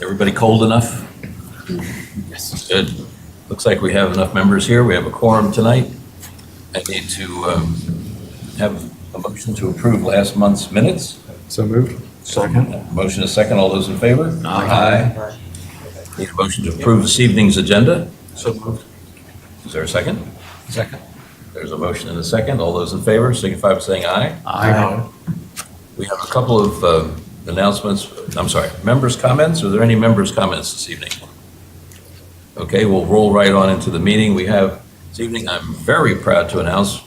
Everybody cold enough? Yes. Good. Looks like we have enough members here. We have a quorum tonight. I need to have a motion to approve last month's minutes. So moved. Second. Motion is second. All those in favor? Aye. Need a motion to approve this evening's agenda. So moved. Is there a second? Second. There's a motion and a second. All those in favor signify by saying aye. Aye. We have a couple of announcements. I'm sorry, members' comments. Are there any members' comments this evening? Okay, we'll roll right on into the meeting. We have this evening, I'm very proud to announce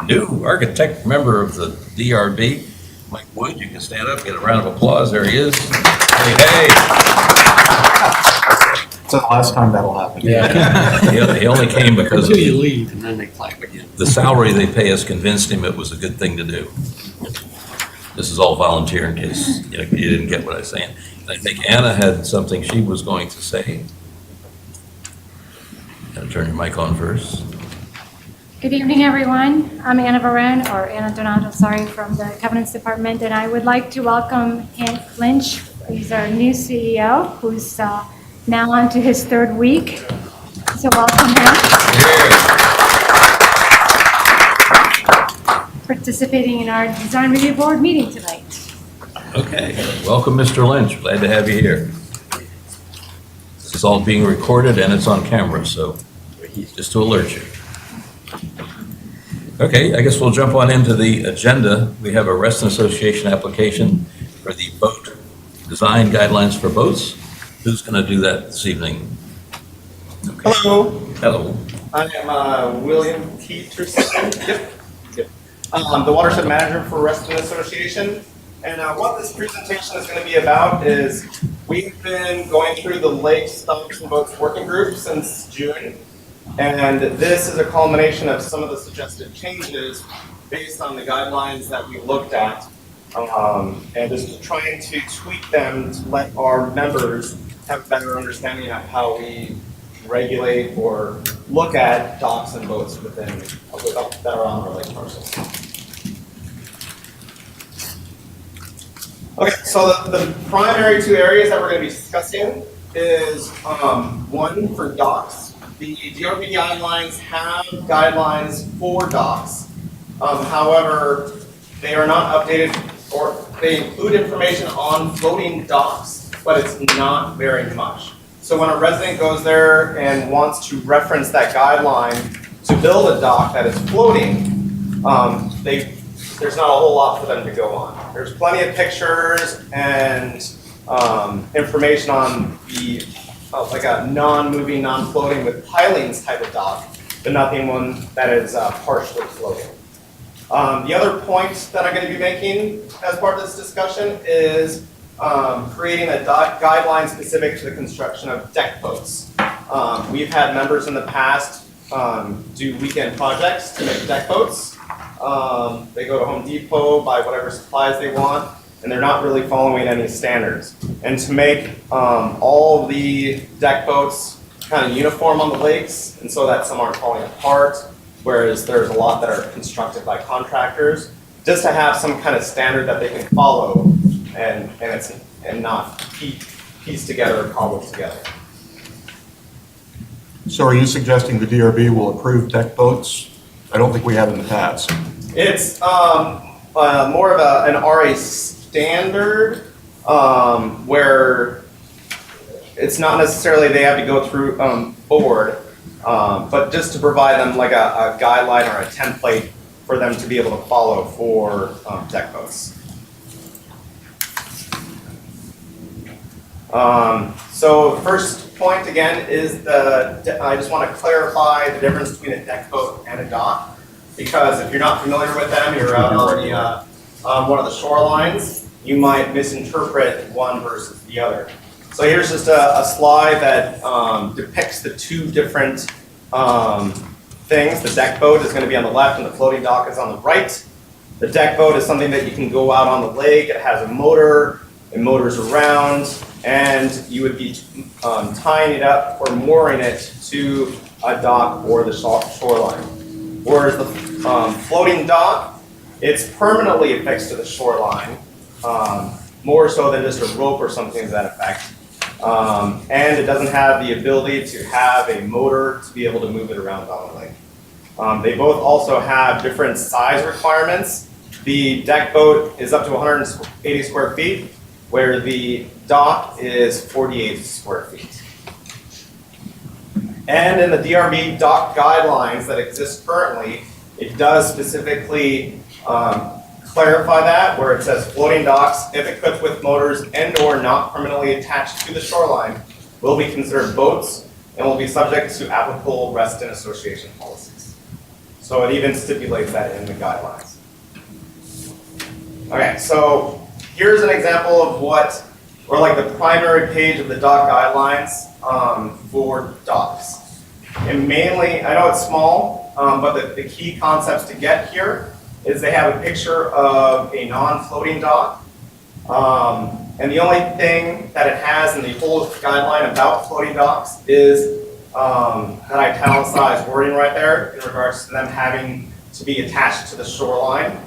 new architect member of the DRB, Mike Wood. You can stand up, get a round of applause. There he is. Hey, hey. It's the last time that'll happen. Yeah. He only came because Until you leave and then they clap again. the salary they pay us convinced him it was a good thing to do. This is all volunteer in case you didn't get what I was saying. And I think Anna had something she was going to say. Gotta turn your mic on first. Good evening, everyone. I'm Anna Varone, or Anna Donato, sorry, from the Covenants Department, and I would like to welcome Kent Lynch. He's our new CEO, who's now on to his third week. So welcome him. Participating in our Design Review Board meeting tonight. Okay, welcome, Mr. Lynch. Glad to have you here. This is all being recorded and it's on camera, so just to alert you. Okay, I guess we'll jump on into the agenda. We have a Reston Association application for the boat design guidelines for boats. Who's going to do that this evening? Okay. Hello, Hello. I am William Peterson. Yep. The watershed manager for Reston Association. And what this presentation is going to be about is we've been going through the lakes, docks, and boats working group since June. And this is a culmination of some of the suggested changes based on the guidelines that we looked at. And just trying to tweak them to let our members have a better understanding of how we regulate or look at docks and boats that are on our lake parcels. Okay, so the primary two areas that we're going to be discussing is one for docks. The DRB guidelines have guidelines for docks. However, they are not updated, or they include information on floating docks, but it's not very much. So when a resident goes there and wants to reference that guideline to build a dock that is floating, there's not a whole lot for them to go on. There's plenty of pictures and information on the like a non-moving, non-floating with pilings type of dock, but nothing one that is partially floating. The other point that I'm going to be making as part of this discussion is creating a guideline specific to the construction of deck boats. We've had members in the past do weekend projects to make deck boats. They go to Home Depot, buy whatever supplies they want, and they're not really following any standards. And to make all the deck boats kind of uniform on the lakes, and so that some aren't falling apart, whereas there's a lot that are constructed by contractors, just to have some kind of standard that they can follow and not piece together or cobble together. So are you suggesting the DRB will approve deck boats? I don't think we have in the past. It's more of an RA standard where it's not necessarily they have to go through board, but just to provide them like a guideline or a template for them to be able to follow for deck boats. So first point again is I just want to clarify the difference between a deck boat and a dock, because if you're not familiar with them, you're out already on one of the shorelines, you might misinterpret one versus the other. So here's just a slide that depicts the two different things. The deck boat is going to be on the left and the floating dock is on the right. The deck boat is something that you can go out on the lake. It has a motor, it motors around, and you would be tying it up or mooring it to a dock or the shoreline. Whereas the floating dock, it's permanently affixed to the shoreline, more so than just a rope or something to that effect. And it doesn't have the ability to have a motor to be able to move it around on the lake. They both also have different size requirements. The deck boat is up to 180 square feet, where the dock is 48 square feet. And in the DRB dock guidelines that exist currently, it does specifically clarify that, where it says floating docks, if equipped with motors and/or not permanently attached to the shoreline, will be considered boats and will be subject to applicable Reston Association policies. So it even stipulates that in the guidelines. Okay, so here's an example of what, or like the primary page of the dock guidelines for docks. And mainly, I know it's small, but the key concepts to get here is they have a picture of a non-floating dock. And the only thing that it has in the whole guideline about floating docks is that italicized wording right there in regards to them having to be attached to the shoreline.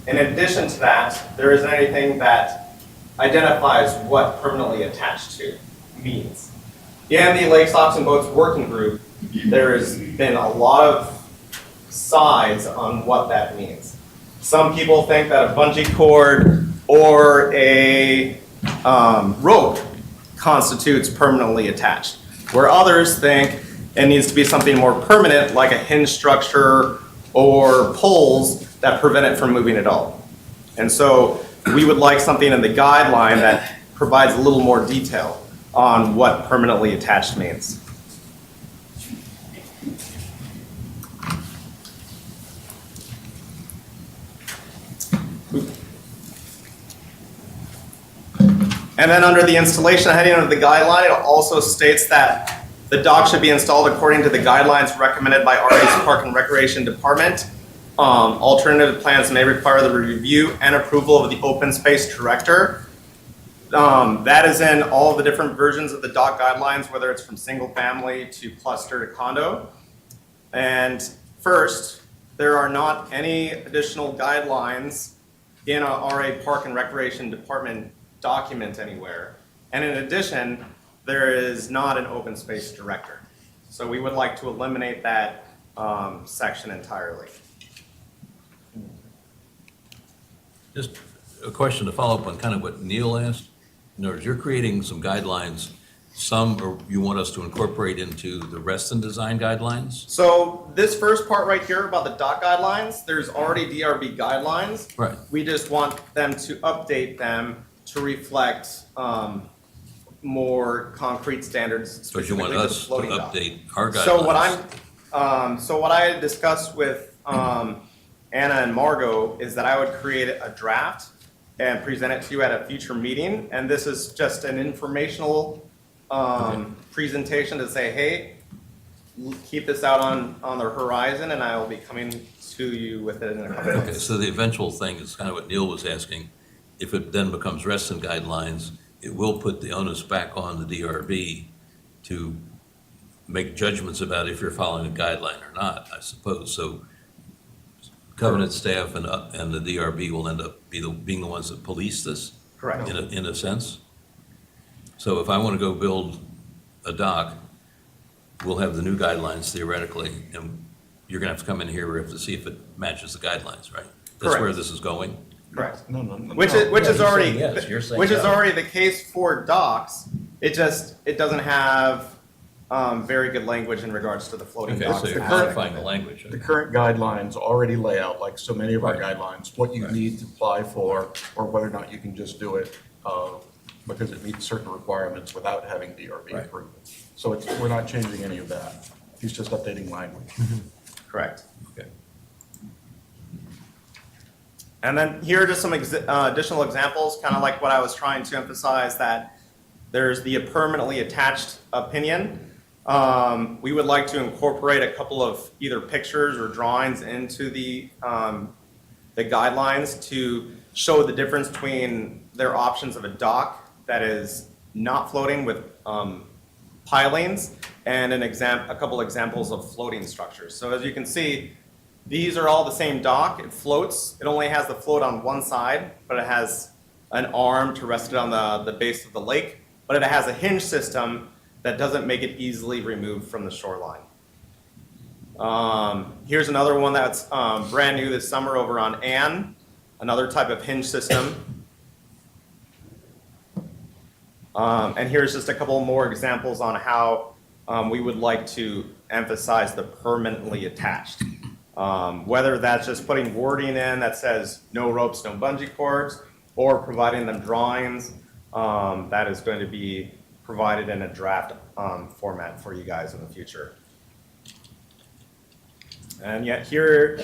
In addition to that, there isn't anything that identifies what permanently attached to means. In the Lakes, Docks, and Boats Working Group, there's been a lot of sides on what that means. Some people think that a bungee cord or a rope constitutes permanently attached, where others think it needs to be something more permanent, like a hinge structure or poles that prevent it from moving at all. And so we would like something in the guideline that provides a little more detail on what permanently attached means. And then under the installation heading under the guideline, it also states that the dock should be installed according to the guidelines recommended by RA's Park and Recreation Department. Alternative plans may require the review and approval of the open space director. That is in all of the different versions of the dock guidelines, whether it's from single family to cluster to condo. And first, there are not any additional guidelines in a RA Park and Recreation Department document anywhere. And in addition, there is not an open space director. So we would like to eliminate that section entirely. Just a question to follow up on kind of what Neil asked. In other words, you're creating some guidelines, some or you want us to incorporate into the Reston design guidelines? So this first part right here about the dock guidelines, there's already DRB guidelines. Right. We just want them to update them to reflect more concrete standards. But you want specifically to the us to floating dock. update our guidelines? So what I discussed with Anna and Margot is that I would create a draft and present it to you at a future meeting. And this is just an informational presentation to say, hey, keep this out on the horizon, and I will be coming to you with it in a couple of Okay, days. so the eventual thing is kind of what Neil was asking. If it then becomes Reston guidelines, it will put the onus back on the DRB to make judgments about if you're following a guideline or not, I suppose. So Covenant staff and the DRB will end up being the ones that police this? Correct. In a sense? So if I want to go build a dock, we'll have the new guidelines theoretically, and you're going to have to come in here, we have to see if it matches the guidelines, right? That's where Correct. this is going? Correct. No. Which is you're already saying yes, you're saying which is no. already the case for docks. It doesn't have very good language in regards to the floating Okay, docks. so you're The current- clarifying the language. The current guidelines already lay out, like so many of our Right. guidelines, what you Right. need to apply for, or whether or not you can just do it, because it meets certain requirements without having DRB Right. approval. So we're not changing any of that. He's just updating language. Correct. Okay. And then here are just some additional examples, kind of like what I was trying to emphasize, that there's the permanently attached opinion. We would like to incorporate a couple of either pictures or drawings into the guidelines to show the difference between their options of a dock that is not floating with pilings and a couple examples of floating structures. So as you can see, these are all the same dock. It floats. It only has the float on one side, but it has an arm to rest it on the base of the lake, but it has a hinge system that doesn't make it easily removed from the shoreline. Here's another one that's brand new this summer over on Ann, another type of hinge system. And here's just a couple more examples on how we would like to emphasize the permanently attached. Whether that's just putting wording in that says no ropes, no bungee cords, or providing them drawings, that is going to be provided in a draft format for you guys in the future. And yet here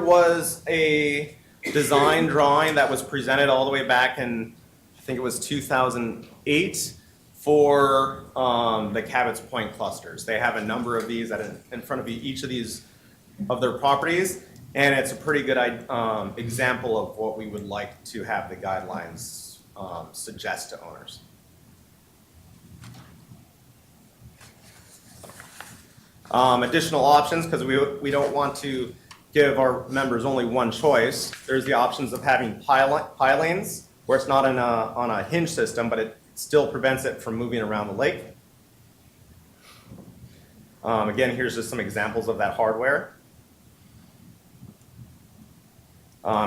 was a design drawing that was presented all the way back in, I think it was 2008, for the Cabot's Point clusters. They have a number of these in front of each of these of their properties, and it's a pretty good example of what we would like to have the guidelines suggest to owners. Additional options, because we don't want to give our members only one choice. There's the options of having pilings, where it's not on a hinge system, but it still prevents it from moving around the lake. Again, here's just some examples of that hardware.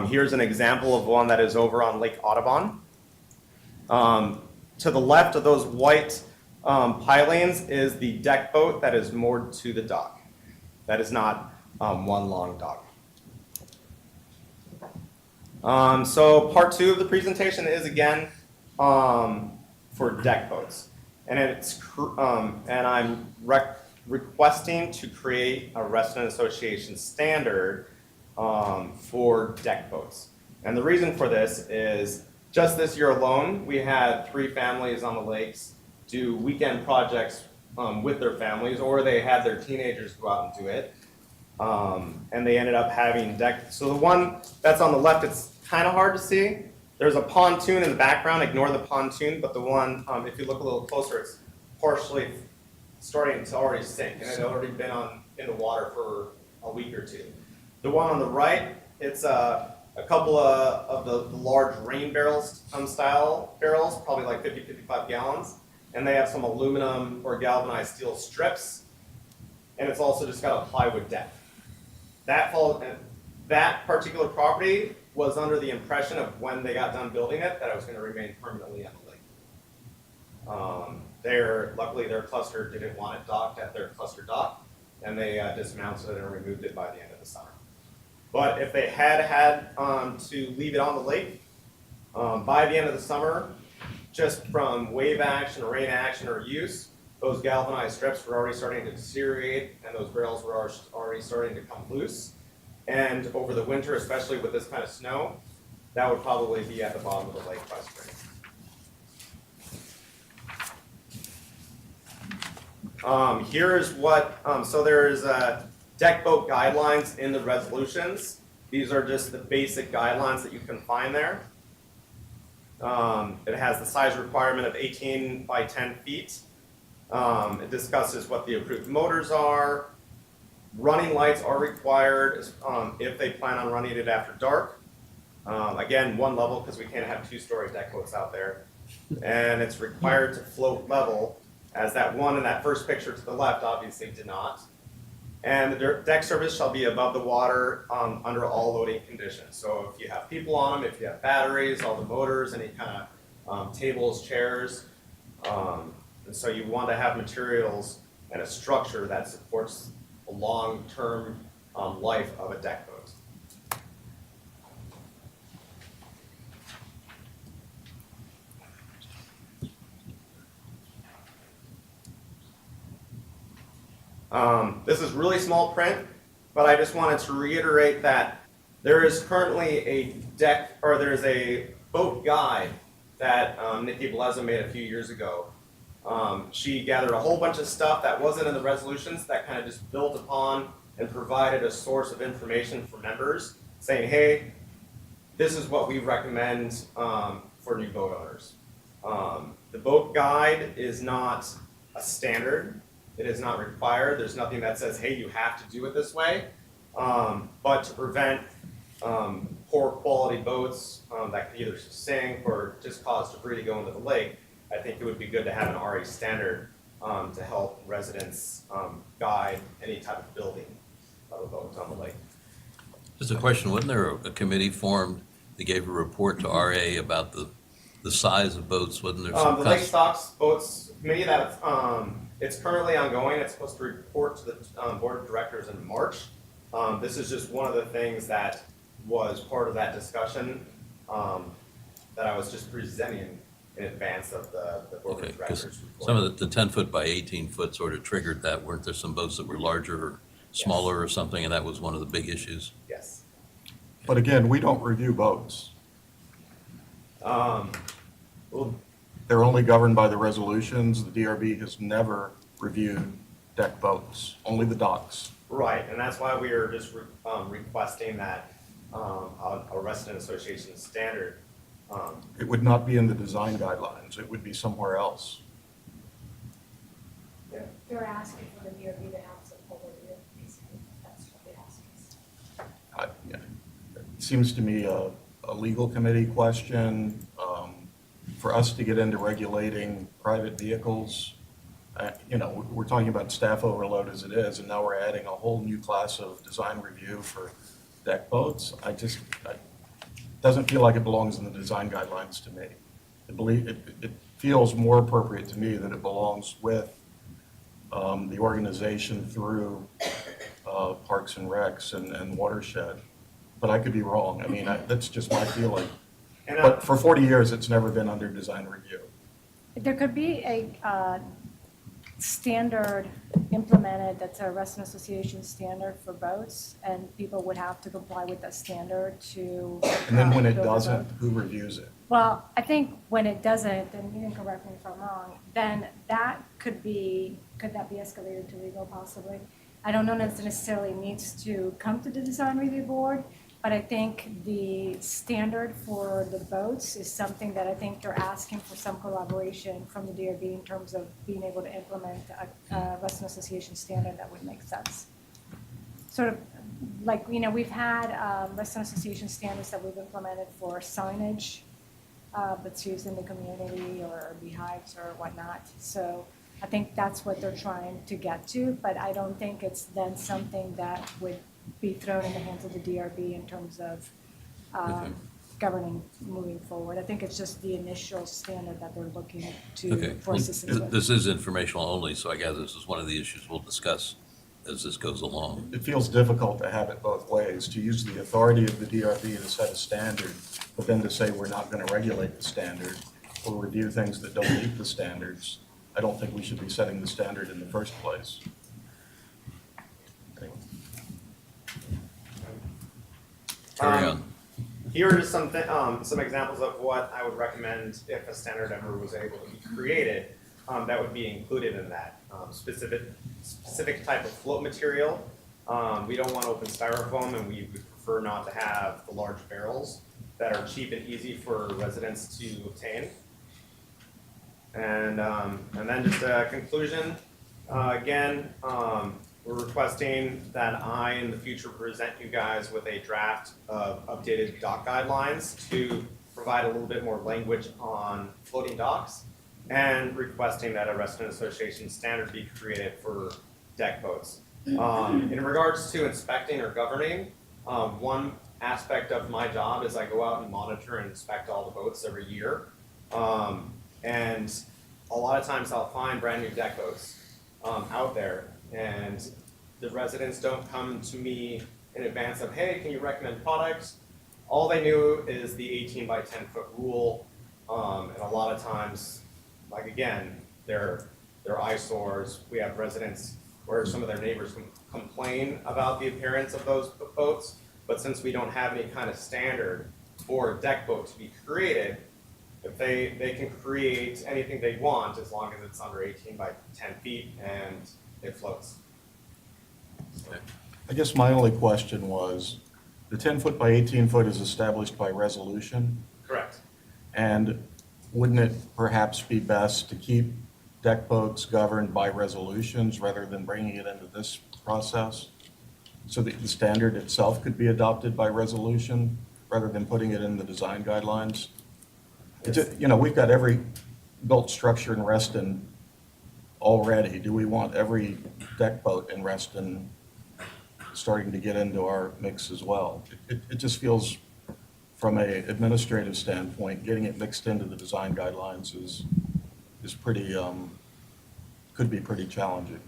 Here's an example of one that is over on Lake Audubon. To the left of those white pilings is the deck boat that is moored to the dock. That is not one long dock. So part 2 of the presentation is again for deck boats, and I'm requesting to create a Reston Association standard for deck boats. And the reason for this is just this year alone, we had 3 families on the lakes do weekend projects with their families, or they had their teenagers go out and do it. And they ended up having deck. So the one that's on the left, it's kind of hard to see. There's a pontoon in the background. Ignore the pontoon, but the one, if you look a little closer, it's partially starting to already sink, and it had already been in the water for a week or 2. The one on the right, it's a couple of the large rain barrels style barrels, probably like 50, 55 gallons. And they have some aluminum or galvanized steel strips. And it's also just got a plywood deck. That particular property was under the impression of when they got done building it that it was going to remain permanently on the lake. Luckily their cluster didn't want it docked at their cluster dock, and they dismounted it and removed it by the end of the summer. But if they had to leave it on the lake, by the end of the summer, just from wave action, rain action, or use, those galvanized strips were already starting to deteriorate, and those barrels were already starting to come loose. And over the winter, especially with this kind of snow, that would probably be at the bottom of the lake by spring. Here's what, so there's deck boat guidelines in the resolutions. These are just the basic guidelines that you can find there. It has the size requirement of 18 by 10 feet. It discusses what the approved motors are. Running lights are required if they plan on running it after dark. Again, one level, because we can't have 2-story deck boats out there. And it's required to float level, as that one in that first picture to the left obviously did not. And the deck surface shall be above the water under all loading conditions. So if you have people on them, if you have batteries, all the motors, any kind of tables, chairs. And so you want to have materials and a structure that supports a long-term life of a deck boat. This is really small print, but I just wanted to reiterate that there is currently a deck, or there's a boat guide that Nikki Beleza made a few years ago. She gathered a whole bunch of stuff that wasn't in the resolutions that kind of just built upon and provided a source of information for members saying, hey, this is what we recommend for new boat owners. The boat guide is not a standard. It is not required. There's nothing that says, hey, you have to do it this way. But to prevent poor quality boats that could either sink or just cause debris to go into the lake, I think it would be good to have an RA standard to help residents guide any type of building of a boat on the lake. Just a question, wasn't there a committee formed that gave a report to RA about the size of boats? Wasn't there some? The Lake Stocks Boats Committee, that it's currently ongoing. It's supposed to report to the Board of Directors in March. This is just one of the things that was part of that discussion that I was just presenting in advance of the Board Okay, of 'cause Directors report. some of the 10-foot by 18-foot sort of triggered that. Weren't there some boats that were larger or smaller or something, and that was one of the big issues? Yes. But again, we don't review boats. Well, They're only governed by the resolutions. The DRB has never reviewed deck boats, only the docks. right, and that's why we are just requesting that a resident association standard. It would not be in the design guidelines. It would be somewhere else. They're asking for the DRB to have some overview, basically, that's what they're asking. Yeah. It seems to me a legal committee question. For us to get into regulating private vehicles, we're talking about staff overload as it is, and now we're adding a whole new class of design review for deck boats. It doesn't feel like it belongs in the design guidelines to me. It feels more appropriate to me that it belongs with the organization through Parks and Recs and Watershed. But I could be wrong. I mean, that's just my feeling. And But for 40 years, it's never been under design review. There could be a standard implemented that's a resident association standard for boats, and people would have to comply with that standard to. And then when it build a doesn't, boat. who reviews it? Well, I think when it doesn't, and you can correct me if I'm wrong, then could that be escalated to legal possibly? I don't know that it necessarily needs to come to the design review board, but I think the standard for the boats is something that I think they're asking for some collaboration from the DRB in terms of being able to implement a resident association standard that would make sense. Sort of like, we've had resident association standards that we've implemented for signage that's used in the community or beehives or whatnot. So I think that's what they're trying to get to, but I don't think it's then something that would be thrown in the hands of the DRB in terms of Okay. governing moving forward. I think it's just the initial standard that they're looking Okay. to, for Well, assistance with. this is informational only, so I guess this is one of the issues we'll discuss as this goes along. It feels difficult to have it both ways, to use the authority of the DRB to set a standard, but then to say we're not going to regulate the standard or review things that don't meet the standards. I don't think we should be setting the standard in the first place. Anyway. Carry on. Here are just some examples of what I would recommend if a standard ever was able to be created, that would be included in that. Specific type of float material. We don't want open styrofoam, and we would prefer not to have the large barrels that are cheap and easy for residents to obtain. And then just a conclusion. Again, we're requesting that I, in the future, present you guys with a draft of updated dock guidelines to provide a little bit more language on floating docks, and requesting that a resident association standard be created for deck boats. In regards to inspecting or governing, one aspect of my job is I go out and monitor and inspect all the boats every year. And a lot of times I'll find brand new deck boats out there, and the residents don't come to me in advance of, hey, can you recommend products? All they knew is the 18 by 10 foot rule, and a lot of times, like again, they're eyesores. We have residents where some of their neighbors complain about the appearance of those boats, but since we don't have any kind of standard for a deck boat to be created, if they can create anything they want as long as it's under 18 by 10 feet and it floats. I guess my only question was, the 10 foot by 18 foot is established by resolution, Correct. and wouldn't it perhaps be best to keep deck boats governed by resolutions rather than bringing it into this process? So that the standard itself could be adopted by resolution rather than putting it in the design guidelines? You know, we've got every built structure in Reston already. Do we want every deck boat in Reston starting to get into our mix as well? It just feels, from a administrative standpoint, getting it mixed into the design guidelines is pretty, could be pretty challenging.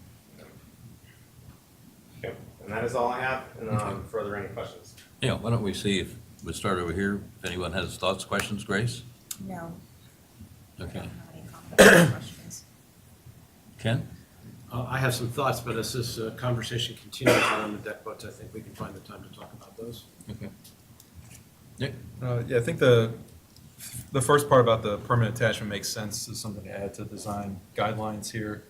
Okay, and that is all I have, and further any questions? Yeah, why don't we see if, we start over here, if anyone has thoughts, questions, Grace? No. Okay. I don't have any comments or questions. Ken? I have some thoughts, but as this conversation continues on the deck boats, I think we can find the time to talk about those. Okay. Nick? Yeah, I think the first part about the permanent attachment makes sense as something to add to design guidelines here,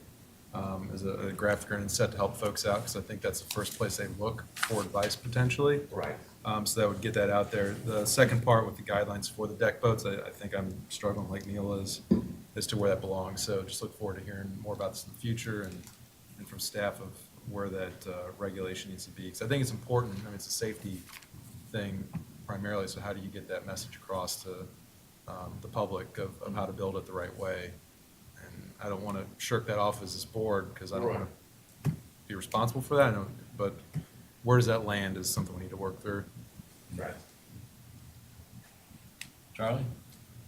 as a graphic and set to help folks out, because I think that's the first place they look for advice potentially. Right. So that would get that out there. The second part with the guidelines for the deck boats, I think I'm struggling like Neil is, as to where that belongs. So just look forward to hearing more about this in the future and from staff of where that regulation needs to be. Because I think it's important. I mean, it's a safety thing primarily. So how do you get that message across to the public of how to build it the right way? And I don't want to shirk that off as this board because I don't want to be responsible for that. But where does that land is something we need to work through. Right. Charlie?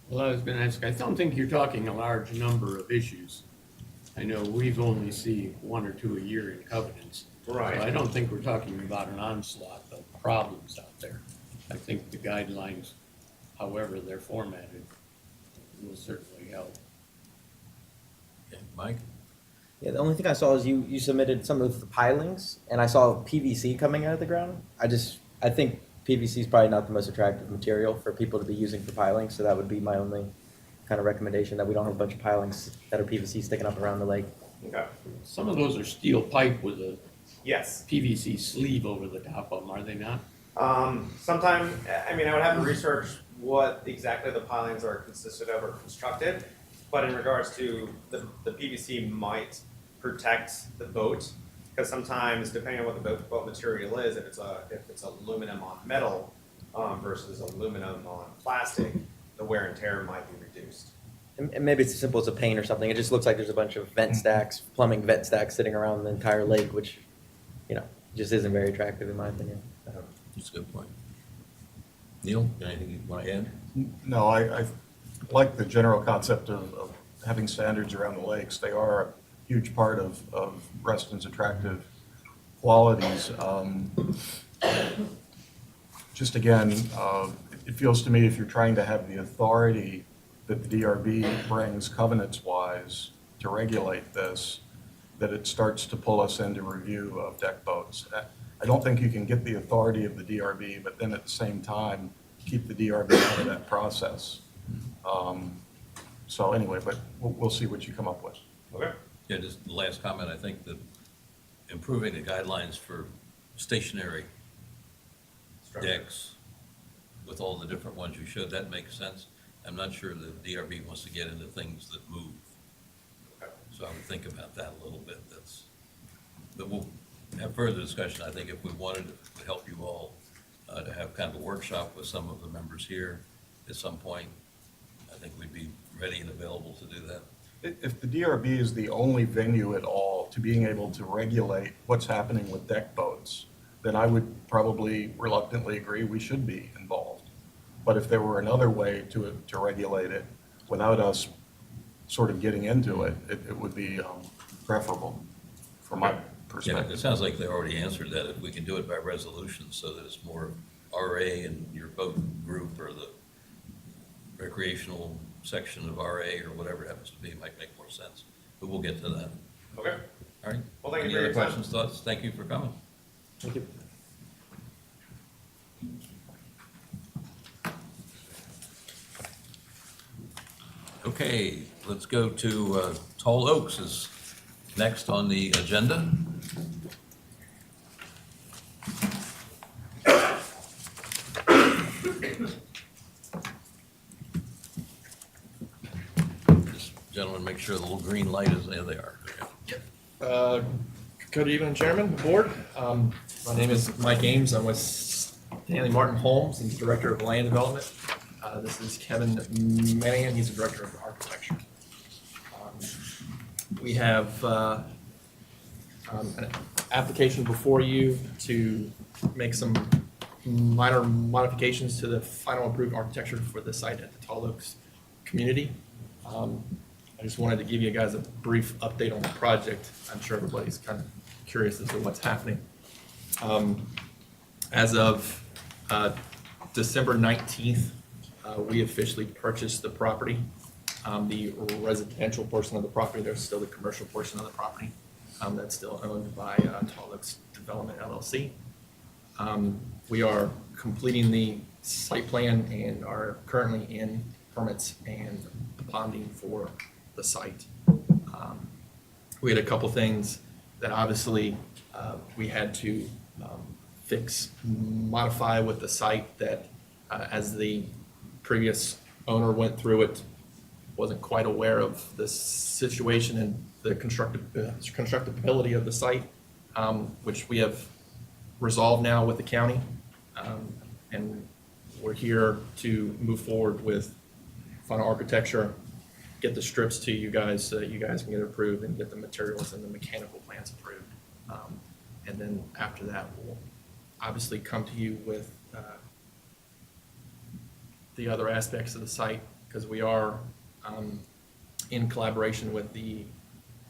Well, I was going to ask, I don't think you're talking a large number of issues. I know we've only see one or two a year in covenants. Right. So I don't think we're talking about an onslaught of problems out there. I think the guidelines, however they're formatted, will certainly help. Okay, Mike? Yeah, the only thing I saw is you submitted some of the pilings, and I saw PVC coming out of the ground. I think PVC is probably not the most attractive material for people to be using for piling, so that would be my only kind of recommendation, that we don't have a bunch of pilings that are PVC sticking up around the lake. Okay. Some of those are steel pipe with a Yes. PVC sleeve over the top of them, are they not? Sometime, I mean, I would have to research what exactly the pilings are consisted of or constructed, but in regards to the PVC might protect the boat, because sometimes, depending on what the boat material is, if it's aluminum on metal versus aluminum on plastic, the wear and tear might be reduced. And maybe it's as simple as a paint or something. It just looks like there's a bunch of vent stacks, plumbing vent stacks sitting around the entire lake, which, just isn't very attractive in my opinion. That's a good point. Neil, anything you want to add? No, I like the general concept of having standards around the lakes. They are a huge part of Reston's attractive qualities. Just again, it feels to me if you're trying to have the authority that the DRB brings covenants-wise to regulate this, that it starts to pull us into review of deck boats. I don't think you can get the authority of the DRB, but then at the same time, keep the DRB out of that process. So anyway, but we'll see what you come up with. Okay. Yeah, just the last comment, I think that improving the guidelines for stationary decks with all the different ones you showed, that makes sense. I'm not sure the DRB wants to get into things that move. So I would think about that a little bit. But we'll have further discussion. I think if we wanted to help you all to have kind of a workshop with some of the members here at some point, I think we'd be ready and available to do that. If the DRB is the only venue at all to being able to regulate what's happening with deck boats, then I would probably reluctantly agree we should be involved. But if there were another way to regulate it without us sort of getting into it, it would be preferable from my Yeah, perspective. it sounds like they already answered that. If we can do it by resolution so that it's more RA and your boat group or the recreational section of RA or whatever it happens to be, it might make more sense. But we'll get to that. Okay. All right? Well, thank you Any for other your time. questions, thoughts? Thank you for coming. Thank you. Okay, let's go to Tall Oaks is next on the agenda. Just, gentlemen, make sure the little green light is, there they are. Good evening, Chairman, Board. My name is Mike Ames. I'm with Stanley Martin Holmes, he's Director of Land Development. This is Kevin Mannion, he's the Director of Architecture. We have an application before you to make some minor modifications to the final approved architecture for the site at the Tall Oaks community. I just wanted to give you guys a brief update on the project. I'm sure everybody's kind of curious as to what's happening. As of December 19th, we officially purchased the property. The residential portion of the property, there's still the commercial portion of the property that's still owned by Tall Oaks Development LLC. We are completing the site plan and are currently in permits and bonding for the site. We had a couple things that obviously we had to fix, modify with the site that as the previous owner went through it, wasn't quite aware of the situation and the constructability of the site, which we have resolved now with the county. And we're here to move forward with final architecture, get the strips to you guys so that you guys can get it approved and get the materials and the mechanical plans approved. And then after that, we'll obviously come to you with the other aspects of the site, because we are in collaboration with the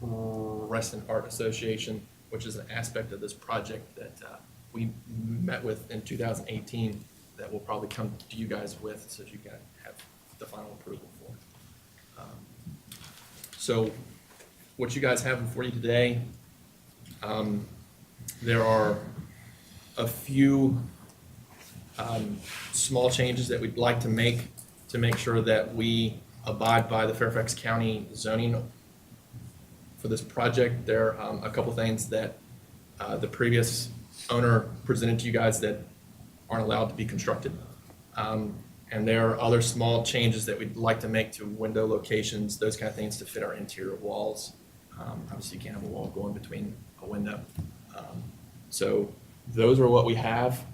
Reston Art Association, which is an aspect of this project that we met with in 2018 that we'll probably come to you guys with so that you can have the final approval for. So what you guys have before you today, there are a few small changes that we'd like to make sure that we abide by the Fairfax County zoning for this project. There are a couple things that the previous owner presented to you guys that aren't allowed to be constructed. And there are other small changes that we'd like to make to window locations, those kind of things to fit our interior walls. Obviously, you can't have a wall going between a window. So those are what we have.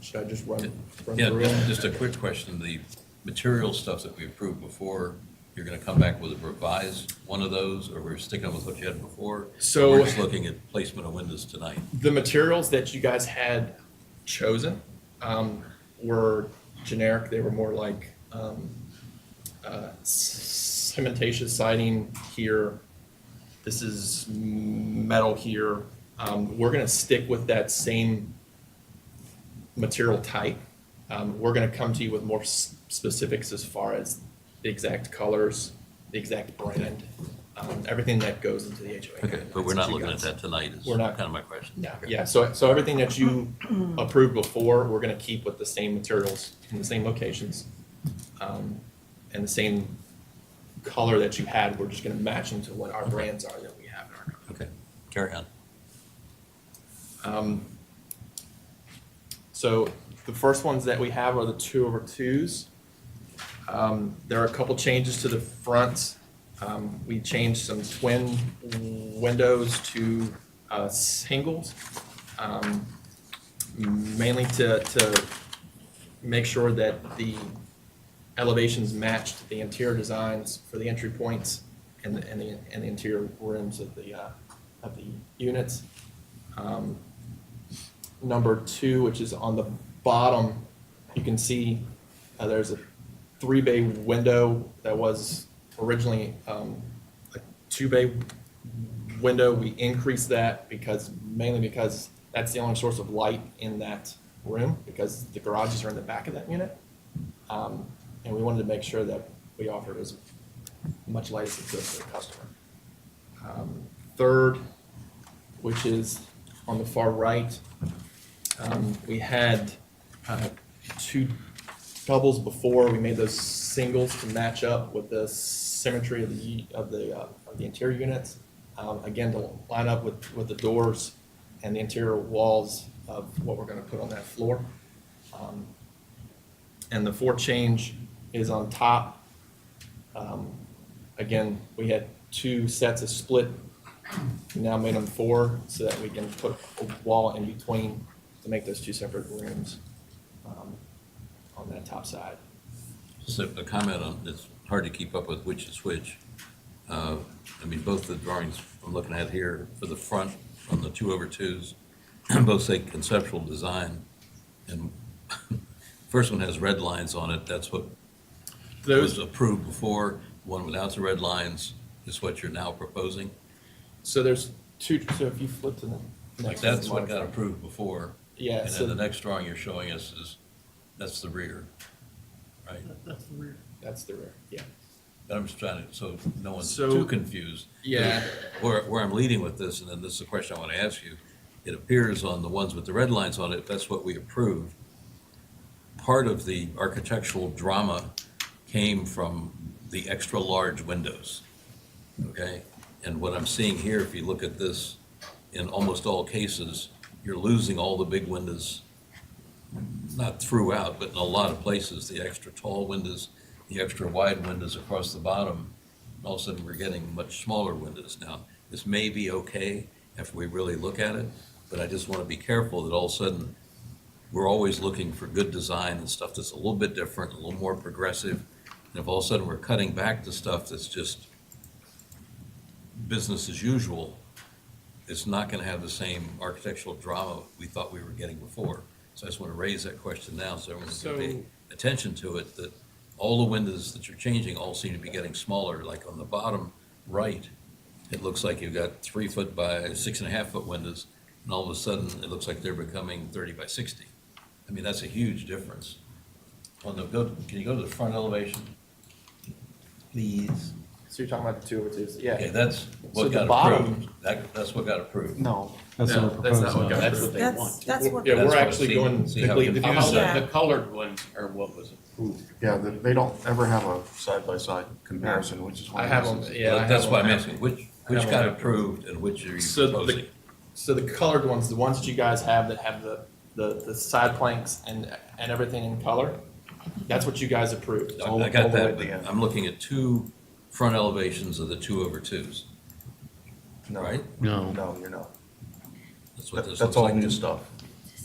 Should I just run Yeah, through it? just a quick question. The material stuff that we approved before, you're going to come back with a revised one of those, or we're sticking with what you had before? So- We're just looking at placement of windows tonight. The materials that you guys had chosen were generic. They were more like cementatious siding here. This is metal here. We're going to stick with that same material type. We're going to come to you with more specifics as far as the exact colors, the exact brand, everything that goes into the HOA. Okay, but we're not looking at that tonight is We're not. kind of my question. Yeah, so everything that you approved before, we're gonna keep with the same materials in the same locations. And the same color that you had, we're just gonna match into what our brands are that we have in our company. Okay, carry on. So the first ones that we have are the 2/2s. There are a couple changes to the fronts. We changed some twin windows to singles, mainly to make sure that the elevations matched the interior designs for the entry points and the interior rooms of the units. Number 2, which is on the bottom, you can see there's a 3-bay window that was originally a 2-bay window. We increased that mainly because that's the only source of light in that room, because the garages are in the back of that unit. And we wanted to make sure that we offered as much light as we could for the customer. Third, which is on the far right, we had 2 doubles before. We made those singles to match up with the symmetry of the interior units. Again, to line up with the doors and the interior walls of what we're going to put on that floor. And the 4th change is on top. Again, we had 2 sets of split. We now made them 4 so that we can put a wall in between to make those two separate rooms on that top side. Just a comment on, it's hard to keep up with which is which. I mean, both the drawings I'm looking at here for the front on the 2/2s, both say conceptual design. And first one has red lines on it. That's what was Those, approved before. One without the red lines is what you're now proposing. so there's two, so if you flip to the Like next. that's what got approved before. Yeah, And so then the next drawing you're showing us is, that's the rear, right? that's the rear, yeah. But I'm just trying to, so no one's So- too confused. Yeah. Where I'm leading with this, and then this is a question I want to ask you, it appears on the ones with the red lines on it, that's what we approved. Part of the architectural drama came from the extra large windows, okay? And what I'm seeing here, if you look at this, in almost all cases, you're losing all the big windows, not throughout, but in a lot of places, the extra tall windows, the extra wide windows across the bottom. All of a sudden, we're getting much smaller windows now. This may be okay if we really look at it, but I just want to be careful that all of a sudden, we're always looking for good design and stuff that's a little bit different, a little more progressive. And if all of a sudden we're cutting back to stuff that's just business as usual, it's not going to have the same architectural drama we thought we were getting before. So I just want to raise that question now so everyone can pay attention to it, that all the windows that you're changing all seem to be getting smaller. Like on the bottom right, it looks like you've got 3 foot by 6.5 foot windows, and all of a sudden, it looks like they're becoming 30 by 60. I mean, that's a huge difference. Can you go to the front elevation? Please. So you're talking about the 2/2s, yeah. Okay, that's So what the got bottom- approved. That's what got approved. No, That's No, what we're that's not proposing. what got That's approved. what they want. That's what. Yeah, That's we're what- actually see- going, see how confused The Yeah. the colored ones are what was approved. yeah, they don't ever have a side-by-side comparison, which is why. I have this them, is- yeah. I have That's why I'm them. asking, which I have got them. approved and which are you So proposing? so the colored ones, the ones that you guys have that have the side planks and everything in color, that's what you guys approved. all- I all got the way that, at the but end. I'm looking at two front elevations of the 2/2s. No, right? No. No, you're not. That's what this That's looks all like. new stuff.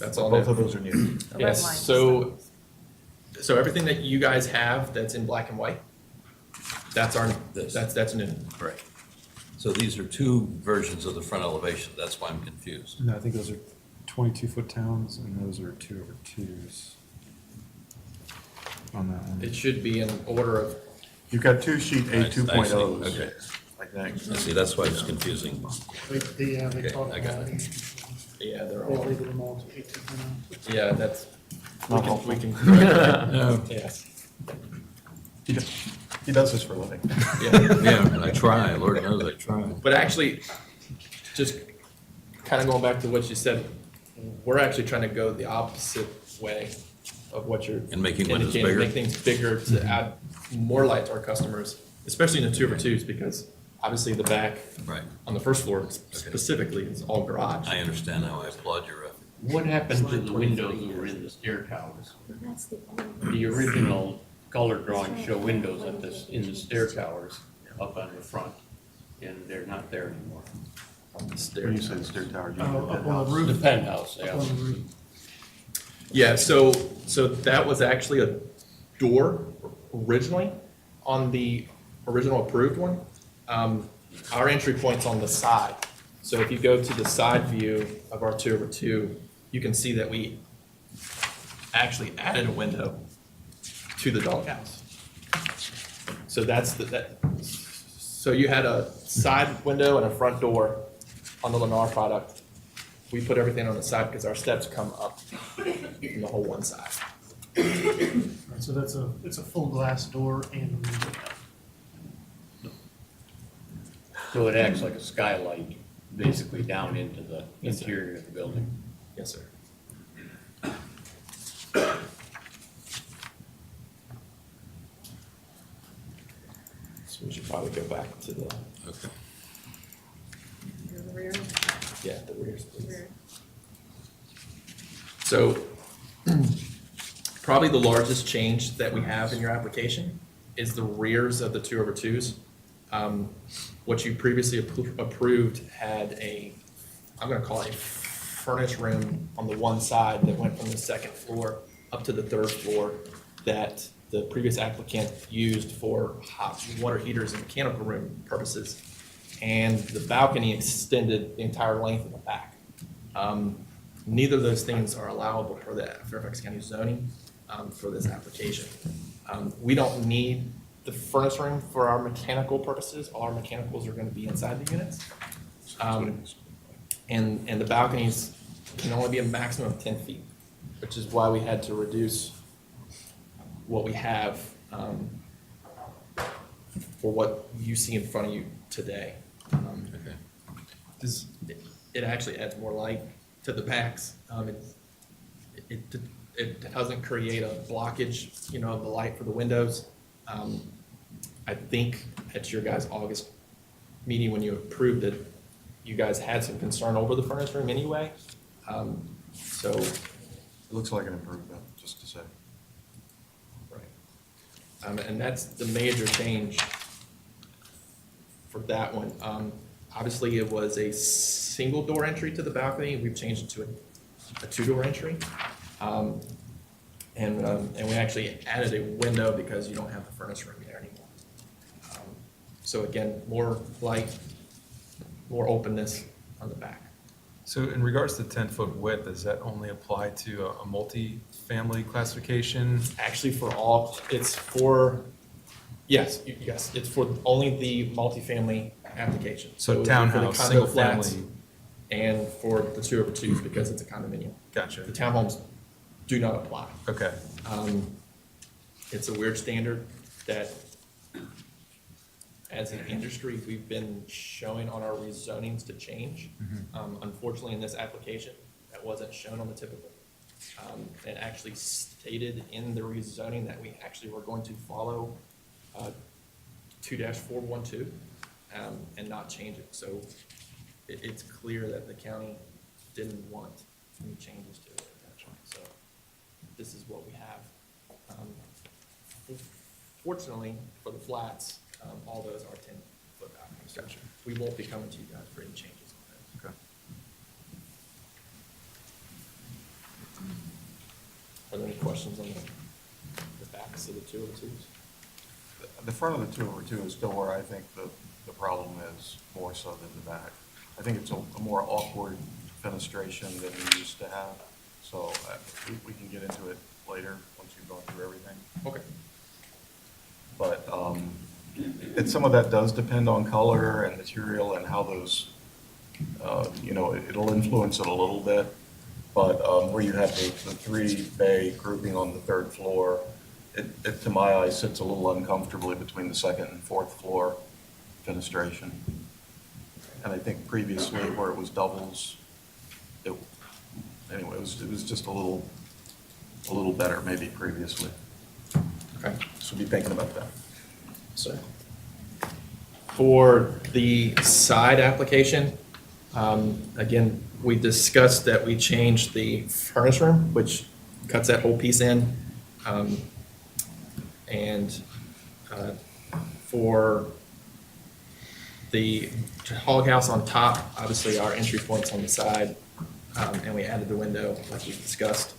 That's all Both new. of those are new. The red Yes, lines. so everything that you guys have that's in black and white, that's This. that's new. Right. So these are two versions of the front elevation. That's why I'm confused. No, I think those are 22-foot towns, and those are 2/2s on that one. It should be in order of, You've got two sheet A I see, 2.0s, okay. I think. I see, that's why it's confusing. They Okay, talk I got about it. it. yeah, they're They all, label them all to 18.0. yeah, that's, we Not can, helpful. we can correct that. Yes. He does this for a living. Yeah. Yeah, I try, Lord knows I try. But actually, just kind of going back to what you said, we're actually trying to go the opposite way of what you're And making windows indicating, bigger? make things bigger to add more light to our customers, especially in the 2/2s, because obviously the back Right. on the first floor specifically is all garage. I understand now. I applaud your effort. What happened to the windows that were in the stair towers? That's the old. The original color drawings show windows in the stair towers up on the front, and they're not there anymore. On the When stairs. you say stair tower, you Up mean on the penthouse. roof. The penthouse, yeah. Up on the roof. Yeah, so that was actually a door originally on the original approved one. Our entry point's on the side. So if you go to the side view of our 2/2, you can see that we actually added a window to the doghouse. So so you had a side window and a front door on the Lennar product. We put everything on the side because our steps come up from the whole one side. Right, so it's a full glass door and a window. So it acts like a skylight, basically down into the Yes, sir. interior of the building. Yes, sir. So we should probably go back to the, Okay. The rear, yeah, the rears, please. rear. So probably the largest change that we have in your application is the rears of the 2/2s. What you previously approved had I'm gonna call it a furnace room on the one side that went from the second floor up to the third floor that the previous applicant used for hot water heaters and mechanical room purposes. And the balcony extended the entire length of the back. Neither of those things are allowable per the Fairfax County zoning for this application. We don't need the furnace room for our mechanical purposes. All our mechanicals are going to be inside the units. And the balconies can only be a maximum of 10 feet, which is why we had to reduce what we have for what you see in front of you today. Okay. It actually adds more light to the backs. It doesn't create a blockage, of the light for the windows. I think at your guys' August meeting when you approved it, you guys had some concern over the furnace room anyway. So, It looks like an improvement, just to say. right. And that's the major change for that one. Obviously, it was a single door entry to the balcony. We've changed it to a two-door entry. And we actually added a window because you don't have the furnace room there anymore. So again, more light, more openness on the back. So in regards to 10-foot width, does that only apply to a multi-family classification? Actually, it's for only the multifamily application. So it would be for the townhouse, condo single flats family. And for the 2/2s because it's a condominium. Gotcha. The townhomes do not apply. Okay. It's a weird standard that, as an industry, we've been showing on our rezonings to change. Unfortunately, in this application, that wasn't shown on the typical. It actually stated in the rezoning that we actually were going to follow 2-412 and not change it. So it's clear that the county didn't want any changes to it at that point. So this is what we have. Fortunately, for the flats, all those are 10-foot balconies. Gotcha. We won't be coming to you guys for any changes on those. Okay. Are there any questions on the backs of the 202s? The front of the 2/2 is still where I think the problem is, more so than the back. I think it's a more awkward fenestration than we used to have. So we can get into it later, once you've gone through everything. Okay. But some of that does depend on color and material and how those, it'll influence it a little bit. But where you have the three bay grouping on the third floor, it, to my eye, sits a little uncomfortably between the second and fourth floor fenestration. And I think previously where it was doubles, it was just a little better maybe previously. Okay. So be thinking about that. So for the side application, again, we discussed that we changed the furnace room, which cuts that whole piece in. And for the hog house on top, obviously our entry point's on the side, and we added the window like we discussed.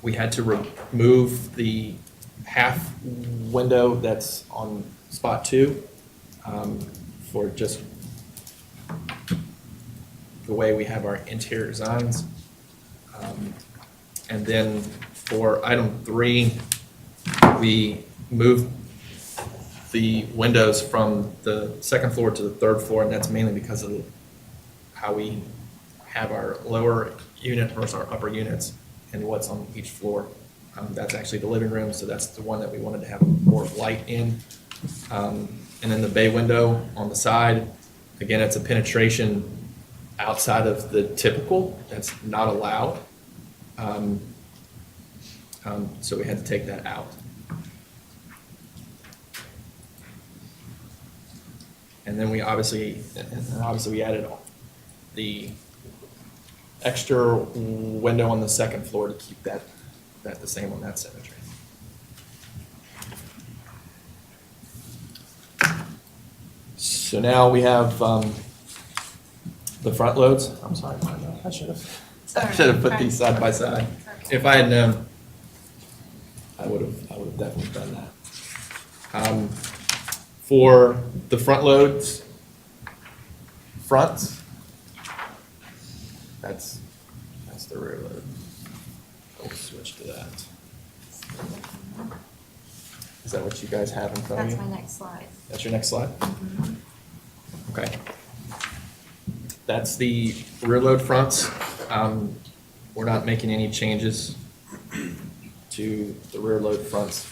We had to remove the half window that's on spot 2 for just the way we have our interior designs. And then for item 3, we moved the windows from the second floor to the third floor, and that's mainly because of how we have our lower unit versus our upper units and what's on each floor. That's actually the living room, so that's the one that we wanted to have more light in. And then the bay window on the side, again, it's a penetration outside of the typical, that's not allowed. So we had to take that out. And then we obviously we added the extra window on the second floor to keep that the same on that symmetry. So now we have The front loads, I'm sorry, I should have put these side by side. If I had known, I would have definitely done that. For the front loads, fronts, that's the rear load. We'll switch to that. Is that what you guys have in front of you? That's my next slide. That's your next slide? Okay. That's the rear load fronts. We're not making any changes to the rear load fronts.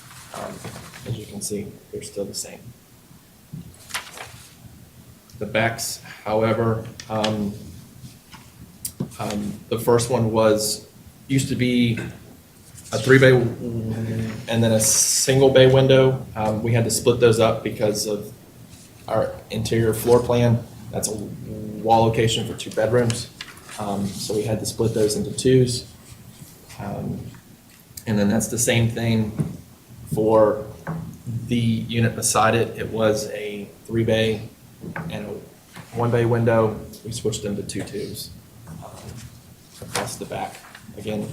As you can see, they're still the same. The backs, however, the first one used to be a 3-bay and then a single bay window. We had to split those up because of our interior floor plan. That's a wall location for 2 bedrooms. So we had to split those into 2s. And then that's the same thing for the unit beside it. It was a 3-bay and a 1-bay window. We switched them to 2 2s across the back. Again,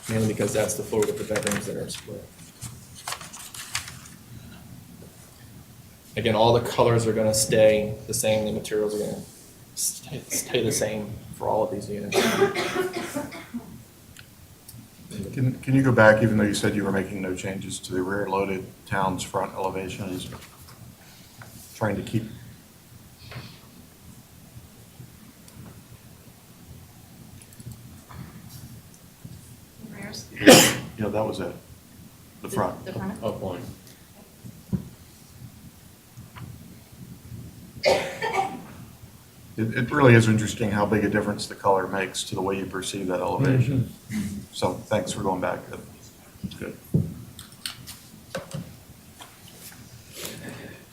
mainly because that's the floor with the bedrooms that are split. Again, all the colors are going to stay the same. The materials are going to stay the same for all of these units. Can you go back, even though you said you were making no changes to the rear-loaded town's front elevations? Trying to keep. Rears. Yeah, that was it. The front. The front. Up one. It really is interesting how big a difference the color makes to the way you perceive that elevation. So thanks for going back. That's good.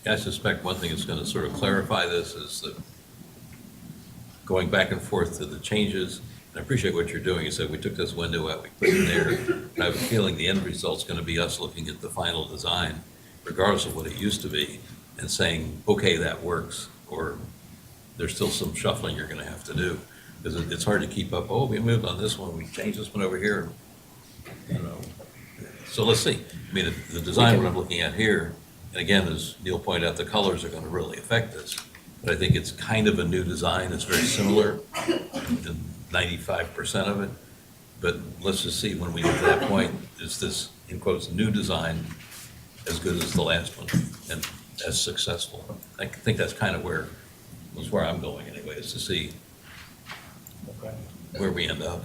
I suspect one thing that's going to sort of clarify this is that going back and forth to the changes. I appreciate what you're doing. You said we took this window out, we put it there. And I have a feeling the end result's going to be us looking at the final design, regardless of what it used to be, and saying, okay, that works, or there's still some shuffling you're going to have to do. Because it's hard to keep up. Oh, we moved on this one, we changed this one over here. You know. So let's see. I mean, the design what I'm looking at here, and again, as Neil pointed out, the colors are going to really affect this. But I think it's kind of a new design. It's very similar to 95% of it. But let's just see when we get to that point, is this, in quotes, new design as good as the last one and as successful? I think that's kind of where I'm going anyway, is to see Okay. where we end up.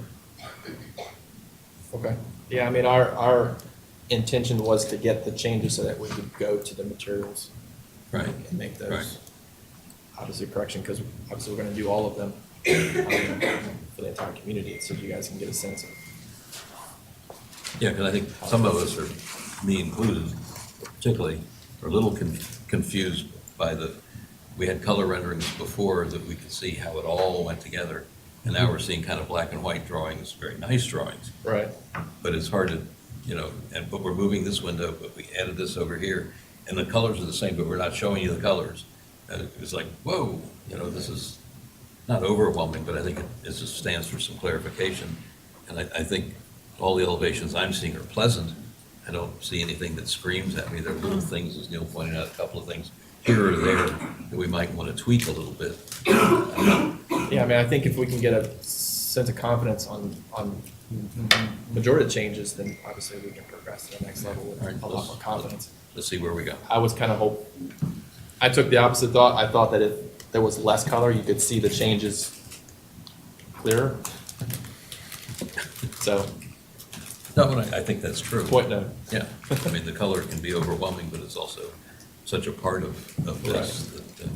Okay. Yeah, I mean, our intention was to get the changes so that we could go to the materials. Right. And make those Right. obviously correction, because obviously we're going to do all of them for the entire community, so you guys can get a sense of. Yeah, because I think some of us, are me included, particularly, are a little confused by we had color renderings before that we could see how it all went together. And now we're seeing kind of black and white drawings, very nice drawings. Right. But it's hard to, but we're moving this window, but we added this over here. And the colors are the same, but we're not showing you the colors. And it was like, whoa, this is not overwhelming, but I think it just stands for some clarification. And I think all the elevations I'm seeing are pleasant. I don't see anything that screams at me. There are little things, as Neil pointed out, a couple of things here or there that we might want to tweak a little bit. Yeah, I mean, I think if we can get a sense of confidence on majority of changes, then obviously we can progress to the next level with All right, a lot more confidence. Let's see where we go. I was kind of I took the opposite thought. I thought that if there was less color, you could see the changes clearer. So, No, I think that's true. point note. Yeah, I mean, the color can be overwhelming, but it's also such a part of this. That,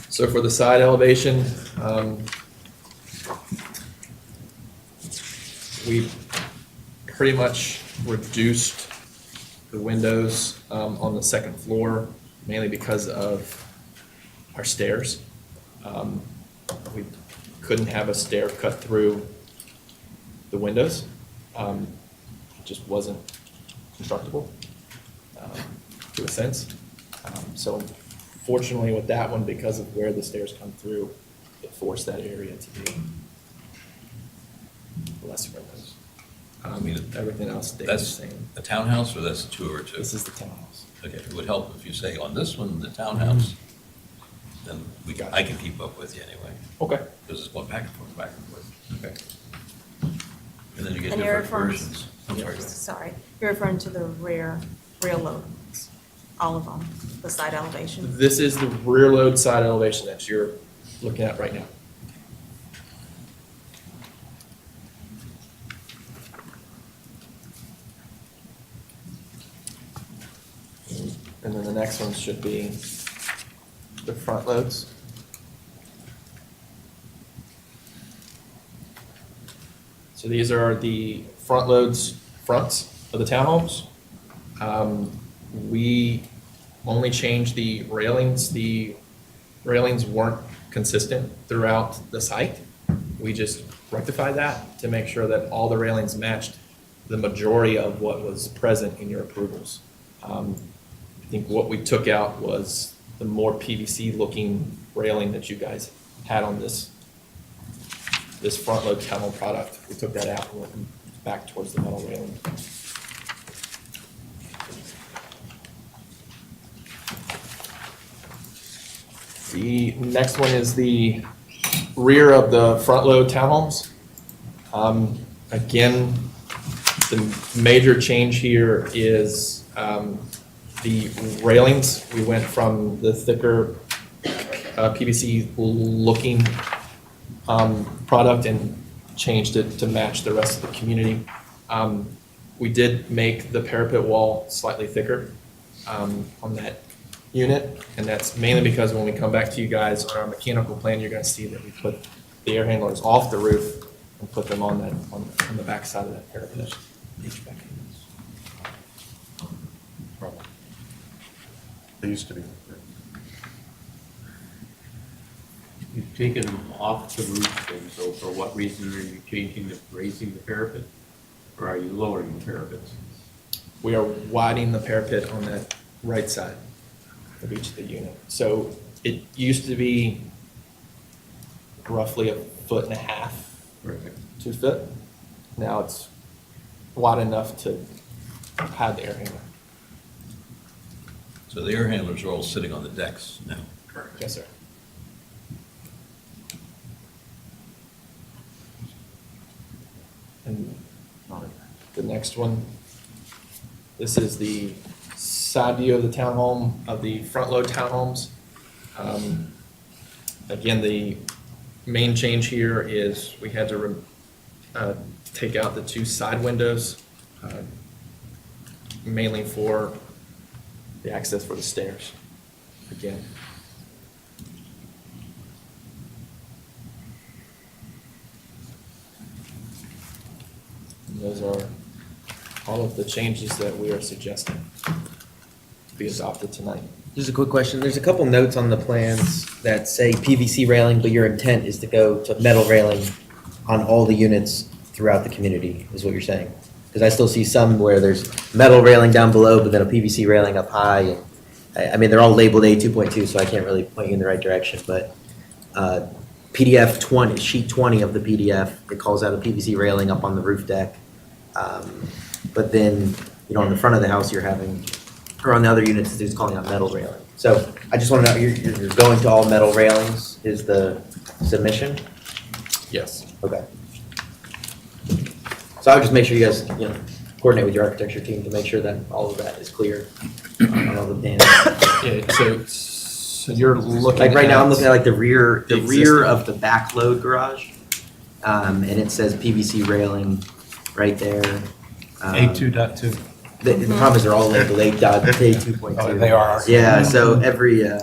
So for the side elevation, we pretty much reduced the windows on the second floor, mainly because of our stairs. We couldn't have a stair cut through the windows. It just wasn't constructible to a sense. So Fortunately with that one, because of where the stairs come through, it forced that area to be less windows. Everything else stays the That's same. a townhouse or that's a two over two? This is the townhouse. Okay, it would help if you say on this one, the townhouse, then I can keep up with you anyway, Okay. because it's going back and forth, back and forth. Okay. And then you get And you're different referring, versions. I'm sorry, go ahead. sorry, you're referring to the rear loads, all of them, the side elevation? This is the rear load side elevation that you're looking at right now. And then the next one should be the front loads. So these are the front loads, fronts of the townhomes. We only changed the railings. The railings weren't consistent throughout the site. We just rectified that to make sure that all the railings matched the majority of what was present in your approvals. I think what we took out was the more PVC looking railing that you guys had on this front load townhome product. We took that out and went back towards the metal railing. The next one is the rear of the front load townhomes. Again, the major change here is the railings. We went from the thicker PVC looking product and changed it to match the rest of the community. We did make the parapet wall slightly thicker on that unit, and that's mainly because when we come back to you guys on our mechanical plan, you're gonna see that we put the air handlers off the roof and put them on the back side of that parapet. They used to be. You've taken them off the roof, and so for what reason are you raising the parapet? Or are you lowering the parapets? We are widening the parapet on that right side of each of the unit. So it used to be roughly 1.5 feet, 2 feet. Now it's wide enough to hide the air handler. So the air handlers are all sitting on the decks now. Yes, sir. And the next one, this is the side view of the townhome, of the front load townhomes. Again, the main change here is we had to take out the 2 side windows, mainly for the access for the stairs, again. And those are all of the changes that we are suggesting to be adopted tonight. Just a quick question. There's a couple notes on the plans that say PVC railing, but your intent is to go to metal railing on all the units throughout the community, is what you're saying? Because I still see some where there's metal railing down below, but then a PVC railing up high. And I mean, they're all labeled A2.2, so I can't really point you in the right direction. But PDF 20, sheet 20 of the PDF, it calls out a PVC railing up on the roof deck. But then, on the front of the house, you're having, or on the other units, it's calling out metal railing. So I just want to know, you're going to all metal railings is the submission? Yes. Okay. So I would just make sure you guys, coordinate with your architecture team to make sure that all of that is clear on all the plans. Yeah, so you're looking Like right now, I'm at- looking at like the rear existing. of the back load garage. And it says PVC railing right there. A2.2. The problem is they're all labeled A.2.2. Oh, they are. Yeah, so every, and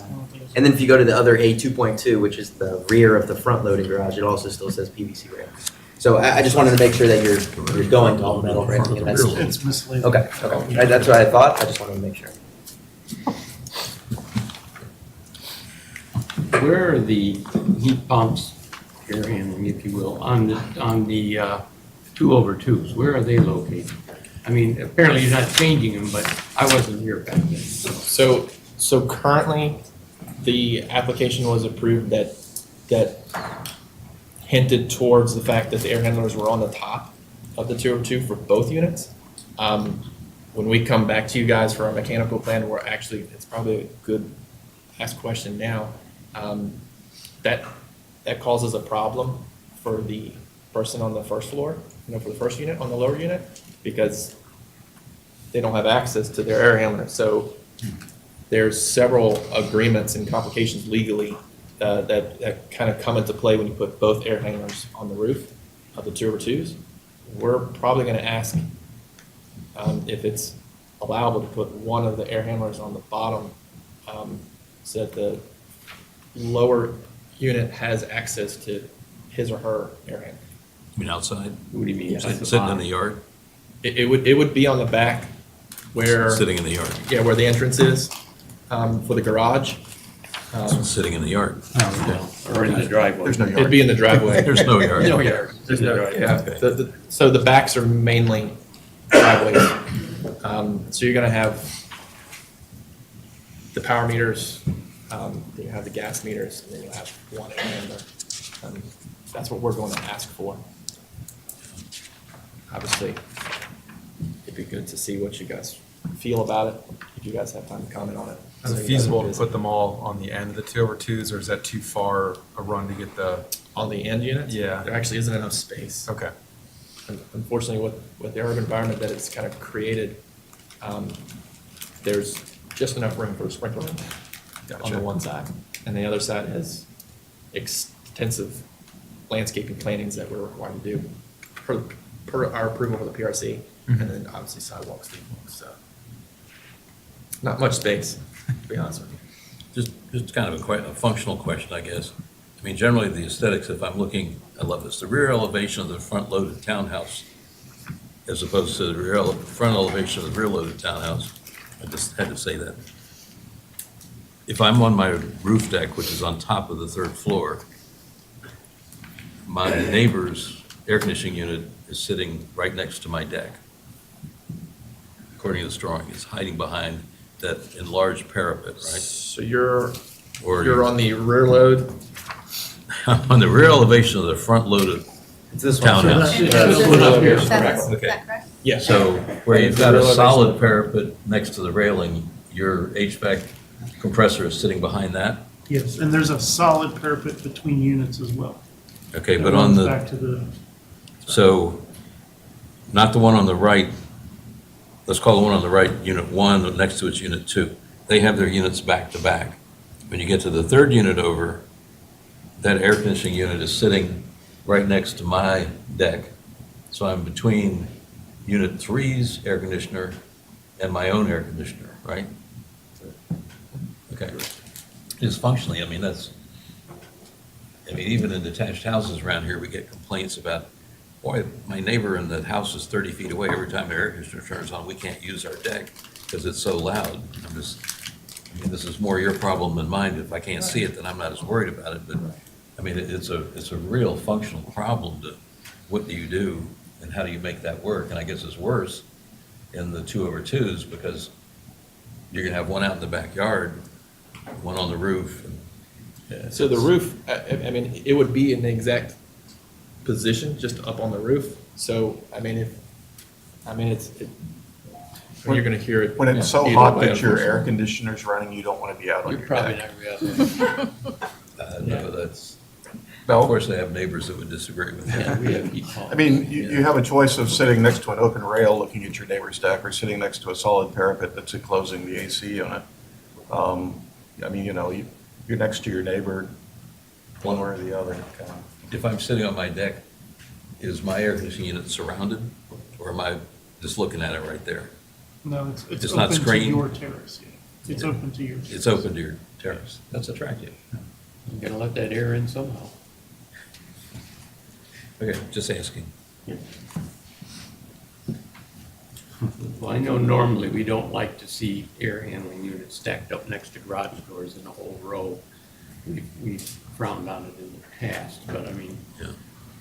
then if you go to the other A2.2, which is the rear of the front loading garage, it also still says PVC railing. So I just wanted to make sure that you're going to all metal railing. And that's, It's misleading. okay. That's what I thought. I just wanted to make sure. Where are the heat pumps, air handling, if you will, on the 2/2s? Where are they located? I mean, apparently you're not changing them, but I wasn't here back then. So currently, The application was approved that hinted towards the fact that the air handlers were on the top of the 202 for both units. When we come back to you guys for our mechanical plan, we're actually, it's probably a good ask question now. That causes a problem for the person on the first floor, for the first unit, on the lower unit, because they don't have access to their air handler. So there's several agreements and complications legally that kind of come into play when you put both air handlers on the roof of the 202s. We're probably going to ask if it's allowable to put one of the air handlers on the bottom so that the lower unit has access to his or her air handler. You mean outside? What do you mean? Sitting in the yard? It would be on the back where, Sitting in the yard. yeah, where the entrance is for the garage. Sitting in the yard. Or in the driveway. There's no It'd yard. be in the driveway. There's no yard. No yard. There's no driveway. Yeah, Okay. so the backs are mainly driveways. So you're gonna have the power meters, you have the gas meters, and then you'll have one air handler. That's what we're going to ask for. Obviously, it'd be good to see what you guys feel about it, if you guys have time to comment on it. Is it feasible to put them all on the end of the 2/2s, or is that too far a run to get the, On the end units? Yeah. There actually isn't enough space. okay. Unfortunately, with the urban environment that it's kind of created, there's just enough room for a sprinkler on Gotcha. the one side. And the other side has extensive landscaping plantings that we're required to do per our approval for the PRC. And then obviously sidewalks, so. Not much space, to be honest with you. Just kind of a functional question, I guess. I mean, generally, the aesthetics, if I'm looking, I love this, the rear elevation of the front-loaded townhouse as opposed to the front elevation of the rear-loaded townhouse. I just had to say that. If I'm on my roof deck, which is on top of the third floor, my neighbor's air conditioning unit is sitting right next to my deck. According to this drawing, it's hiding behind that enlarged parapet, right? So you're Or on the rear load. on the rear elevation of the front-loaded It's this one. townhouse. Split up here. That's, Okay. is that correct? Yeah. So where you've got a solid parapet next to the railing, your HVAC compressor is sitting behind that? Yes, and there's a solid parapet between units as well. Okay, That but on runs Back the, to the, so not the one on the right, let's call the one on the right Unit 1, next to it's Unit 2. They have their units back to back. When you get to the third unit over, that air conditioning unit is sitting right next to my deck. So I'm between Unit 3's air conditioner and my own air conditioner, right? Okay. Just functionally, I mean, even in detached houses around here, we get complaints about, boy, my neighbor in the house is 30 feet away. Every time the air conditioner turns on, we can't use our deck because it's so loud. I mean, this is more your problem than mine. If I can't see it, then I'm not as worried about it. But, I mean, it's a real functional problem to, what do you do and how do you make that work? And I guess it's worse in the 2/2s because you're gonna have one out in the backyard, one on the roof. So the roof, I mean, it would be in the exact position, just up on the roof. So, I mean, you're gonna hear it. When it's so either hot way, that your air unfortunately. conditioner's running, you don't want to be out on You're your probably deck. not gonna be No, that's, of No, course, I have neighbors that would disagree with yeah, that. we have heat pumps. I mean, you have a choice of sitting next to an open rail looking at your neighbor's deck or sitting next to a solid parapet that's enclosing the AC unit. I mean, you're next to your neighbor, one way or the other. If I'm sitting on my deck, is my air conditioning unit surrounded, or am I just looking at it right there? no, it's It's not open to screened? your terrace, yeah. It's open to your. It's open to your terrace. That's attractive. You gotta let that air in somehow. Okay, just asking. Well, I know normally we don't like to see air handling units stacked up next to garage doors in a whole row. We frowned on it in the past, but I mean, Yeah.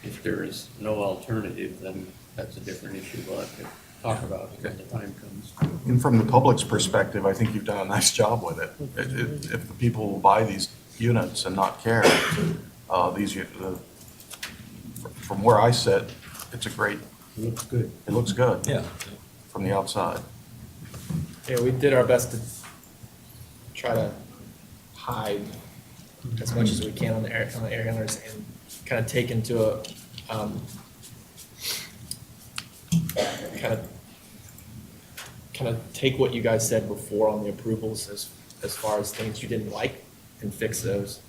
If there is no alternative, then that's a different issue we'll have to talk about when the time comes. And from the public's perspective, I think you've done a nice job with it. If the people will buy these units and not care, from where I sit, it's a great, It looks good. it looks good Yeah. from the outside. Yeah, we did our best to try to hide as much as we can on the air handlers and kind of take into a, kind of take what you guys said before on the approvals as far as things you didn't like and fix those.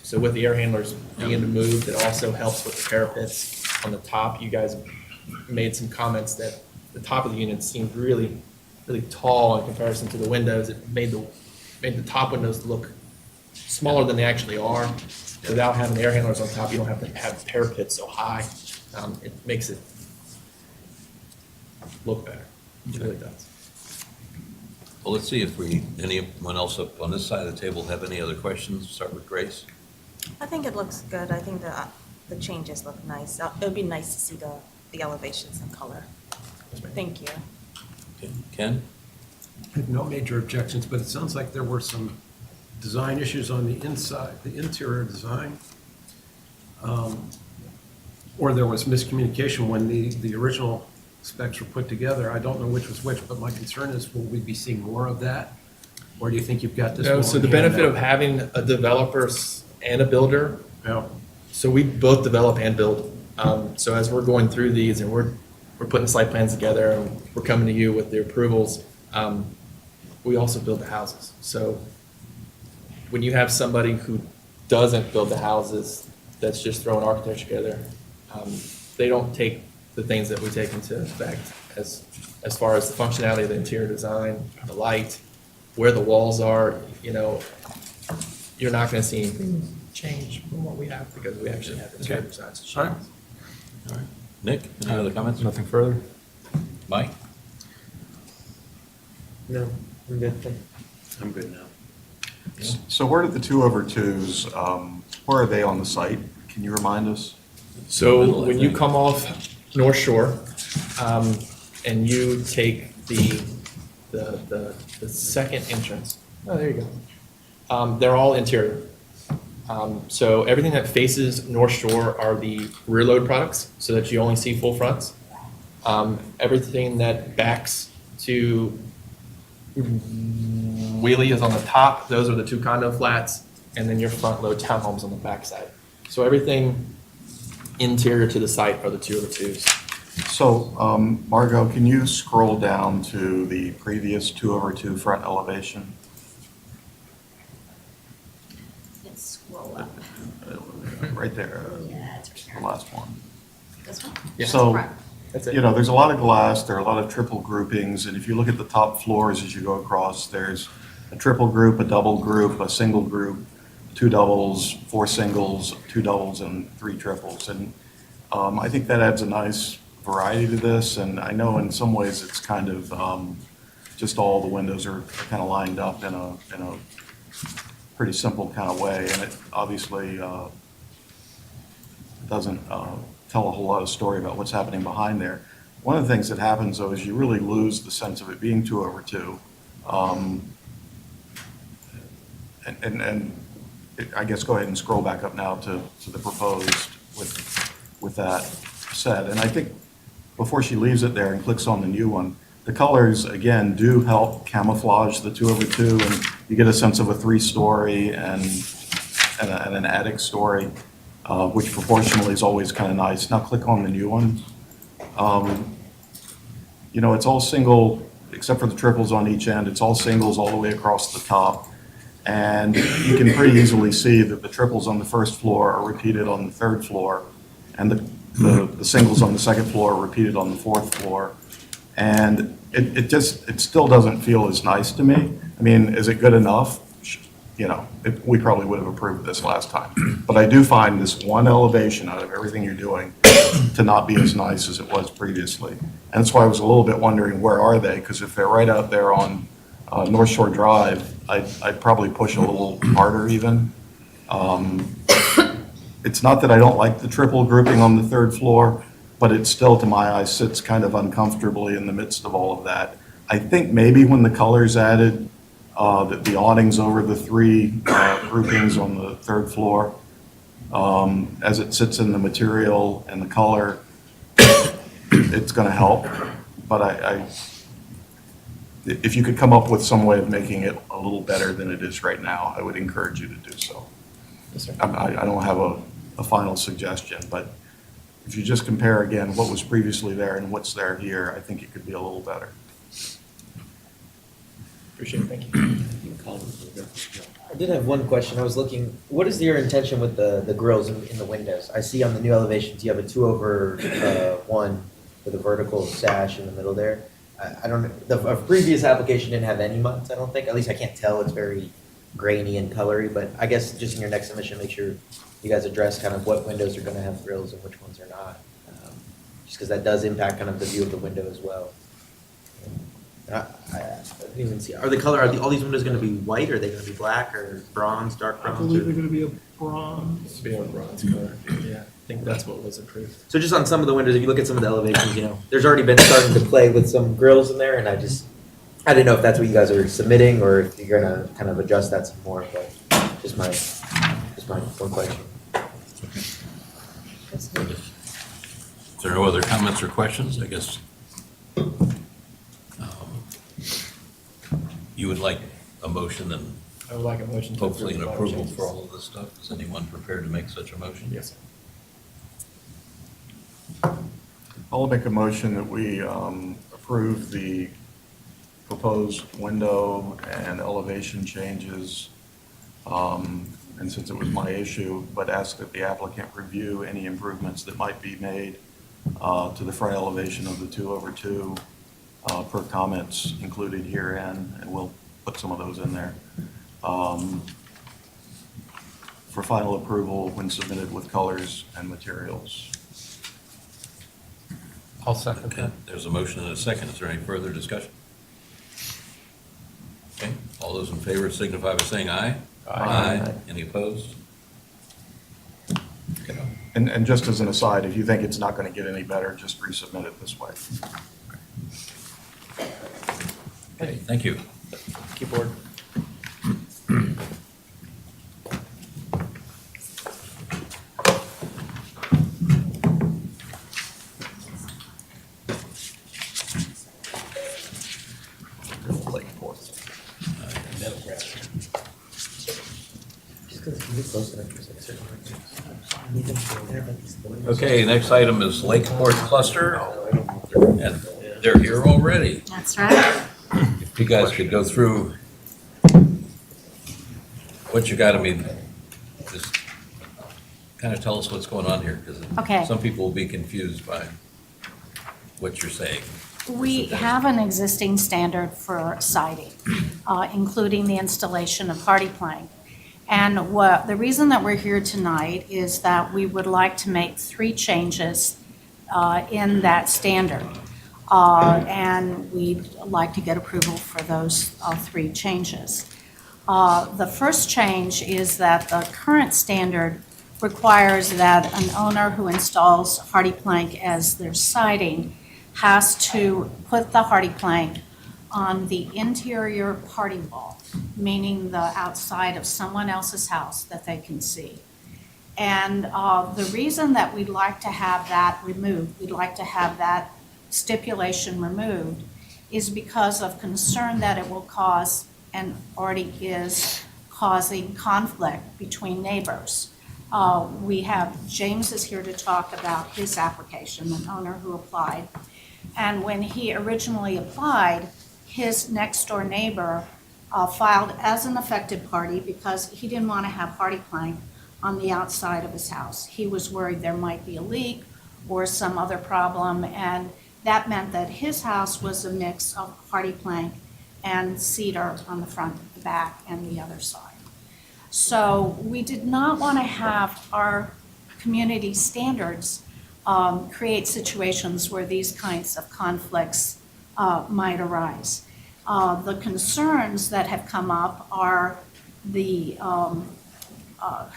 So with the air handlers being moved, it also helps with the parapets on the top. You guys made some comments that the top of the unit seemed really, really tall in comparison to the windows. It made the top windows look smaller than they actually are. Without having the air handlers on top, you don't have to have parapets so high. It makes it look better. It really does. Well, let's see if anyone else up on this side of the table have any other questions. Start with Grace. I think it looks good. I think the changes look nice. It would be nice to see the elevations in color. Thank you. Okay. Ken? I have no major objections, but it sounds like there were some design issues on the inside, the interior design. Or there was miscommunication when the original specs were put together. I don't know which was which, but my concern is, will we be seeing more of that? Or do you think you've got this? No, all so in the hand benefit now? of having a developer and a builder, Yeah, so we both develop and build. So as we're going through these and we're putting the site plans together and we're coming to you with the approvals, we also build the houses. So when you have somebody who doesn't build the houses, that's just throwing architecture together, they don't take the things that we take into effect as far as the functionality of the interior design, the light, where the walls are, you're not gonna see anything change from what we have because we actually have interior designs. to show. All right. All right. Nick, any other comments? Nothing further? Mike? No, I'm good. I'm good now. So where did the 2/2s, where are they on the site? Can you remind us? So Middle, I when you think. come off North Shore, and you take the second entrance, oh, there you go. They're all interior. So everything that faces North Shore are the rear load products, so that you only see full fronts. Everything that backs to Wheelie is on the top, those are the 2 condo flats, and then your front load townhomes on the backside. So everything interior to the site are the 2/2s. So, Margot, can you scroll down to the previous 2/2 front elevation? Let's scroll up. Right there, Yeah, it's right the here. last one. This one? Yeah. So, That's it. there's a lot of glass, there are a lot of triple groupings, and if you look at the top floors as you go across, there's a triple group, a double group, a single group, 2 doubles, 4 singles, 2 doubles, and 3 triples. And I think that adds a nice variety to this, and I know in some ways it's kind of just all the windows are kind of lined up in a pretty simple kind of way, and it obviously doesn't tell a whole lot of story about what's happening behind there. One of the things that happens, though, is you really lose the sense of it being 2/2. And I guess go ahead and scroll back up now to the proposed with that said. And I think before she leaves it there and clicks on the new one, the colors, again, do help camouflage the 2/2, and you get a sense of a 3-story and an attic story, which proportionally is always kind of nice. Now click on the new one. It's all single, except for the triples on each end. It's all singles all the way across the top. And you can pretty easily see that the triples on the first floor are repeated on the third floor, and the singles on the second floor are repeated on the fourth floor. And it still doesn't feel as nice to me. I mean, is it good enough? We probably would have approved this last time. But I do find this one elevation out of everything you're doing to not be as nice as it was previously. And that's why I was a little bit wondering, where are they? Because if they're right out there on North Shore Drive, I'd probably push a little harder even. it's not that I don't like the triple grouping on the third floor, but it still, to my eye, sits kind of uncomfortably in the midst of all of that. I think maybe when the color's added, that the awnings over the three groupings on the third floor, as it sits in the material and the color, it's going to help. But if you could come up with some way of making it a little better than it is right now, I would encourage you to do so. Yes, sir. I don't have a final suggestion, but if you just compare again what was previously there and what's there here, I think it could be a little better. Appreciate it, thank you. I did have one question. I was looking, what is your intention with the grills in the windows? I see on the new elevations, you have a 2/1 with a vertical sash in the middle there. I don't know, the previous application didn't have any muds, I don't think. At least I can't tell. It's very grainy and colory, but I guess just in your next submission, make sure you guys address kind of what windows are going to have grills and which ones are not. Just because that does impact kind of the view of the window as well. I didn't even see, all these windows going to be white, or are they going to be black or bronze, dark I bronze? believe they're or- gonna be a bronze. It's be a bronze color, yeah, I think that's what was approved. So just on some of the windows, if you look at some of the elevations, there's already been starting to play with some grills in there, and I didn't know if that's what you guys are submitting, or if you're gonna kind of adjust that some more, but just my one question. Is there no other comments or questions? I guess you would like a motion and I would like a motion to hopefully an approve the approval changes. for all of this stuff. Is anyone prepared to make such a motion? Yes, I'll make a motion that we approve the proposed window and elevation changes. And since it was my issue, but ask that the applicant review any improvements that might be made to the front elevation of the 2/2 per comments included herein, and we'll put some of those in there. For final approval when submitted with colors and materials. I'll second Okay, that. there's a motion and a second. Is there any further discussion? Okay, all those in favor signify by saying aye. Aye. Any opposed? Okay. And just as an aside, if you think it's not going to get any better, just resubmit it this way. Okay, thank you. keep board. Just because you get close enough, there's like certain windows. Okay, next item is Lakeport Cluster, and they're here already. That's right. If you guys could go through what you got, just kind of tell us what's going on here, because Okay. some people will be confused by what you're saying. We have an existing standard for siding, including the installation of hardy plank. And the reason that we're here tonight is that we would like to make 3 changes in that standard. And we'd like to get approval for those 3 changes. The first change is that the current standard requires that an owner who installs hardy plank as their siding has to put the hardy plank on the interior party wall, meaning the outside of someone else's house that they can see. And the reason that we'd like to have that removed, we'd like to have that stipulation removed, is because of concern that it will cause, and already is causing, conflict between neighbors. James is here to talk about his application, an owner who applied. And when he originally applied, his next door neighbor filed as an affected party because he didn't want to have hardy plank on the outside of his house. He was worried there might be a leak or some other problem, and that meant that his house was a mix of hardy plank and cedar on the front, the back, and the other side. So we did not want to have our community standards create situations where these kinds of conflicts might arise. The concerns that have come up are the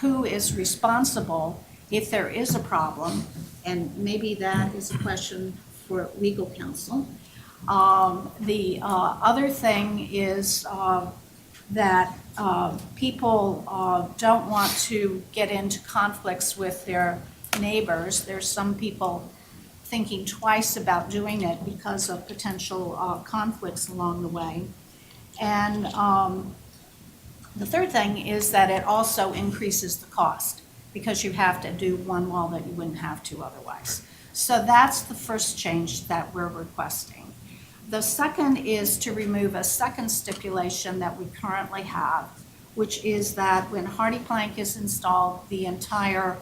who is responsible if there is a problem, and maybe that is a question for legal counsel. The other thing is that people don't want to get into conflicts with their neighbors. There's some people thinking twice about doing it because of potential conflicts along the way. And the third thing is that it also increases the cost because you have to do one wall that you wouldn't have to otherwise. So that's the first change that we're requesting. The second is to remove a second stipulation that we currently have, which is that when hardy plank is installed, the entire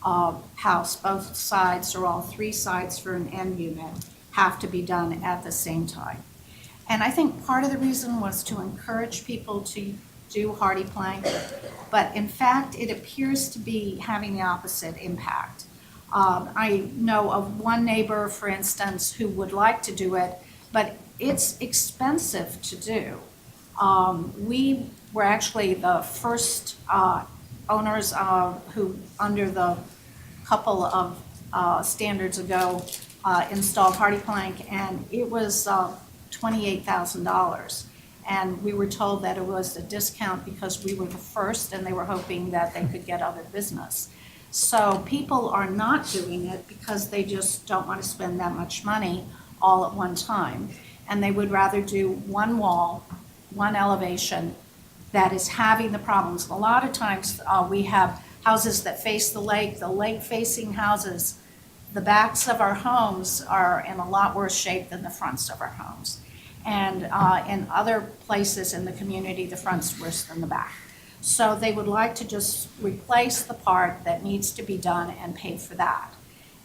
house, both sides or all three sides for an end unit, have to be done at the same time. And I think part of the reason was to encourage people to do hardy plank, but in fact, it appears to be having the opposite impact. I know of one neighbor, for instance, who would like to do it, but it's expensive to do. We were actually the first owners who, under the couple of standards ago, installed hardy plank, and it was $28,000. And we were told that it was a discount because we were the first, and they were hoping that they could get other business. So people are not doing it because they just don't want to spend that much money all at one time. And they would rather do one wall, one elevation that is having the problems. A lot of times we have houses that face the lake facing houses. The backs of our homes are in a lot worse shape than the fronts of our homes. And in other places in the community, the front's worse than the back. So they would like to just replace the part that needs to be done and pay for that.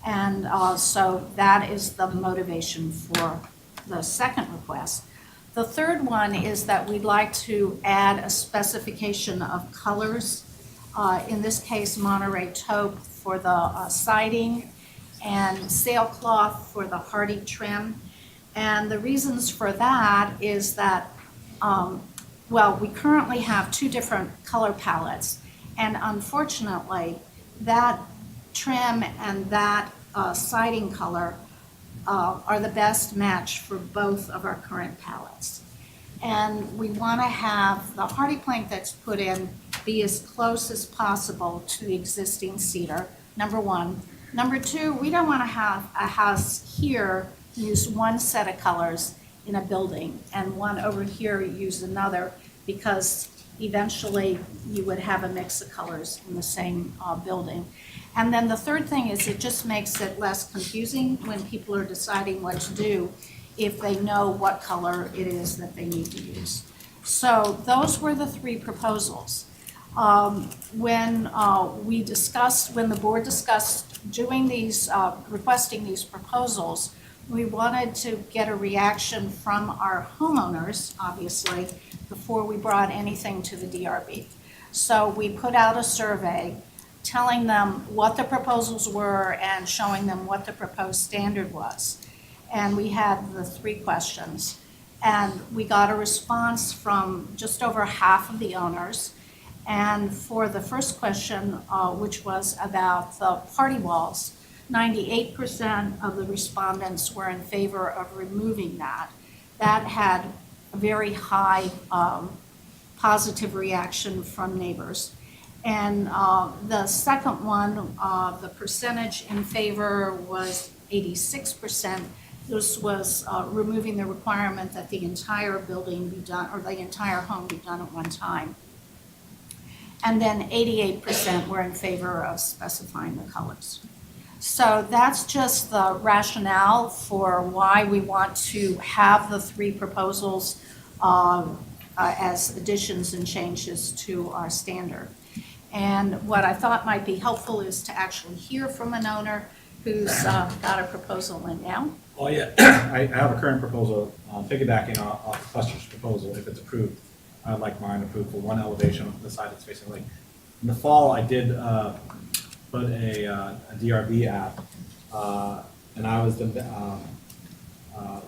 And so that is the motivation for the second request. The third one is that we'd like to add a specification of colors. In this case, Monterey taupe for the siding and sailcloth for the hardy trim. And the reasons for that is that, well, we currently have two different color palettes. And unfortunately, that trim and that siding color are the best match for both of our current palettes. And we want to have the hardy plank that's put in be as close as possible to the existing cedar, number one. Number two, we don't want to have a house here use one set of colors in a building and one over here use another, because eventually you would have a mix of colors in the same building. And then the third thing is it just makes it less confusing when people are deciding what to do if they know what color it is that they need to use. So those were the three proposals. When the board discussed doing these, requesting these proposals, we wanted to get a reaction from our homeowners, obviously, before we brought anything to the DRB. So we put out a survey telling them what the proposals were and showing them what the proposed standard was. And we had the three questions. And we got a response from just over half of the owners. And for the first question, which was about the party walls, 98% of the respondents were in favor of removing that. That had a very high positive reaction from neighbors. And the second one, the percentage in favor was 86%. This was removing the requirement that the entire building be done, or the entire home be done at one time. And then 88% were in favor of specifying the colors. So that's just the rationale for why we want to have the three proposals as additions and changes to our standard. And what I thought might be helpful is to actually hear from an owner who's got a proposal in now. Well, yeah, I have a current proposal, piggybacking off the cluster's proposal, if it's approved. I'd like mine approved for one elevation on the side that's facing the lake. In the fall, I did put a DRB app, and I was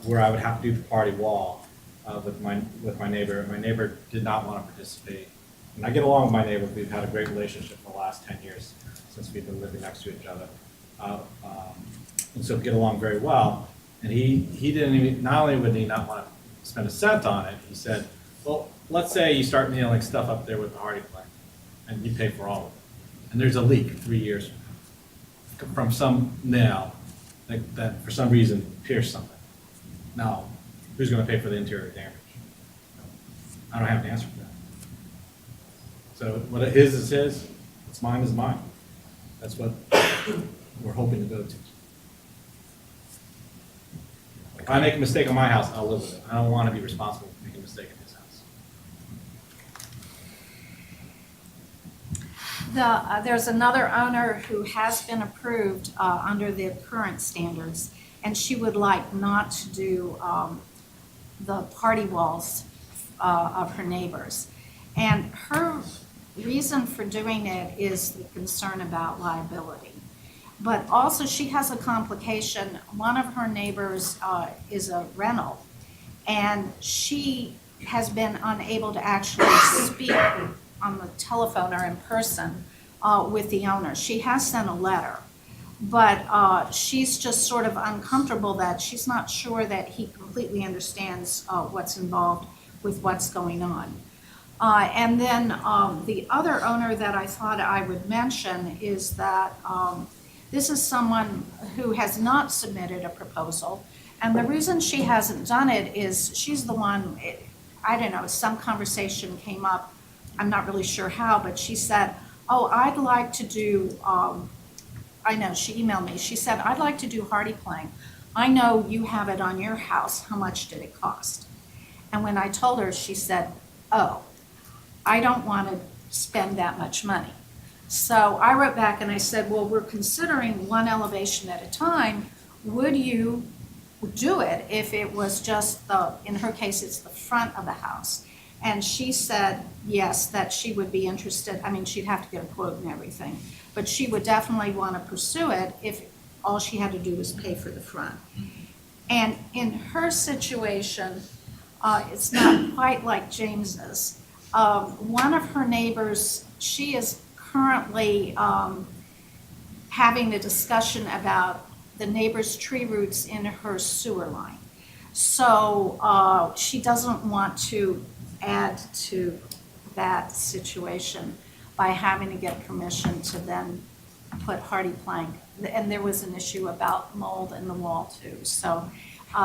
where I would have to do the party wall with my neighbor. My neighbor did not want to participate And I get along with my neighbor. We've had a great relationship for the last 10 years since we've been living next to each other. And so we get along very well. And he didn't even, not only would he not want to spend a cent on it, he said, well, let's say you start nailing stuff up there with the hardy plank and you pay for all of it. And there's a leak 3 years from some nail that for some reason pierced something. Now, who's going to pay for the interior damage? I don't have an answer for that. So what his is his, what's mine is mine. That's what we're hoping to go to. If I make a mistake on my house, I'll live with it. I don't want to be responsible for making a mistake in his house. There's another owner who has been approved under the current standards, and she would like not to do the party walls of her neighbors. And her reason for doing it is the concern about liability. But also she has a complication. One of her neighbors is a rental, and she has been unable to actually speak on the telephone or in person with the owner. She has sent a letter, but she's just sort of uncomfortable that she's not sure that he completely understands what's involved with what's going on. And then the other owner that I thought I would mention is that this is someone who has not submitted a proposal. And the reason she hasn't done it is she's the one, I don't know, some conversation came up, I'm not really sure how, but she said, oh, I'd like to do, I know, she emailed me, she said, I'd like to do hardy plank. I know you have it on your house, how much did it cost? And when I told her, she said, oh, I don't want to spend that much money. So I wrote back and I said, well, we're considering one elevation at a time. Would you do it if it was just in her case, it's the front of the house? And she said, yes, that she would be interested. I mean, she'd have to get a quote and everything, but she would definitely want to pursue it if all she had to do was pay for the front. And in her situation, it's not quite like James's. One of her neighbors, she is currently having a discussion about the neighbor's tree roots in her sewer line. So she doesn't want to add to that situation by having to get permission to then put hardy plank. And there was an issue about mold in the wall too. So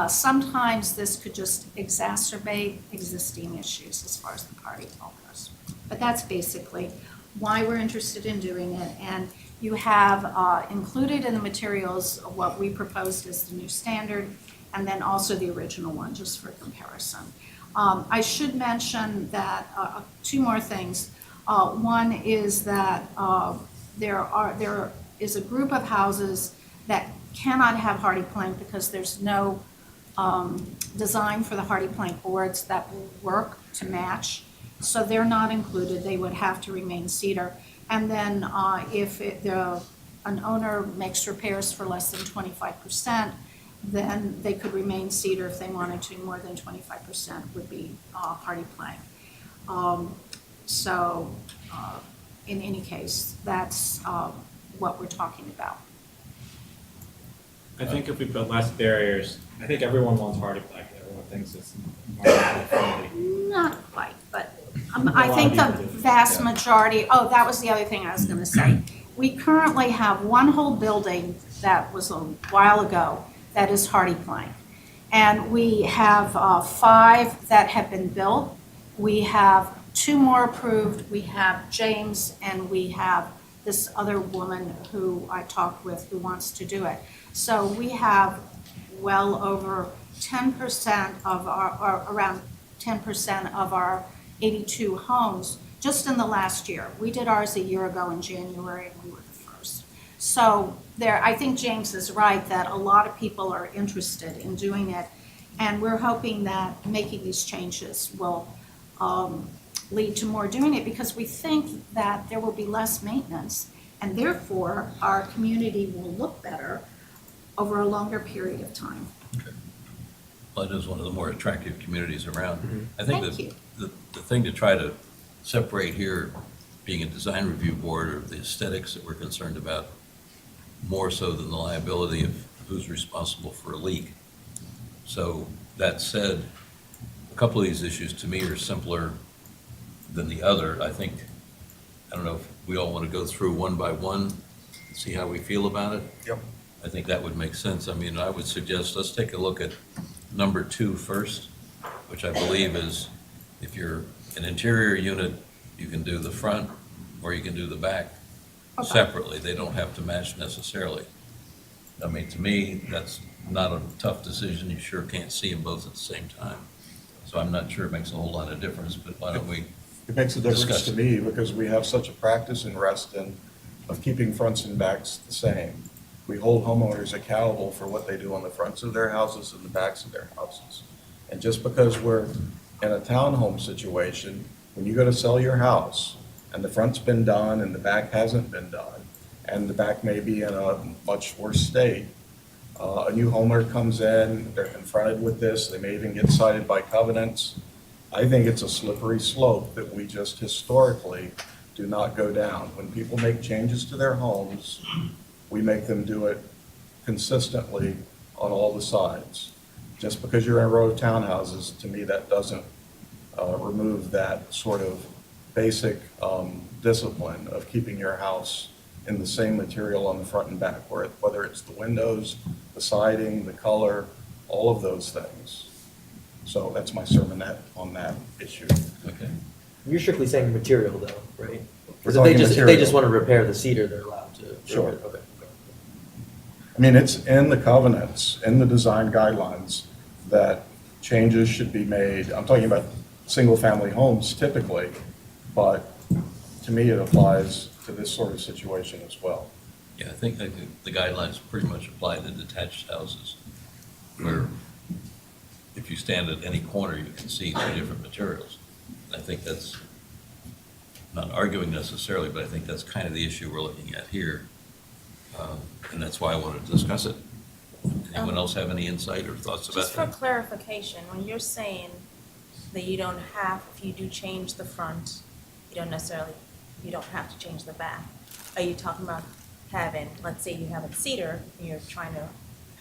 sometimes this could just exacerbate existing issues as far as the party wall goes. But that's basically why we're interested in doing it. And you have included in the materials what we proposed as the new standard, and then also the original one, just for comparison. I should mention that two more things. One is that there is a group of houses that cannot have hardy plank because there's no design for the hardy plank boards that will work to match. So they're not included. They would have to remain cedar. And then if an owner makes repairs for less than 25%, then they could remain cedar. If they wanted to, more than 25% would be hardy plank. So in any case, that's what we're talking about. I think if we put less barriers, I think everyone wants hardy plank. Everyone thinks it's environmentally friendly. Not quite, but I think the vast majority, oh, that was the other thing I was going to say. We currently have one whole building that was a while ago that is hardy plank. And we have 5 that have been built. We have 2 more approved. We have James, and we have this other woman who I talked with who wants to do it. So we have well over 10% of our, or around 10% of our 82 homes just in the last year. We did ours a year ago in January, and we were the first. So there, I think James is right that a lot of people are interested in doing it, and we're hoping that making these changes will lead to more doing it, because we think that there will be less maintenance, and therefore our community will look better over a longer period of time. Okay. Well, it is one of the more attractive communities around. I think Thank you. the thing to try to separate here, being a design review board, or the aesthetics that we're concerned about, more so than the liability of who's responsible for a leak. So that said, a couple of these issues to me are simpler than the other. I don't know if we all want to go through one by one, and see how we feel about it. Yep. I think that would make sense. I mean, I would suggest, let's take a look at number 2 first, which I believe is, if you're an interior unit, you can do the front or you can do the back separately. They don't have to match necessarily. I mean, to me, that's not a tough decision. You sure can't see them both at the same time. So I'm not sure it makes a whole lot of difference, but why don't we It makes a difference discuss to it? me because we have such a practice in Reston of keeping fronts and backs the same. We hold homeowners accountable for what they do on the fronts of their houses and the backs of their houses. And just because we're in a townhome situation, when you go to sell your house and the front's been done and the back hasn't been done, and the back may be in a much worse state, a new homeowner comes in, they're confronted with this, they may even get cited by covenants. I think it's a slippery slope that we just historically do not go down. When people make changes to their homes, we make them do it consistently on all the sides. Just because you're in a row of townhouses, to me, that doesn't remove that sort of basic discipline of keeping your house in the same material on the front and back, whether it's the windows, the siding, the color, all of those things. So that's my sermonette on that issue. Okay. You're strictly saying material though, right? We're Because if talking they material. just want to repair the cedar, they're allowed to. Sure. Okay. I mean, it's in the covenants, in the design guidelines, that changes should be made. I'm talking about single-family homes typically, but to me, it applies to this sort of situation as well. Yeah, I think the guidelines pretty much apply to detached houses, where if you stand at any corner, you can see 2 different materials. I think that's, not arguing necessarily, but I think that's kind of the issue we're looking at here. And that's why I wanted to discuss it. Anyone else have any insight or thoughts about Just for that? clarification, when you're saying that you don't have, if you do change the front, you don't have to change the back. Are you talking about having, let's say you have a cedar, and you're trying to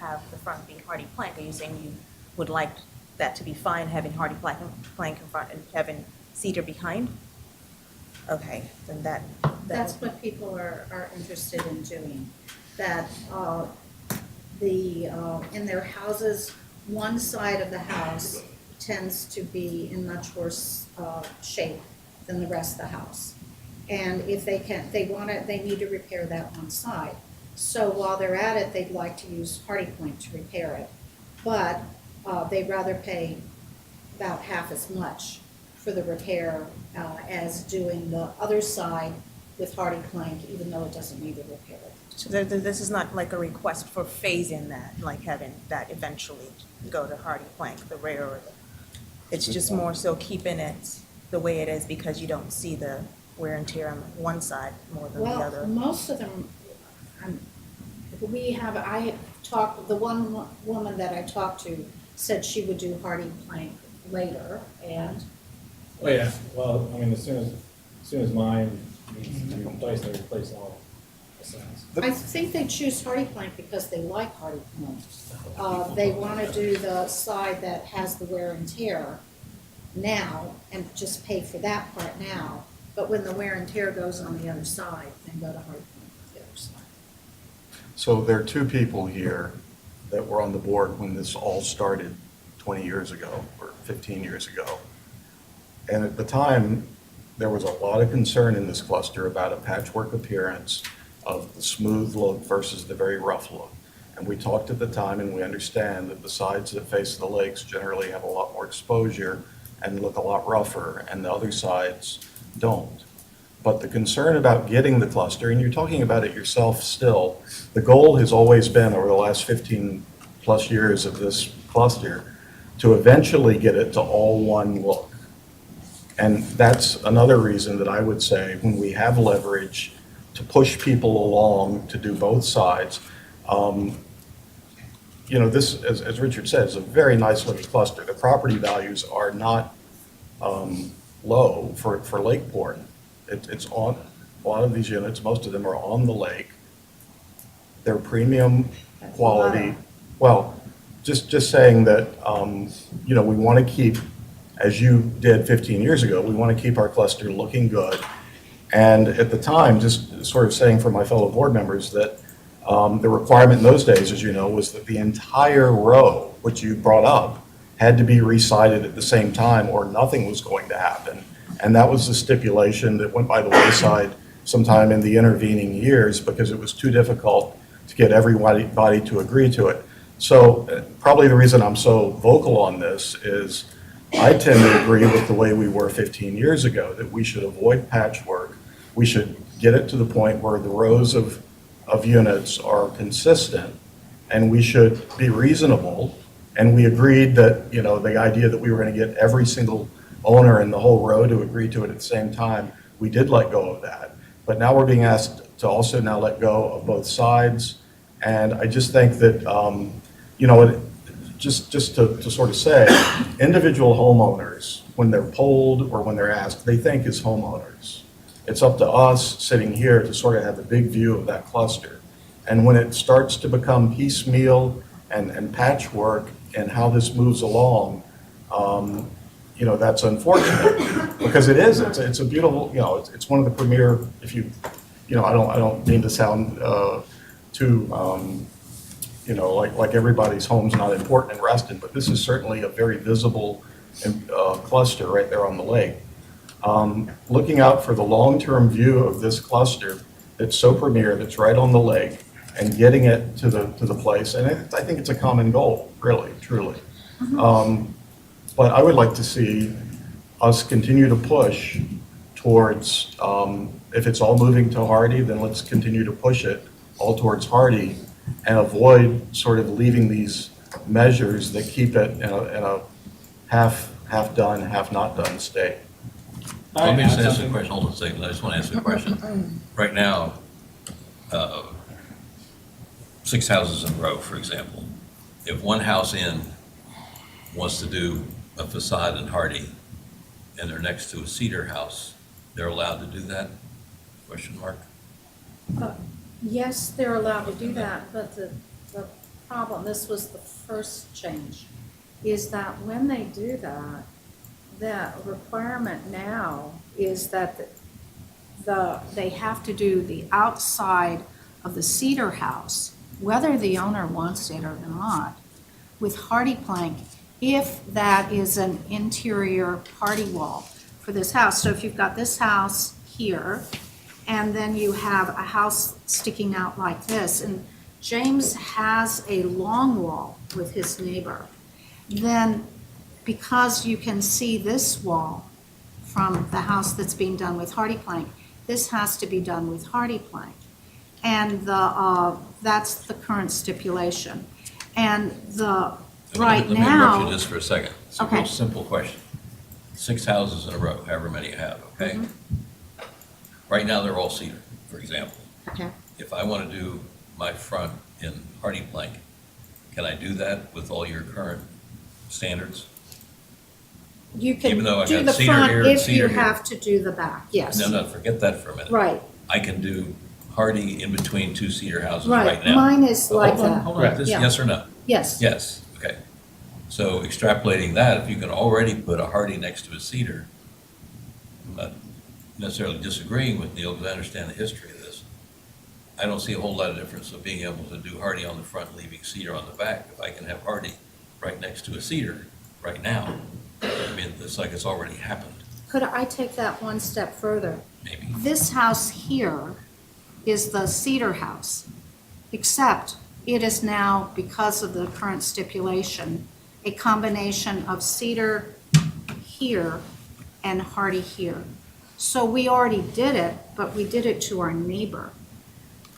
have the front be hardy plank, are you saying you would like that to be fine, having hardy plank in front and having cedar behind? Okay, then That's what people are interested in doing, that in their houses, one side of the house tends to be in much worse shape than the rest of the house. And if they need to repair that one side. So while they're at it, they'd like to use hardy plank to repair it. But they'd rather pay about half as much for the repair as doing the other side with hardy plank, even though it doesn't need to repair it. So this is not like a request for phasing that, like having that eventually go to hardy plank, the rear or it's just more so keeping it the way it is because you don't see the wear and tear on one side more than the other. Well, most of them, the one woman that I talked to said she would do hardy plank later, and Oh, yeah, well, I mean, as soon as mine needs to be replaced, they replace all the sides. I think they choose hardy plank because they like hardy plank. They want to do the side that has the wear and tear now and just pay for that part now. But when the wear and tear goes on the other side, then go to hardy plank on the other side. So there are 2 people here that were on the board when this all started 20 years ago or 15 years ago. And at the time, there was a lot of concern in this cluster about a patchwork appearance of the smooth look versus the very rough look. And we talked at the time, and we understand that the sides that face the lakes generally have a lot more exposure and look a lot rougher, and the other sides don't. But the concern about getting the cluster, and you're talking about it yourself still, the goal has always been over the last 15 plus years of this cluster to eventually get it to all one look. And that's another reason that I would say when we have leverage to push people along to do both sides, this, as Richard said, is a very nice looking cluster. The property values are not low for Lakeport. It's on, a lot of these units, most of them are on the lake. They're premium quality. Well, just saying that, you know, we want to keep, as you did 15 years ago, we want to keep our cluster looking good. And at the time, just sort of saying for my fellow board members that the requirement in those days, as you know, was that the entire row, which you brought up, had to be recited at the same time or nothing was going to happen. And that was the stipulation that went by the wayside sometime in the intervening years because it was too difficult to get everybody to agree to it. So probably the reason I'm so vocal on this is I tend to agree with the way we were 15 years ago, that we should avoid patchwork. We should get it to the point where the rows of units are consistent, and we should be reasonable. And we agreed that, you know, the idea that we were going to get every single owner in the whole row to agree to it at the same time, we did let go of that. But now we're being asked to also now let go of both sides. And I just think that, you know, just to sort of say, individual homeowners, when they're polled or when they're asked, they think as homeowners. It's up to us sitting here to sort of have a big view of that cluster. And when it starts to become piecemeal and patchwork and how this moves along, you know, that's unfortunate because it is. It's a beautiful, you know, it's one of the premier. If you know, I don't mean to sound too, you know, like everybody's home's not important in Reston, but this is certainly a very visible cluster right there on the lake. Looking out for the long-term view of this cluster that's so premier, that's right on the lake, and getting it to the place, and I think it's a common goal, really, truly. But I would like to see us continue to push towards, if it's all moving to Hardy, then let's continue to push it all towards Hardy and avoid sort of leaving these measures that keep it in a half done, half not done state. Let me just ask a question, hold on a second, I just want to ask a question. Right now, 6 houses in a row, for example, if one house in wants to do a facade in Hardy and they're next to a cedar house, they're allowed to do that? Question mark? Yes, they're allowed to do that, but the problem, this was the first change, is that when they do that, the requirement now is that they have to do the outside of the cedar house, whether the owner wants it or not, with hardy plank, if that is an interior party wall for this house. So if you've got this house here, and then you have a house sticking out like this, and James has a long wall with his neighbor, then because you can see this wall from the house that's being done with hardy plank, this has to be done with hardy plank. And that's the current stipulation. And right Let me now. interrupt you just for a second. It's a Okay. real simple question. 6 houses in a row, however many you have, okay? Right now, they're all cedar, for example. Okay. If I want to do my front in hardy plank, can I do that with all your current standards? You can Even though I do got the cedar front here and if you cedar here. have to do the back, yes. No, forget that for a minute. Right, I can do hardy in between 2 cedar houses right. right now. Mine is But like hold on, that. Hold on, this Yeah. yes or no? Yes. Yes, okay. So extrapolating that, if you can already put a hardy next to a cedar, I'm not necessarily disagreeing with Neil because I understand the history of this. I don't see a whole lot of difference of being able to do hardy on the front, leaving cedar on the back. If I can have hardy right next to a cedar right now, I mean, it's like it's already happened, Could I take that one step further? maybe. This house here is the cedar house, except it is now, because of the current stipulation, a combination of cedar here and hardy here. So we already did it, but we did it to our neighbor.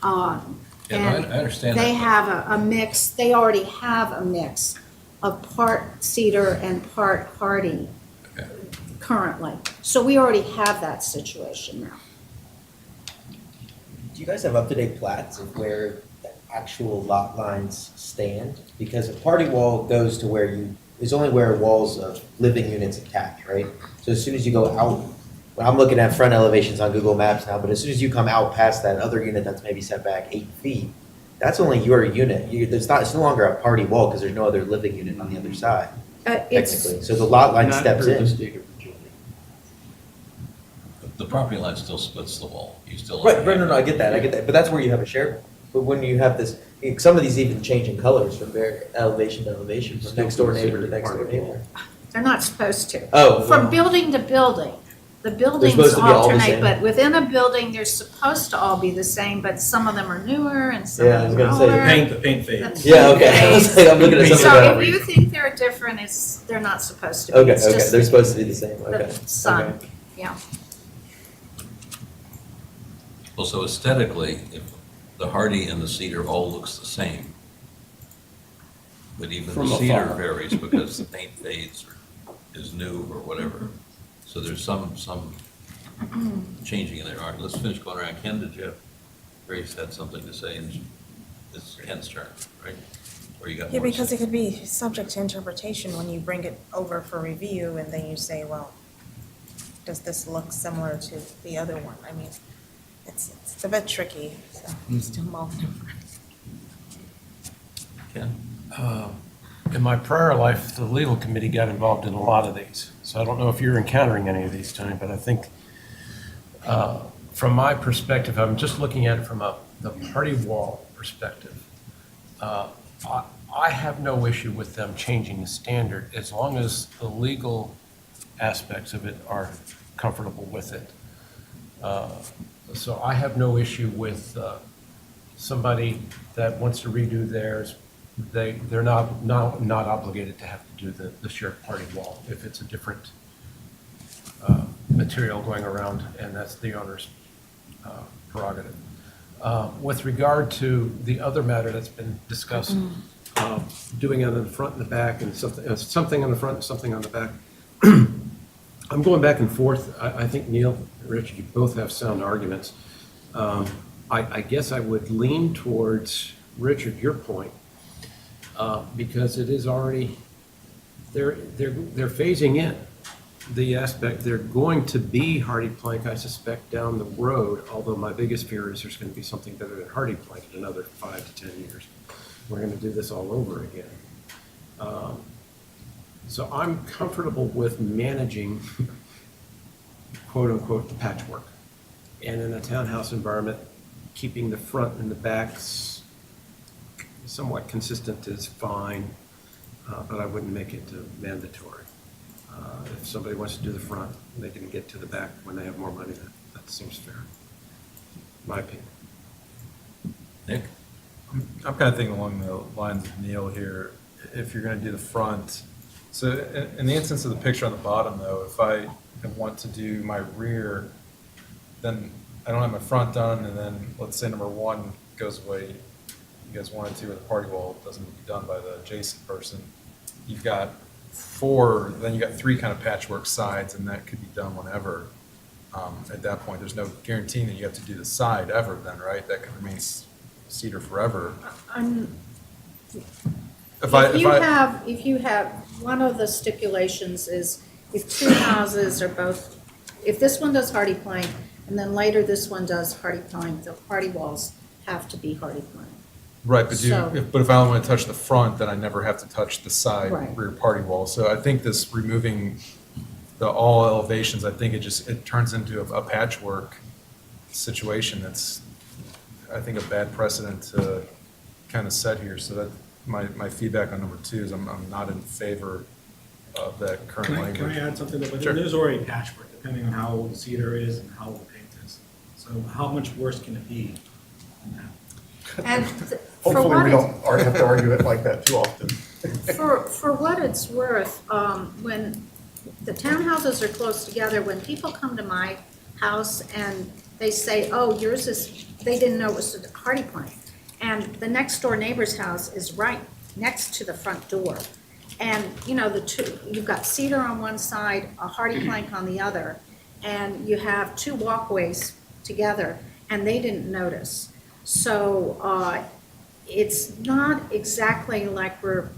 Yeah, no, I understand that. They have a mix, they already have a mix of part cedar and part hardy Okay. currently. So we already have that situation now. Do you guys have up-to-date plats of where the actual lot lines stand? Because a party wall goes to where you is only where walls of living units attach, right? So as soon as you go out, well, I'm looking at front elevations on Google Maps now, but as soon as you come out past that other unit that's maybe set back 8 feet, that's only your unit. It's no longer a party wall because there's no other living unit on the other side, technically. So the lot line Not steps per in. the state of Virginia. The property line still splits the wall. You still. Right, no, I get that, but that's where you have a shared. But when you have this, some of these even change in colors from elevation to elevation, from Still next door neighbor to considered next door party wall. neighbor. They're not supposed to. Oh, From well. building to building, the buildings supposed to be all the alternate, same. but within a building, they're supposed to all be the same, but some of them are newer and some Yeah, I of was them are gonna say, the older. The paint fades. Yeah, okay. I was like, I'm looking at some So of if the. you think they're different, they're not supposed to be. Okay, It's okay, just they're supposed to be the same, the okay. sun, Okay. yeah. Well, so aesthetically, if the hardy and the cedar all looks the same, but even the From cedar afar. varies because the paint fades or is new or whatever. So there's some changing in there. All right, let's finish going around. Ken, did you have, Grace had something to say, and it's Ken's turn, right? Or you got Yeah, more to because say? it could be subject to interpretation when you bring it over for review and then you say, well, does this look similar to the other one? I mean, it's a bit tricky, so I'm still mulling over. Ken? In my prior life, the legal committee got involved in a lot of these. So I don't know if you're encountering any of these tonight, but I think from my perspective, I'm just looking at it from the party wall perspective. I have no issue with them changing the standard as long as the legal aspects of it are comfortable with it. So I have no issue with somebody that wants to redo theirs. They're not obligated to have to do the shared party wall if it's a different material going around, and that's the owner's prerogative. With regard to the other matter that's been discussed, doing it in the front and the back, and something on the front and something on the back. I'm going back and forth. I think Neil and Richard, you both have sound arguments. I guess I would lean towards, Richard, your point, because it is already, they're phasing in the aspect, they're going to be hardy plank, I suspect, down the road, although my biggest fear is there's going to be something better than hardy plank in another 5 to 10 years. We're going to do this all over again. So I'm comfortable with managing, quote unquote, the patchwork. And in a townhouse environment, keeping the front and the backs somewhat consistent is fine, but I wouldn't make it mandatory. If somebody wants to do the front, they can get to the back when they have more money. That seems fair, my opinion. Nick? I'm kind of thinking along the lines of Neil here. If you're going to do the front, so in the instance of the picture on the bottom, though, if I want to do my rear, then I don't have my front done, and then let's say number one goes away. You guys wanted to, or the party wall doesn't need to be done by the adjacent person. You've got 4, then you got 3 kind of patchwork sides, and that could be done whenever. At that point, there's no guaranteeing that you have to do the side ever then, right? That could remain cedar forever. If you have, one of the stipulations is if 2 houses are both, if this one does hardy plank, and then later this one does hardy plank, the party walls have to be hardy plank. Right, but So- if I only want to touch the front, then I never have to touch the side Right. rear party wall. So I think this removing the all elevations, I think it turns into a patchwork situation that's, I think, a bad precedent to kind of set here. So that my feedback on number 2 is I'm not in favor of that current Can language. I add something? But Sure. there's already patchwork, depending on how old the cedar is and how old the paint is. So how much worse can it be than that? And for Hopefully, what we it's, don't have to argue it like that too often. for what it's worth, when the townhouses are close together, when people come to my house and they say, oh, yours is, they didn't know it was a hardy plank. And the next door neighbor's house is right next to the front door. And, you know, you've got cedar on one side, a hardy plank on the other, and you have 2 walkways together, and they didn't notice. So it's not exactly like we're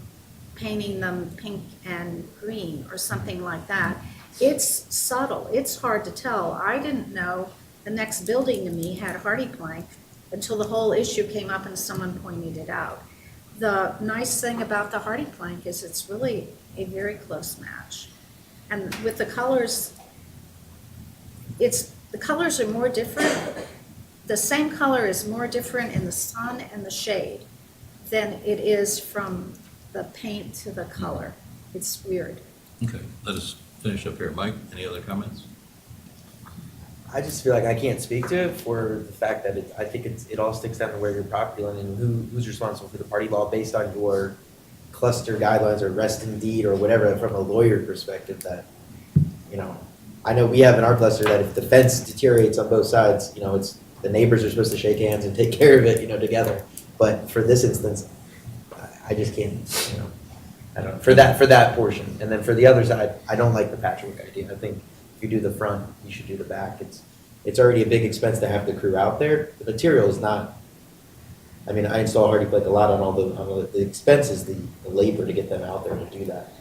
painting them pink and green or something like that. It's subtle, it's hard to tell. I didn't know the next building to me had hardy plank until the whole issue came up and someone pointed it out. The nice thing about the hardy plank is it's really a very close match. And with the colors, the colors are more different. The same color is more different in the sun and the shade than it is from the paint to the color. It's weird. Okay, let us finish up here. Mike, any other comments? I just feel like I can't speak to it for the fact that I think it all sticks down to where your property line and who's responsible for the party law based on your cluster guidelines or Reston deed or whatever from a lawyer perspective that, I know we have in our cluster that if the fence deteriorates on both sides, it's the neighbors are supposed to shake hands and take care of it, together. But for this instance, I just can't, I don't, for that portion. And then for the other side, I don't like the patchwork idea. I think if you do the front, you should do the back. It's already a big expense to have the crew out there. The material is not, I install hardy plank a lot on all the expenses, the labor to get them out there to do that.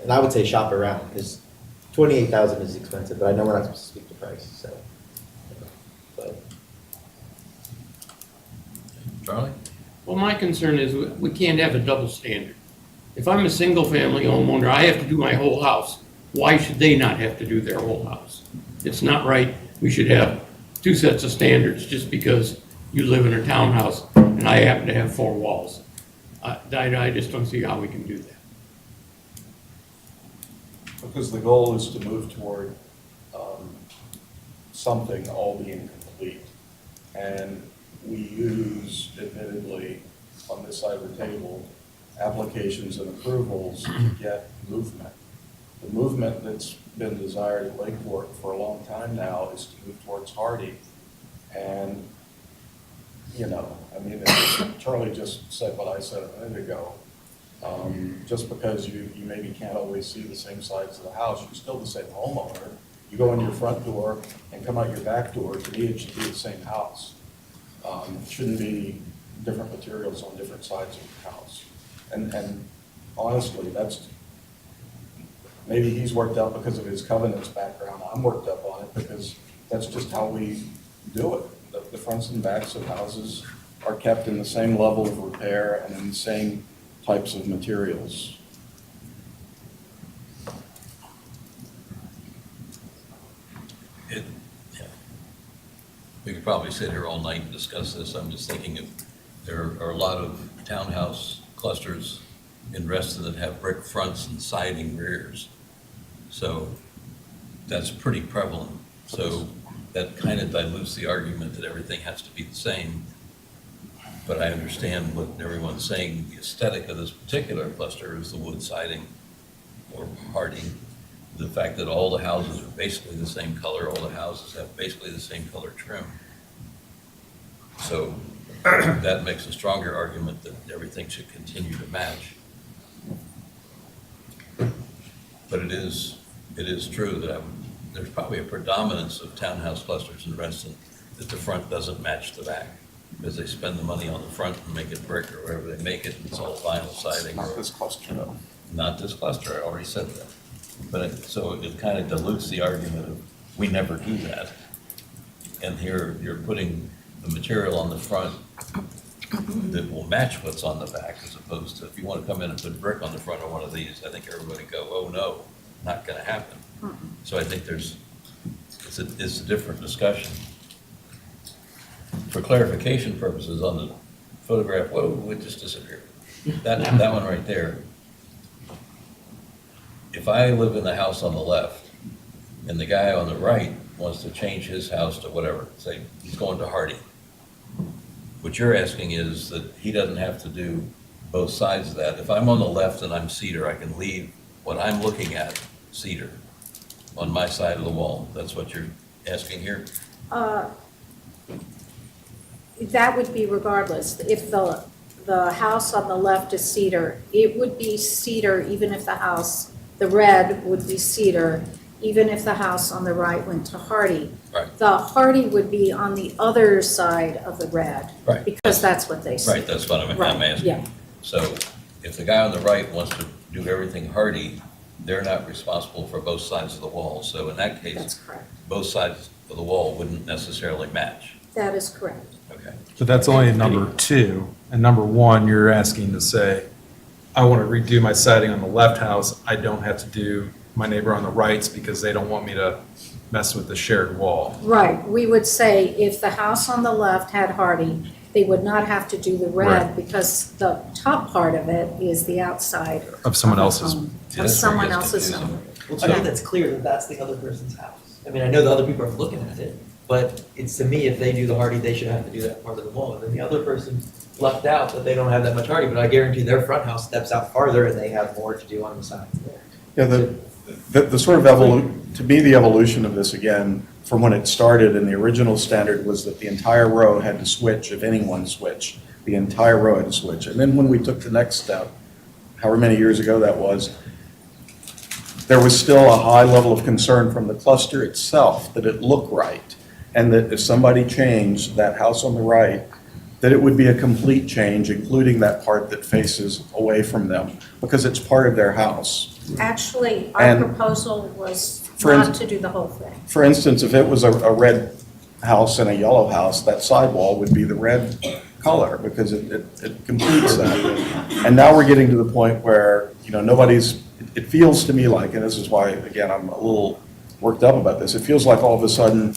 And I would say shop around because $28,000 is expensive, but I know we're not supposed to speak to price, so. But. Charlie? Well, my concern is we can't have a double standard. If I'm a single-family homeowner, I have to do my whole house. Why should they not have to do their whole house? It's not right. We should have two sets of standards just because you live in a townhouse and I happen to have four walls. I just don't see how we can do that. Because the goal is to move toward something all being complete. And we use, admittedly, on this side of the table, applications and approvals to get movement. The movement that's been desired at Lakeport for a long time now is to move towards hardy. And, Charlie just said what I said a minute ago. Just because you maybe can't always see the same sides of the house, you're still the same homeowner. You go in your front door and come out your back door, to me, it should be the same house. It shouldn't be different materials on different sides of the house. And honestly, maybe he's worked up because of his covenants background. I'm worked up on it because that's just how we do it. The fronts and backs of houses are kept in the same level of repair and in the same types of materials. We could probably sit here all night and discuss this. I'm just thinking if there are a lot of townhouse clusters in Reston that have brick fronts and siding rears. So that's pretty prevalent. So that kind of dilutes the argument that everything has to be the same. But I understand what everyone's saying. The aesthetic of this particular cluster is the wood siding or hardy. The fact that all the houses are basically the same color, all the houses have basically the same color trim. So that makes a stronger argument that everything should continue to match. But it is true that there's probably a predominance of townhouse clusters in Reston that the front doesn't match the back because they spend the money on the front and make it brick or wherever they make it, and it's all vinyl siding. Not this cluster, though. Not this cluster, I already said that. But so it kind of dilutes the argument of, we never do that. And here you're putting the material on the front that will match what's on the back, as opposed to, if you want to come in and put brick on the front of one of these, I think everybody go, oh no, not going to happen. So I think it's a different discussion. For clarification purposes on the photograph, whoa, it just disappeared. That one right there. If I live in the house on the left and the guy on the right wants to change his house to whatever, say he's going to Hardy, what you're asking is that he doesn't have to do both sides of that. If I'm on the left and I'm cedar, I can leave what I'm looking at cedar on my side of the wall. That's what you're asking here? That would be regardless. If the house on the left is cedar, it would be cedar even if the red would be cedar, even if the house on the right went to Hardy. Right. The Hardy would be on the other side of the red. Right. Because that's what they see. Right, that's what I'm Right, asking. yeah. So if the guy on the right wants to do everything hardy, they're not responsible for both sides of the wall. So in that That's case, correct. both sides of the wall wouldn't necessarily match. That is correct. Okay. But that's only in number 2. And number 1, you're asking to say, I want to redo my siding on the left house. I don't have to do my neighbor on the right's because they don't want me to mess with the shared wall. Right, we would say if the house on the left had hardy, they would not have to do the red Right. because the top part of it is the outside. Of someone the else's. home, Yeah, Of that's where it someone gets else's confusing. home. Well, to me, that's clear that that's the other person's house. I mean, I know the other people are looking at it, but it's to me, if they do the hardy, they should have to do that part of the wall. And then the other person left out that they don't have that much hardy, but I guarantee their front house steps out farther and they have more to do on the side there. Yeah, the sort of to me, the evolution of this again, from when it started and the original standard was that the entire row had to switch if anyone switched. The entire row had to switch. And then when we took the next step, however many years ago that was, there was still a high level of concern from the cluster itself that it looked right. And that if somebody changed that house on the right, that it would be a complete change, including that part that faces away from them, because it's part of their house. Actually, our And- proposal was For not ins- to do the whole thing. For instance, if it was a red house and a yellow house, that sidewall would be the red color because it completes that. And now we're getting to the point where, it feels to me like, and this is why, again, I'm a little worked up about this, it feels like all of a sudden,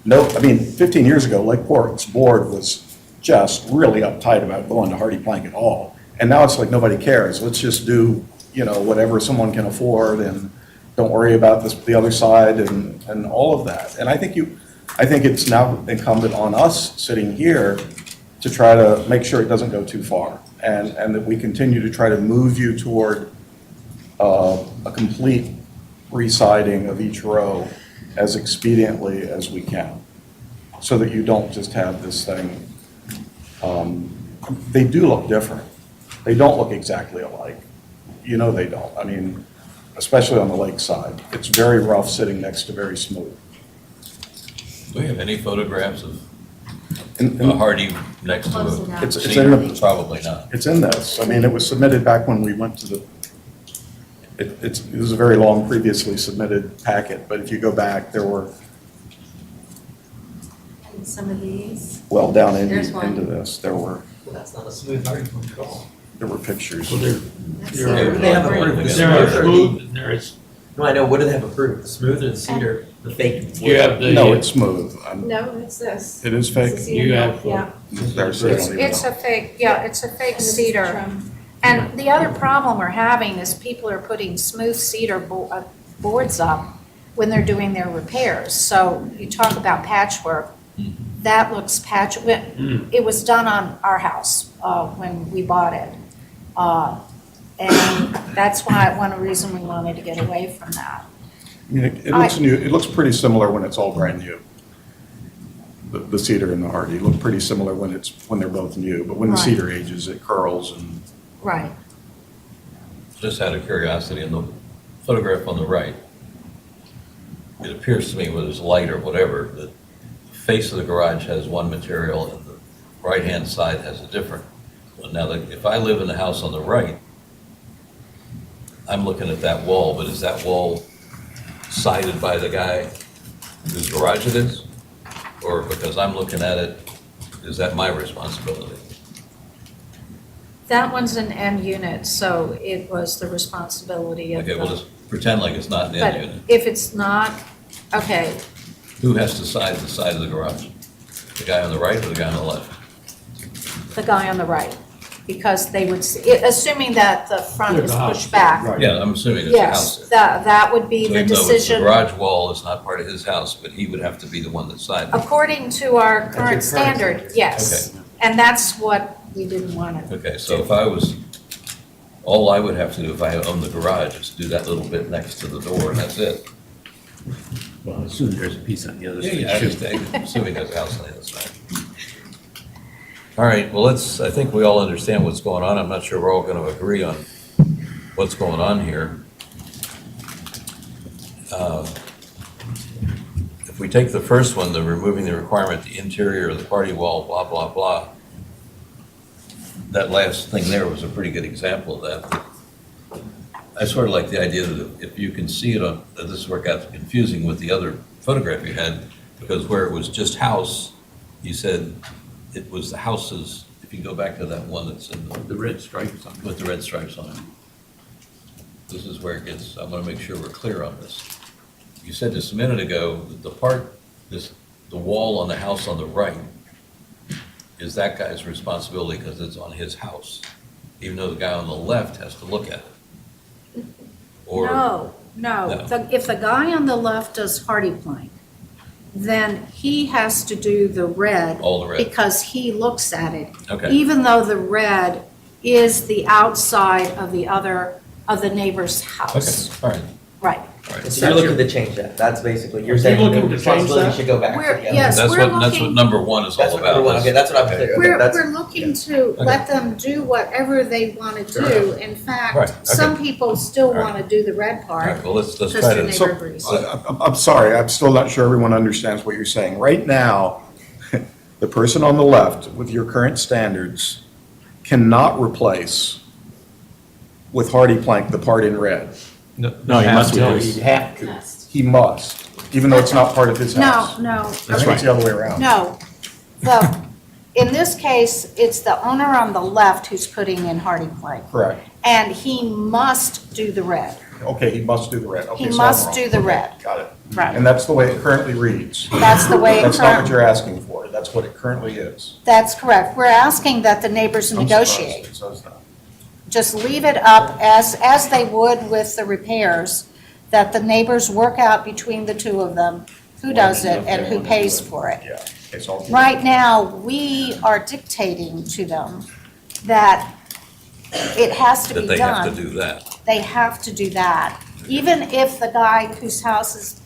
15 years ago, Lakeport's board was just really uptight about going to hardy plank at all. And now it's like nobody cares. Let's just do, whatever someone can afford and don't worry about the other side and all of that. And I think it's now incumbent on us sitting here to try to make sure it doesn't go too far and that we continue to try to move you toward a complete re-siding of each row as expediently as we can, so that you don't just have this thing. They do look different. They don't look exactly alike. They don't. I mean, especially on the lake side. It's very rough sitting next to very smooth. Do we have any photographs of And- a hardy next to Close a enough. It's in cedar? the- Probably not. It's in this. I mean, it was submitted back when we went to it was a very long previously submitted packet, but if you go back, there were, And some of these, well, down There's one. into this, there were That's not a smooth hardy plank at all. pictures. Well, there Yeah, They have we're approved looking the at there are it. smooth and there is, No, I know, what do they have approved? The smooth or the cedar, the fake? you have the. No, it's smooth. no, it's this. It is fake. You have, Yeah. There's- they don't even It's know. a fake, yeah, it's a fake And this is cedar. trim. And the other problem we're having is people are putting smooth cedar boards up when they're doing their repairs. So you talk about patchwork, that looks it was done on our house when we bought it. And that's one reason we wanted to get away from that. I mean, it looks new. It looks pretty similar when it's all brand new. The cedar and the hardy look pretty similar when they're both new, but when the Right. cedar ages, it curls and. Right. Just out of curiosity, in the photograph on the right, it appears to me, whether it's light or whatever, that the face of the garage has one material and the right-hand side has a different one. Now, if I live in the house on the right, I'm looking at that wall, but is that wall sided by the guy whose garage it is? Or because I'm looking at it, is that my responsibility? That one's an end unit, so it was the responsibility of Okay, well, the. just pretend like it's not an But end unit. if it's not, okay, Who has to side the side of the garage? The guy on the right or the guy on the left? the guy on the right, because they would, assuming that the front There's is a house. pushed back. Yeah, I'm assuming it's a house Yes, there. that would be So the even though it's the decision. garage wall is not part of his house, but he would have to be the one that sided. According to our current current standard, yes. And that's what we didn't want to. Okay, so if I was, all I would have to do if I own the garage is do that little bit next to the door and that's it. well, as soon as there's a piece on the other side. I understand, assuming there's a house on the other side. All right, well, I think we all understand what's going on. I'm not sure we're all going to agree on what's going on here. If we take the first one, the removing the requirement, the interior of the party wall, blah, blah, blah. that last thing there was a pretty good example of that. I sort of like the idea that if you can see it on, this is where it got confusing with the other photograph you had, because where it was just house, you said it was the houses, if you go back to that one that's in The red stripes on it. with the red stripes on it. This is where it gets, I want to make sure we're clear on this. You said just a minute ago, that the wall on the house on the right is that guy's responsibility because it's on his house, even though the guy on the left has to look at it. Or No. No. If the guy on the left does hardy plank, then he has to do the red. All the red. Because he looks at it. Okay. Even though the red is the outside of the neighbor's house. Okay, all right, Right. all right. So you're looking to change that. That's basically, you're Are you saying looking the to change responsibility that? should go back to We're- the other. yes. That's we're what looking- number one is That's all what number about. one, okay, that's what I'm clear. Okay, that's- We're looking to let them do whatever they want to do. In Right, fact, okay. some people still All right. want to do the red All part. right, well, let's Because try their to. neighbor agrees. I'm sorry, I'm still not sure everyone understands what you're saying. Right now, the person on the left with your current standards cannot replace with hardy plank the part in red. No, you must to. replace. You have to. He must, even though it's not part of his No, house. no. I think it's the other way around. No. In this case, it's the owner on the left who's putting in hardy plank. Correct. And he must do the red. Okay, he must do the red. Okay, He so I'm must wrong. do the Okay, red. Got it. Right. And that's the way it currently reads. That's the way it That's not what currently, you're asking for. That's what it currently is. that's correct. We're asking that the neighbors I'm surprised negotiate. it says that. Just leave it up as they would with the repairs, that the neighbors work out between the two of them who does it and who pays for it. Yeah. It's all. Right now, we are dictating to them that it has to be That done. they have to do that. They have to do that. Even if the guy whose house is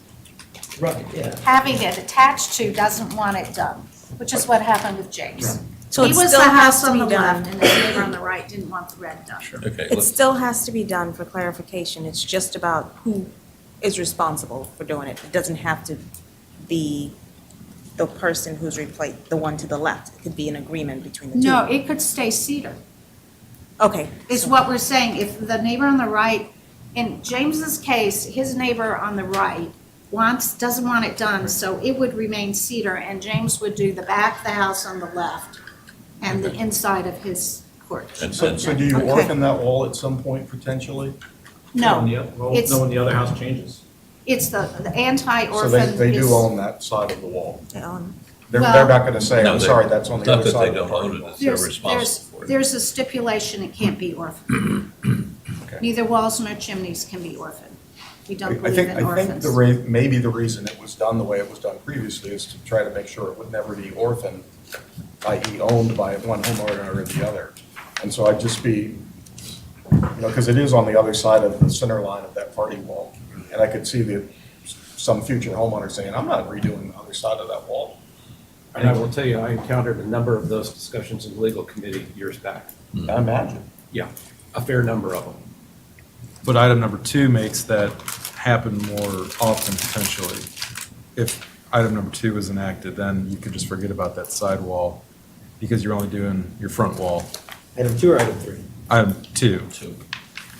Right, yeah. having it attached to doesn't want it done, which is what happened with James. So He it was still the has house to on be the done. left, and the neighbor on the right didn't want the red done. Okay, It let's, still has to be done for clarification. It's just about who is responsible for doing it. It doesn't have to be the person who's replaced, the one to the left. It could be an agreement between the two. No, it could stay cedar, Okay. is what we're saying. If the neighbor on the right, in James's case, his neighbor on the right doesn't want it done, so it would remain cedar, and James would do the back of the house on the left and the inside of his porch. and- So and- do you Okay. orphan that wall at some point potentially? No, it's, No, when the other house changes. it's the So anti-orphan. they do is- own that side of the wall. They own They're Well- not gonna say, No, I'm they- sorry, that's on the not other that side they of the don't parking own it, lot. it's they're There's, responsible for it. there's a stipulation it can't be orphaned. Okay. Neither walls nor chimneys can be orphaned. We don't I believe think, in I think orphans. maybe the reason it was done the way it was done previously is to try to make sure it would never be orphaned, i.e. owned by one homeowner or the other. And so I'd just be, because it is on the other side of the center line of that party wall. And I could see some future homeowner saying, I'm not redoing the other side of that wall. And I will tell you, I encountered a number of those discussions in legal committee years back. I imagine. Yeah, a fair number of them. But item number 2 makes that happen more often potentially. If item number 2 is enacted, then you could just forget about that side wall because you're only doing your front wall. Item 2 or item 3? Item 2.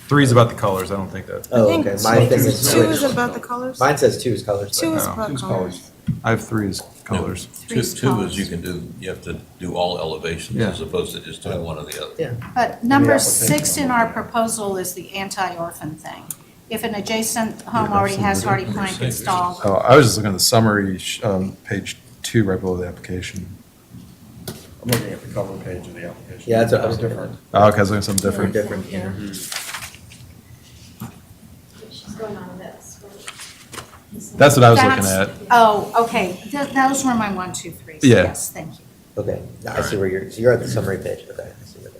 3 is about the colors, I don't think that. Oh, think okay, my thing is two is switched. about the colors. Mine says 2 is colors. Two but- is No, about two's colors. I have 3 as colors. Two is you can do, you have to do all elevations Yeah. as opposed to just doing one or the other. Yeah. But number application 6 in our proposal is the anti-orphan thing. If an adjacent home already has hardy plank installed, Oh, I was just looking at the summary, page 2, right below the application. I'm looking at the cover page of the application. Yeah, that's what I was That's different. Oh, okay, I was looking at something different. Different, yeah. That's what I was looking that's, at. oh, okay, those were my 1, 2, 3s. Yeah. Yes, thank you. Okay, I see where so you're at the summary page, okay. I see where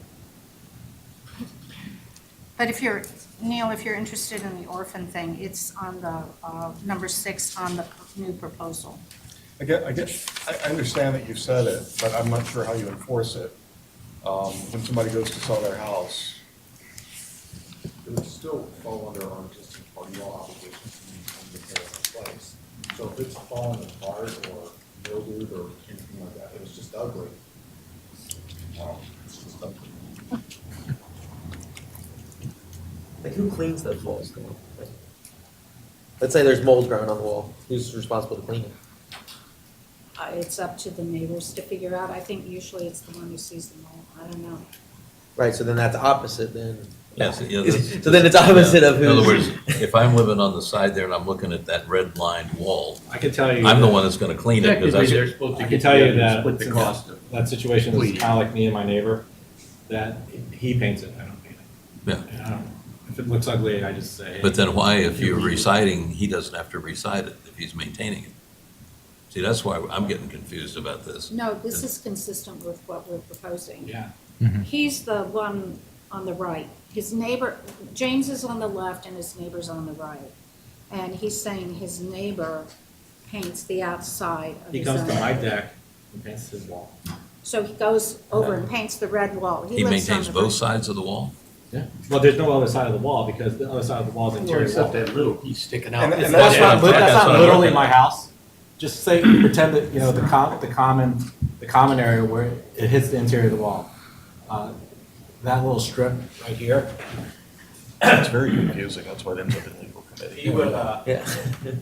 But if you're, Neil, if you're interested in the orphan thing, it's on the, number 6 on the new proposal. I understand that you've said it, but I'm not sure how you enforce it. When somebody goes to sell their house, It would still fall under our existing party law obligations to maintain the care of the place. So if it's falling apart or mildewed or anything like that, it was just ugly. It's just ugly. Like, who cleans those walls? Like, let's say there's mold growing on the wall. Who's responsible to clean it? It's up to the neighbors to figure out. I think usually it's the one who sees them all. I don't know. Right, so then that's opposite then. Yes, yeah, that's- So then it's opposite of In other who's. words, if I'm living on the side there and I'm looking at that red lined wall, I can tell you. I'm the that- one that's gonna clean it, because Technically, that's, they're supposed to I get can tell you together and that split the since cost of. that situation is Please. kind of like me and my neighbor, that he paints it, I don't paint it. yeah. And I don't, if it looks ugly, I just say. But then why, if you're residing, he doesn't have to reside it if he's maintaining it? See, that's why I'm getting confused about this. No, this is consistent with what we're proposing. Yeah. He's the one on the right. His neighbor, James is on the left and his neighbor's on the right. And he's saying his neighbor paints the outside of He his comes to own. my deck and paints his wall. So he goes over and paints the red wall. He lives on maintains the both right. sides of the wall? Yeah. Well, there's no other side of the wall because the other side of the wall is Well, interior except wall. that little piece sticking out. And It's- that's That's what not, I'm- that's that's what not I'm literally looking my at. house. Just say, pretend that, you know, the common area where it hits the interior of the wall. That little strip right here, It's very confusing, that's why it ends up in legal committee. he would, Yeah.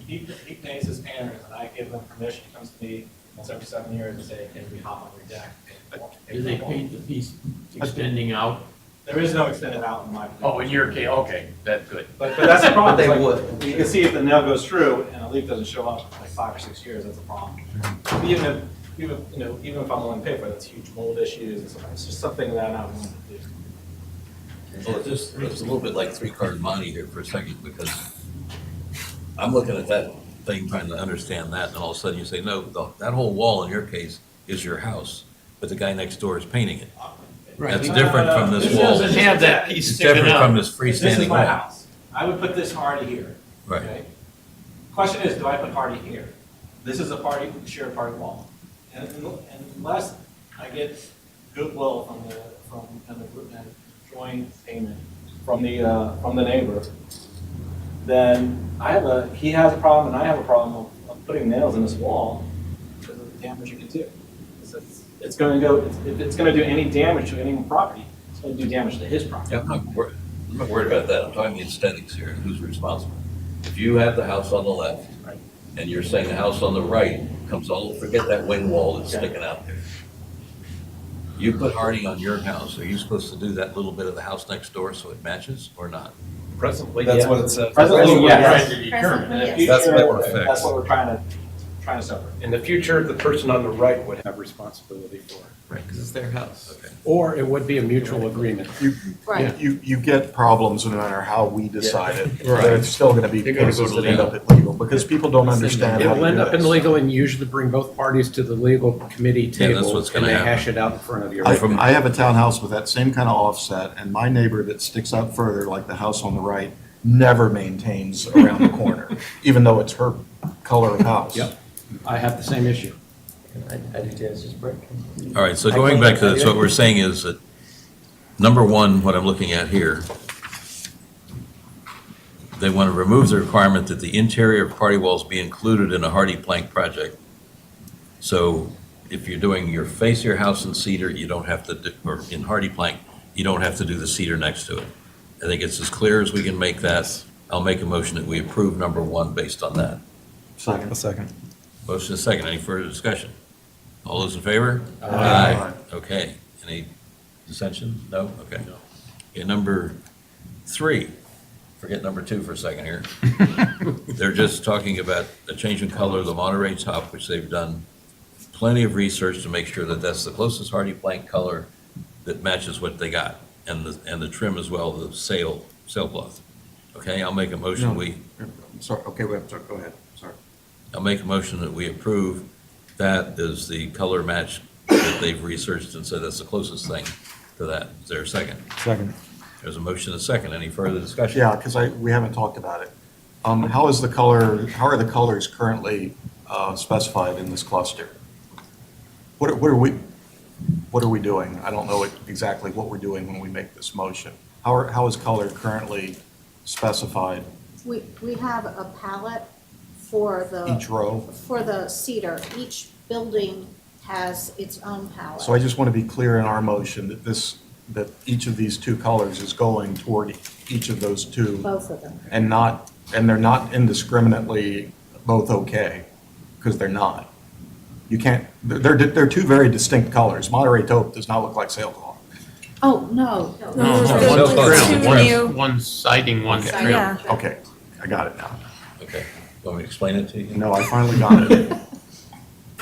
he paints his painters and I give them permission, he comes to me once every 7 years and say, can we hop on your deck? Do they paint the piece extending out? There is no extended out in my. Oh, in your case, okay, that's good. But that's the problem. They Like, would. You can see if the nail goes through and a leak doesn't show up for like 5 or 6 years, that's a problem. Even if I'm willing to pay for it, that's huge mold issues and stuff. It's just something that I'm not willing to do. Well, it's a little bit like three-card Monte here for a second, because I'm looking at that thing, trying to understand that, and all of a sudden you say, no, that whole wall in your case is your house, but the guy next door is painting it. That's different from this It wall. doesn't have that piece It's sticking different from out. this This is freestanding my wall. house. I would put this Hardy here. Right. Okay? Question is, do I put Hardy here? This is a party, shared party wall. And unless I get goodwill and joint payment from the neighbor, then he has a problem and I have a problem of putting nails in this wall because of the damage you can do. It's going to go, if it's going to do any damage to any property, it's going to do damage to his property. Yeah, I'm not worried about that. I'm talking aesthetics here, and who's responsible. If you have the house on the left, Right. and you're saying the house on the right comes all, forget that wing wall that's sticking out there. You put Hardy on your house, are you supposed to do that little bit of the house next door so it matches, or not? Presently, That's yeah. what it says. Presently, We're yes. trying to determine. In the Yes. future, That's what we're that's fixed. what we're trying to separate. In the future, the person on the right would have responsibility for it. Right, because it's their house. Okay. Or it would be a mutual agreement. Right. You get problems no matter how we decide it. Right. There's still gonna be They're gonna go cases to that end legal. up at legal, because people don't understand how to It'll end do up in this. legal and you usually bring both parties to the legal committee Yeah, that's table what's and gonna they happen. hash it out in front of you. I have a townhouse with that same kind of offset, and my neighbor that sticks out further, like the house on the right, never maintains around the corner, even though it's her color of house. Yep. I have the same issue. I do too, it's just brick. All right, so going back to this, what we're saying is that, number one, what I'm looking at here, they want to remove the requirement that the interior of party walls be included in a hardy plank project. So if you're doing your face of your house in cedar, you don't have to, or in hardy plank, you don't have to do the cedar next to it. I think it's as clear as we can make that. I'll make a motion that we approve number one based on that. Second. A second. Motion is second. Any further discussion? All those in favor? Aye. Okay. Any dissension? No? Okay. Okay, number three, forget number two for a second here. They're just talking about a change in color of the Monterey top, which they've done plenty of research to make sure that that's the closest hardy plank color that matches what they got, and the trim as well, the sailcloth. Okay, I'll make a motion, Sorry, okay, go ahead, sorry. I'll make a motion that we approve that as the color match that they've researched and said that's the closest thing to that. Is there a second? Second. There's a motion and a second. Any further discussion? Yeah, because we haven't talked about it. How are the colors currently specified in this cluster? What are we doing? I don't know exactly what we're doing when we make this motion. How is color currently specified? We have a palette for the. Each row? For the cedar. Each building has its own palette. So I just want to be clear in our motion that each of these two colors is going toward each of those two. Both of them. And they're not indiscriminately both okay, because they're not. You can't, they're two very distinct colors. Monterey taupe does not look like sailcloth. Oh, no. No, Those no, are one's the trim, two one's- new- one's siding, one's Okay. trim. Yeah. Okay, I got it now. Okay, want me to explain it to you? No, I finally got it.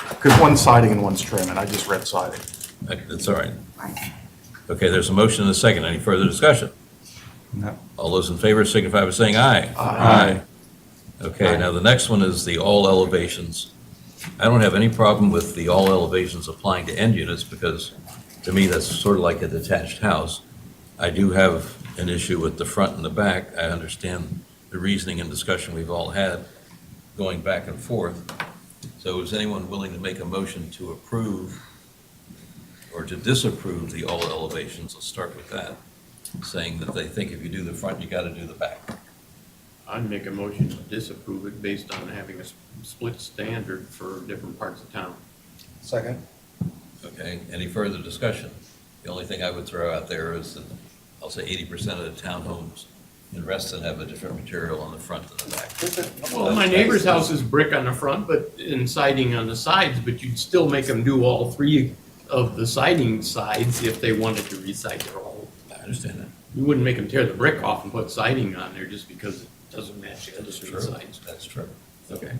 Because one's siding and one's trim, and I just read siding. That's all right. Okay, there's a motion and a second. Any further discussion? No. All those in favor signify by saying aye. Aye. Okay, now the next one is the all elevations. I don't have any problem with the all elevations applying to end units because to me, that's sort of like a detached house. I do have an issue with the front and the back. I understand the reasoning and discussion we've all had going back and forth. So is anyone willing to make a motion to approve or to disapprove the all elevations? Let's start with that, saying that they think if you do the front, you got to do the back. I'd make a motion to disapprove it based on having a split standard for different parts of town. Second. Okay, any further discussion? The only thing I would throw out there is that I'll say 80% of the townhomes in Reston have a different material on the front than the back. Well, my neighbor's house is brick on the front, but, and siding on the sides, but you'd still make them do all three of the siding sides if they wanted to reside their whole. I understand that. You wouldn't make them tear the brick off and put siding on there just because it doesn't match the other That's three true. sides. That's true. Okay.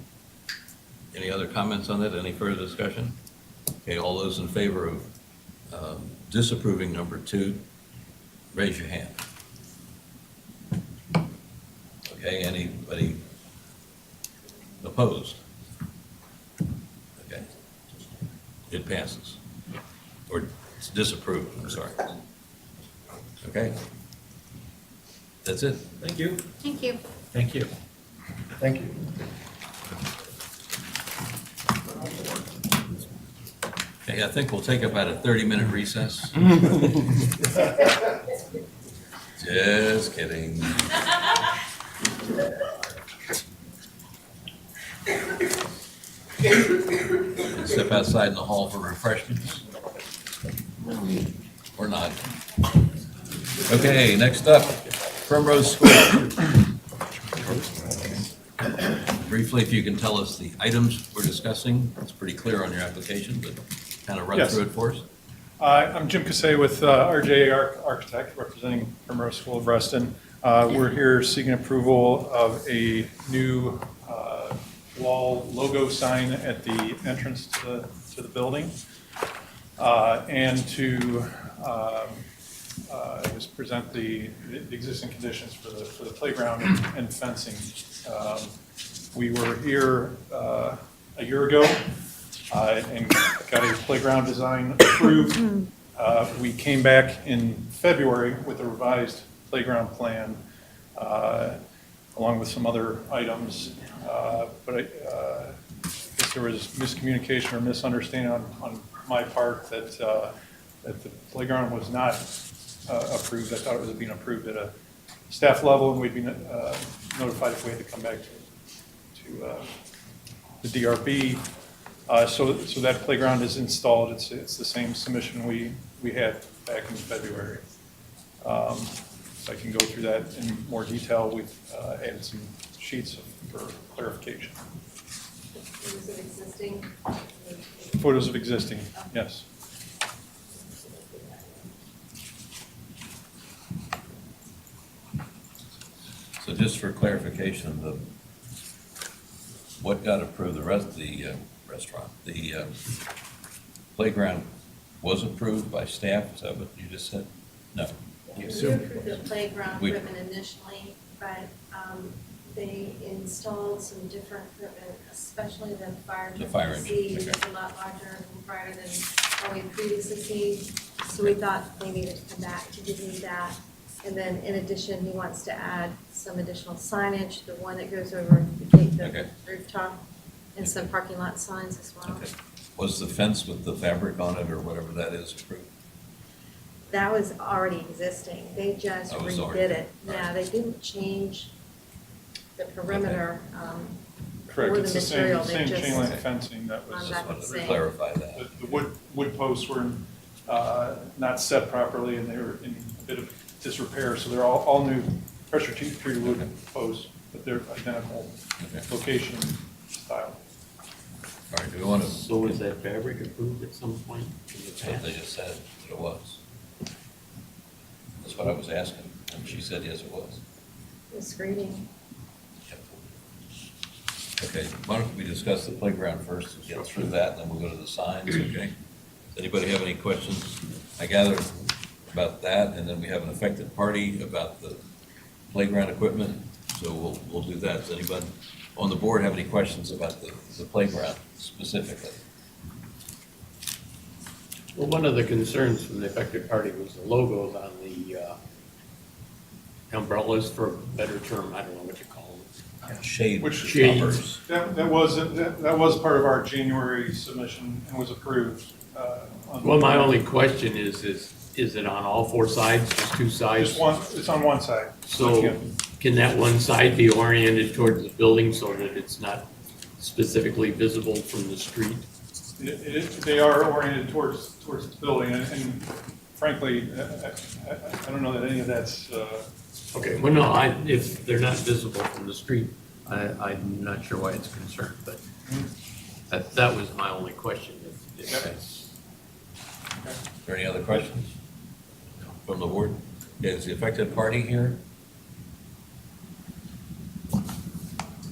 Any other comments on that? Any further discussion? Okay, all those in favor of disapproving number 2, raise your hand. Okay, anybody opposed? Okay. It passes. Or it's disapproved, I'm sorry. Okay. That's it. Thank you. Thank you. Thank you. Thank you. Okay, I think we'll take about a 30-minute recess. Just kidding. Step outside in the hall for refreshments. Or not. Okay, next up, Primrose School. Briefly, if you can tell us the items we're discussing, it's pretty clear on your application, but kind of run Yes. through it for us. I'm Jim Casay with RJ Architect, representing Primrose School of Reston. We're here seeking approval of a new wall logo sign at the entrance to the building, and to just present the existing conditions for the playground and fencing. We were here a year ago and got a playground design approved. We came back in February with a revised playground plan, along with some other items. But I guess there was miscommunication or misunderstanding on my part that the playground was not approved. I thought it was being approved at a staff level, and we'd be notified if we had to come back to the DRB. So that playground is installed. It's the same submission we had back in February. So I can go through that in more detail. We've added some sheets for clarification. Photos of existing? Photos of existing, yes. So just for clarification, what got approved, the restaurant, the playground was approved by staff, is that what you just said? No. We approved the playground We- equipment initially, but they installed some different equipment, especially the fire. The fire engine, PC, okay. which is a lot larger and brighter than what we previously seen. So we thought they needed to come back to give me that. And then in addition, he wants to add some additional signage, the one that goes over the gate, Okay. the rooftop, and some parking lot signs as well. Okay. Was the fence with the fabric on it or whatever that is approved? That was already existing. They just Oh, it was redid already- it. Yeah, they didn't change the perimeter Correct, or the it's the material. same They chain just link fencing that was. on Just that wanted to same. clarify that. The wood posts were not set properly, and they were in a bit of disrepair, so they're all new pressure treated wood posts, but they're identical location, style. All right, do we want to? So was that fabric approved at some point in the That's what past? they just said that it was. That's what I was asking, and she said, yes, it was. The screening. Okay, why don't we discuss the playground first, and get through that, and then we'll go to the signs, okay? Does anybody have any questions? I gather about that, and then we have an affected party about the playground equipment, so we'll do that. Does anybody on the board have any questions about the playground specifically? Well, one of the concerns from the affected party was the logos on the umbrellas, for a better term, I don't know what you call them. Shade Shades. toppers. That was part of our January submission and was approved. Well, my only question is it on all four sides, just two sides? Just one, it's on one side. So can that one side be oriented towards the building so that it's not specifically visible from the street? They are oriented towards the building, and frankly, I don't know that any of that's, Okay, well, no, if they're not visible from the street, I'm not sure why it's a concern, but that was my only question. If that's- Is there any other questions from the board? Is the affected party here?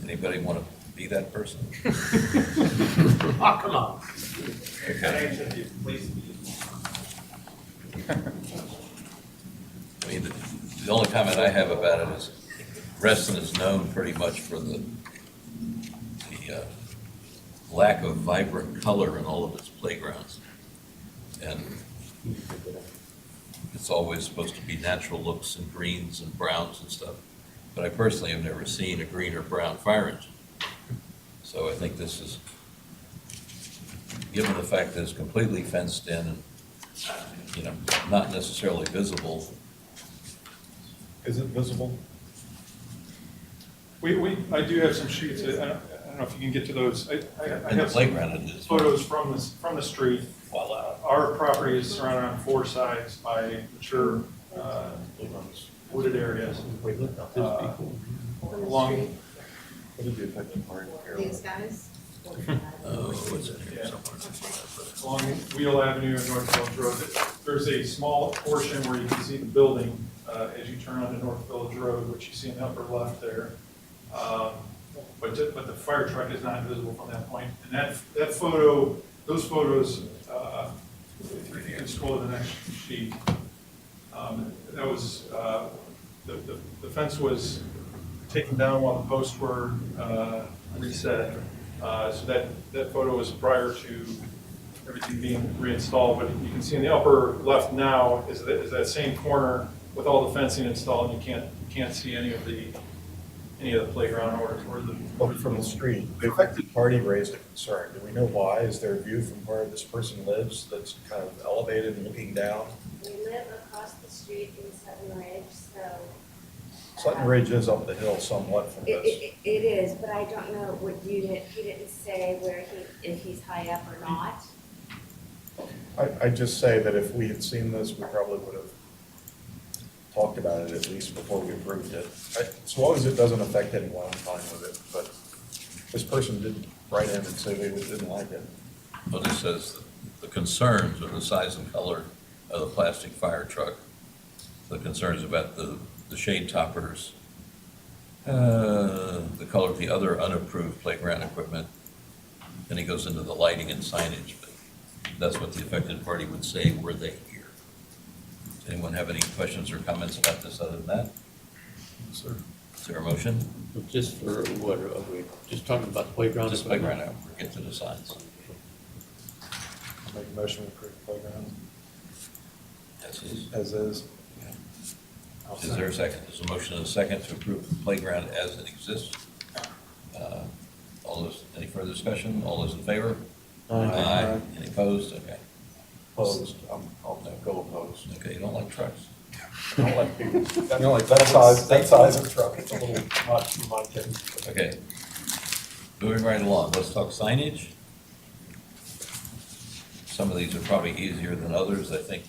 Anybody want to be that person? Oh, come on. Okay. I mean, the only comment I have about it is Reston is known pretty much for the lack of vibrant color in all of its playgrounds. And it's always supposed to be natural looks and greens and browns and stuff. But I personally have never seen a green or brown fire engine. So I think this is, given the fact that it's completely fenced in and, you know, not necessarily visible. Is it visible? I do have some sheets, I don't know if you can get to those. I In the have some playground it is. photos from the street. Voila. Our property is surrounded on four sides by mature wooded areas. Along, What did the affected party here? These guys? Oh, what's in here somewhere? along Wheel Avenue and North Village Road. There's a small portion where you can see the building as you turn onto North Village Road, which you see in the upper left there. But the fire truck is not visible from that point. And that photo, those photos, if you can scroll to the next sheet, that was, the fence was taken down while the posts were reset. So that photo was prior to everything being reinstalled, but you can see in the upper left now is that same corner with all the fencing installed, and you can't see any of the playground or the. But from the street, the affected party raised a concern. Do we know why? Is there a view from where this person lives that's kind of elevated and looking down? We live across the street in Sutton Ridge, so. Sutton Ridge is up the hill somewhat from this. It is, but I don't know what unit, he didn't say where if he's high up or not. I'd just say that if we had seen this, we probably would have talked about it at least before we approved it. As long as it doesn't affect anyone, I'm fine with it, but this person did write in and say they didn't like it. Well, this says the concerns are the size and color of the plastic fire truck. The concerns about the shade toppers, the color of the other unapproved playground equipment. Then he goes into the lighting and signage, but that's what the affected party would say were they here. Does anyone have any questions or comments about this other than that? Sir. Is there a motion? Just for what, are we just talking about the playground? Just playground, now, we'll get to the signs. I'll make a motion to approve the playground That's his. as is. Is there a second? There's a motion and a second to approve the playground as it exists. All those, any further discussion? All those in favor? Aye. Any opposed? Okay. Opposed, I'll go opposed. Okay, you don't like trucks? I don't like people, that size of truck, it's a little much for my taste. Okay. Moving right along, let's talk signage. Some of these are probably easier than others. I think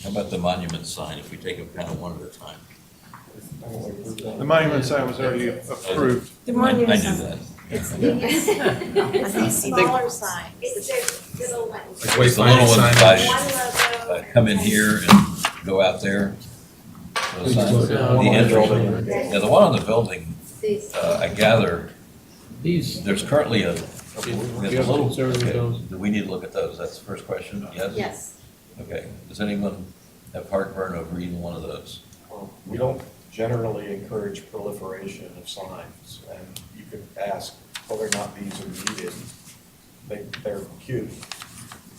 how about the monument sign, if we take them kind of one at a time? The monument sign was already approved. I knew that. It's these smaller signs. It's their little ones. It's the little ones that come in here and go out there. Those signs. The entrance. Yeah, the one on the building, I gather, there's currently a, there's a little, okay, do we need to look at those? That's the first question, yes? Yes. Okay, does anyone have heartburn over either one of those? We don't generally encourage proliferation of signs, and you could ask whether or not these are needed. They're cute,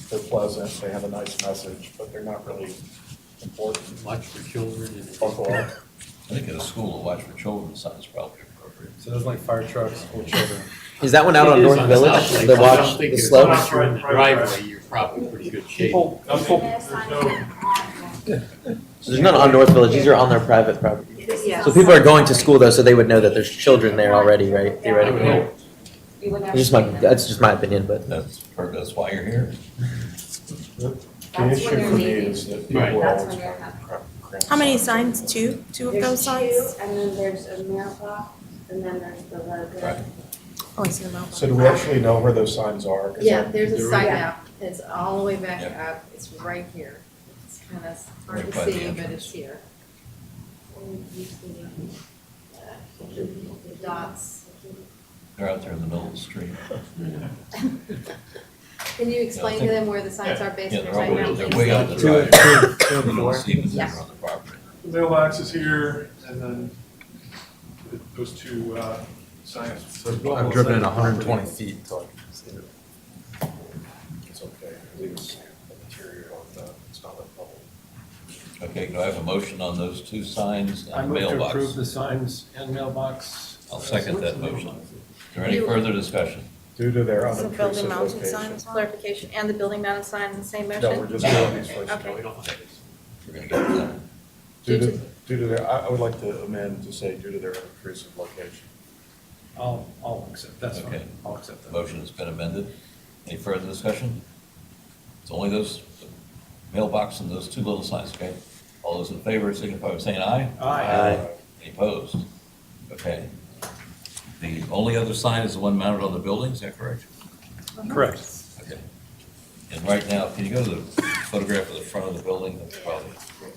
they're pleasant, they have a nice message, but they're not really important. Watch for children and. Buckle up. I think at a school, a watch for children sign is probably appropriate. So there's like fire trucks for children. Is that one out on It is North on Village? South Lake. The I watch, don't think the if slope? Unless you're in the driveway, you're probably in pretty good shape. People, So there's none on North Village. These are on their private property. Yes. So people are going to school though, so they would know that there's children there already, right? Theoretically. That's just my opinion, but. That's why you're here. the That's issue when they're for me needed. is that people Right. are That's always when you're cramped. How many signs? Two of those There's signs? two, and then there's a mailbox, and then there's the logo. Right. Oh, I see the mailbox. So do we actually know where those signs are? 'Cause Yeah, there's a They're site right- map. It's all the way back Yeah. up. It's right here. It's kind of hard Right to by the see, but entrance. it's here. And you see, The dots. They're out there in the middle of the street. Can you explain to them where the signs are based Yeah, on the they're site over, map? they're please? way out the Two driveway. and You don't four. see them as Yeah. they're on the property. The mailbox is here, and then those two signs. I've driven it 120 feet until I can see it. It's okay, it's the material, it's not like bubble. Okay, do I have a motion on those two signs I and move to mailbox? approve the signs and mailbox. I'll second that motion. Is there any further discussion? Due to their Is the building unobtrusive mounted sign location. as well? Clarification, and the building mounted sign in the same motion? No, we're just doing these first. Okay. We're gonna get to that. Due to their, I would like to amend to say due to their unobtrusive location. I'll accept, that's fine. Okay. I'll accept that. Motion has been amended. Any further discussion? It's only those mailbox and those two little signs, okay? All those in favor signify by saying aye. Aye. Any opposed? Okay. The only other sign is the one mounted on the building, is that correct? Correct. Okay. And right now, can you go to the photograph of the front of the building? That's probably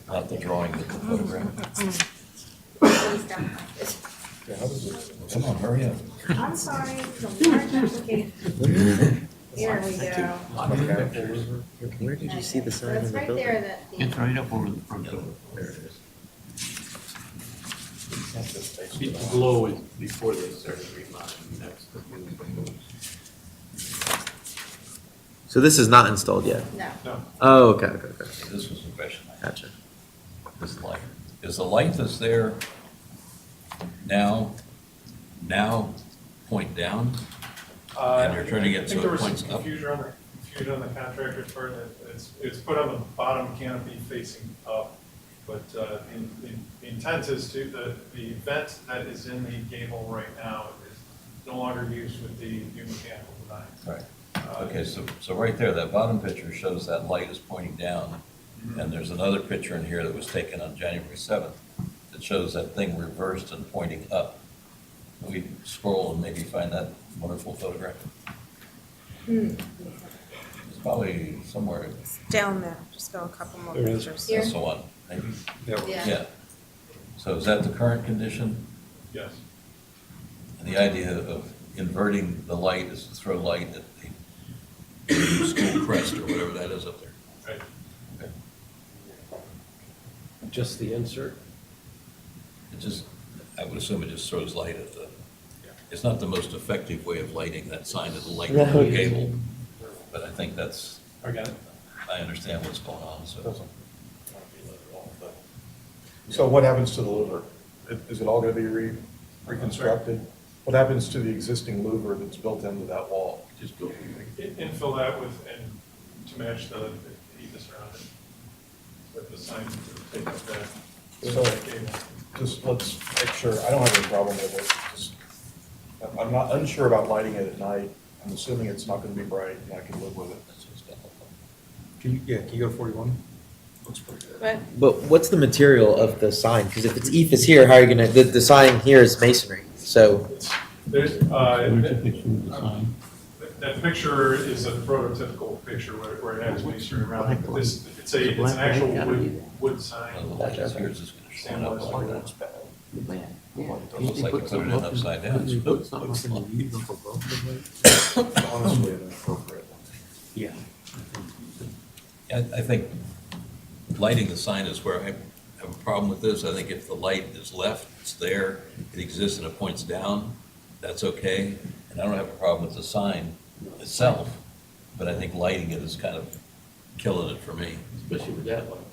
not the drawing, but the photograph. Yeah, how does it? Come on, hurry up. I'm sorry, the large application. Here we go. Where did you see the sign That's in the right building? there, that. It's right up over the front door. There it is. The glow is before they started remodeling, that's the. So this is not installed yet? No. Oh, okay. This was the question I had. Gotcha. This light. Is the light that's there now point down? And you're turning it I so think there it was some points up? confusion on the contractor's part, that it's put on the bottom canopy facing up. But the intent is to, the vent that is in the gable right now is no longer used with the new mechanical design. Right. Okay, so right there, that bottom picture shows that light is pointing down. And there's another picture in here that was taken on January 7th that shows that thing reversed and pointing up. Can we scroll and maybe find that wonderful photograph? It's probably somewhere, Down there, just go a couple more There it is. pictures. Here? that's the one, maybe? Yeah. Yeah. So is that the current condition? Yes. And the idea of inverting the light is to throw light at the school crest or whatever that is up there. Right. Okay. Just the insert? It just, I would assume it just throws light at the, it's not the most effective way of lighting that sign at the light of the gable. But I think that's, I got it. I understand what's going on, so. Doesn't not be lit at all, but- So what happens to the louver? Is it all gonna be reconstructed? What happens to the existing louver that's built into that wall? Just go. Infill that with, and to match the heat that's around it. With the sign, take up So- that cable. Just let's make sure, I don't have any problem with it, just, I'm not unsure about lighting it at night. I'm assuming it's not gonna be bright and I can live with it. Can you go to 41? But what's the material of the sign? Because if it's EIFS here, how are you gonna, the sign here is masonry, so. There's, that picture is a prototypical picture where it has masonry around it. But it's an actual wood sign. Yours is going to stand up like that. Yeah. Looks like you put it in upside down. Honestly, an appropriate one. Yeah. I think lighting the sign is where I have a problem with this. I think if the light is left, it's there, it exists and it points down, that's okay. And I don't have a problem with the sign itself, but I think lighting it is kind of killing it for me. Especially with that one.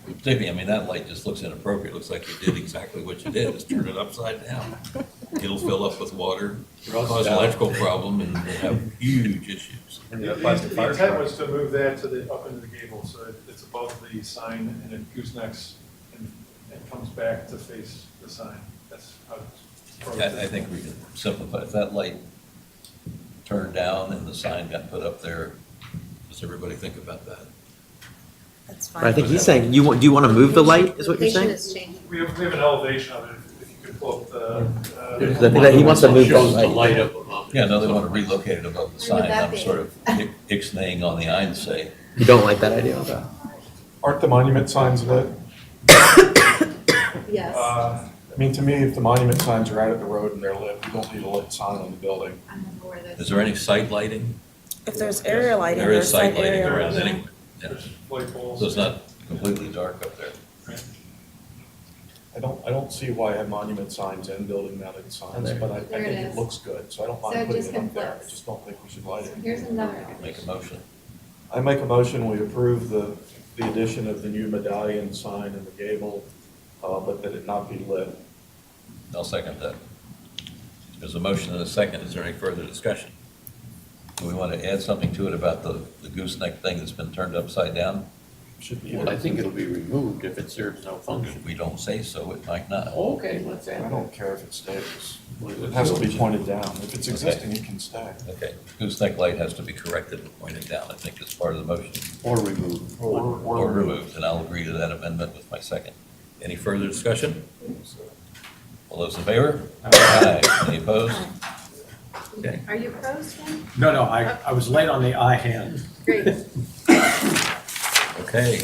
Particularly, I mean, that light just looks inappropriate. Looks like you did exactly what you did, is turn it upside down. It'll fill up with water, cause electrical problem, and we'll have huge issues. The intent was to move that up into the gable, so it's above the sign and it goosenecks and comes back to face the sign. That's how it's. I think we can simplify. If that light turned down and the sign got put up there, does everybody think about that? That's fine. I think he's saying, do you want to move the light, is what you're Location saying? is changing. We have an elevation of it, if you could pull up the. He wants to move Shows the the light. light up above it. Yeah, no, they want to relocate it above the When would sign. that I'm be? sort of ixnaying on the Einsay. You don't like that idea, okay. Aren't the monument signs lit? Yes. I mean, to me, if the monument signs are out at the road and they're lit, we don't need a lit sign on the building. I don't know where those. Is there any site lighting? If there's area lighting, There is there's site site lighting, area there is lighting. any, yeah. There's light poles. So it's not completely dark up there. I don't see why I have monument signs and building mounted signs, but I There think it it is. looks good, so I don't So mind it putting just it up there. I conflicts. just don't think we should light it. Here's another. Make a motion. I make a motion, we approve the addition of the new medallion sign in the gable, but that it not be lit. I'll second that. There's a motion and a second. Is there any further discussion? Do we want to add something to it about the gooseneck thing that's been turned upside down? Should be. Well, I think it'll be removed if it serves no function. If we don't say so, it might not. Okay, let's add I that. don't care if it stays. It has to be pointed down. If it's existing, it can stay. Okay, gooseneck light has to be corrected and pointed down, I think is part of the motion. Or removed. Or removed, and I'll agree to that amendment with my second. Any further discussion? All those in favor? Aye. Any opposed? Okay. Are you opposed then? No, I was late on the I hand. Great. Okay.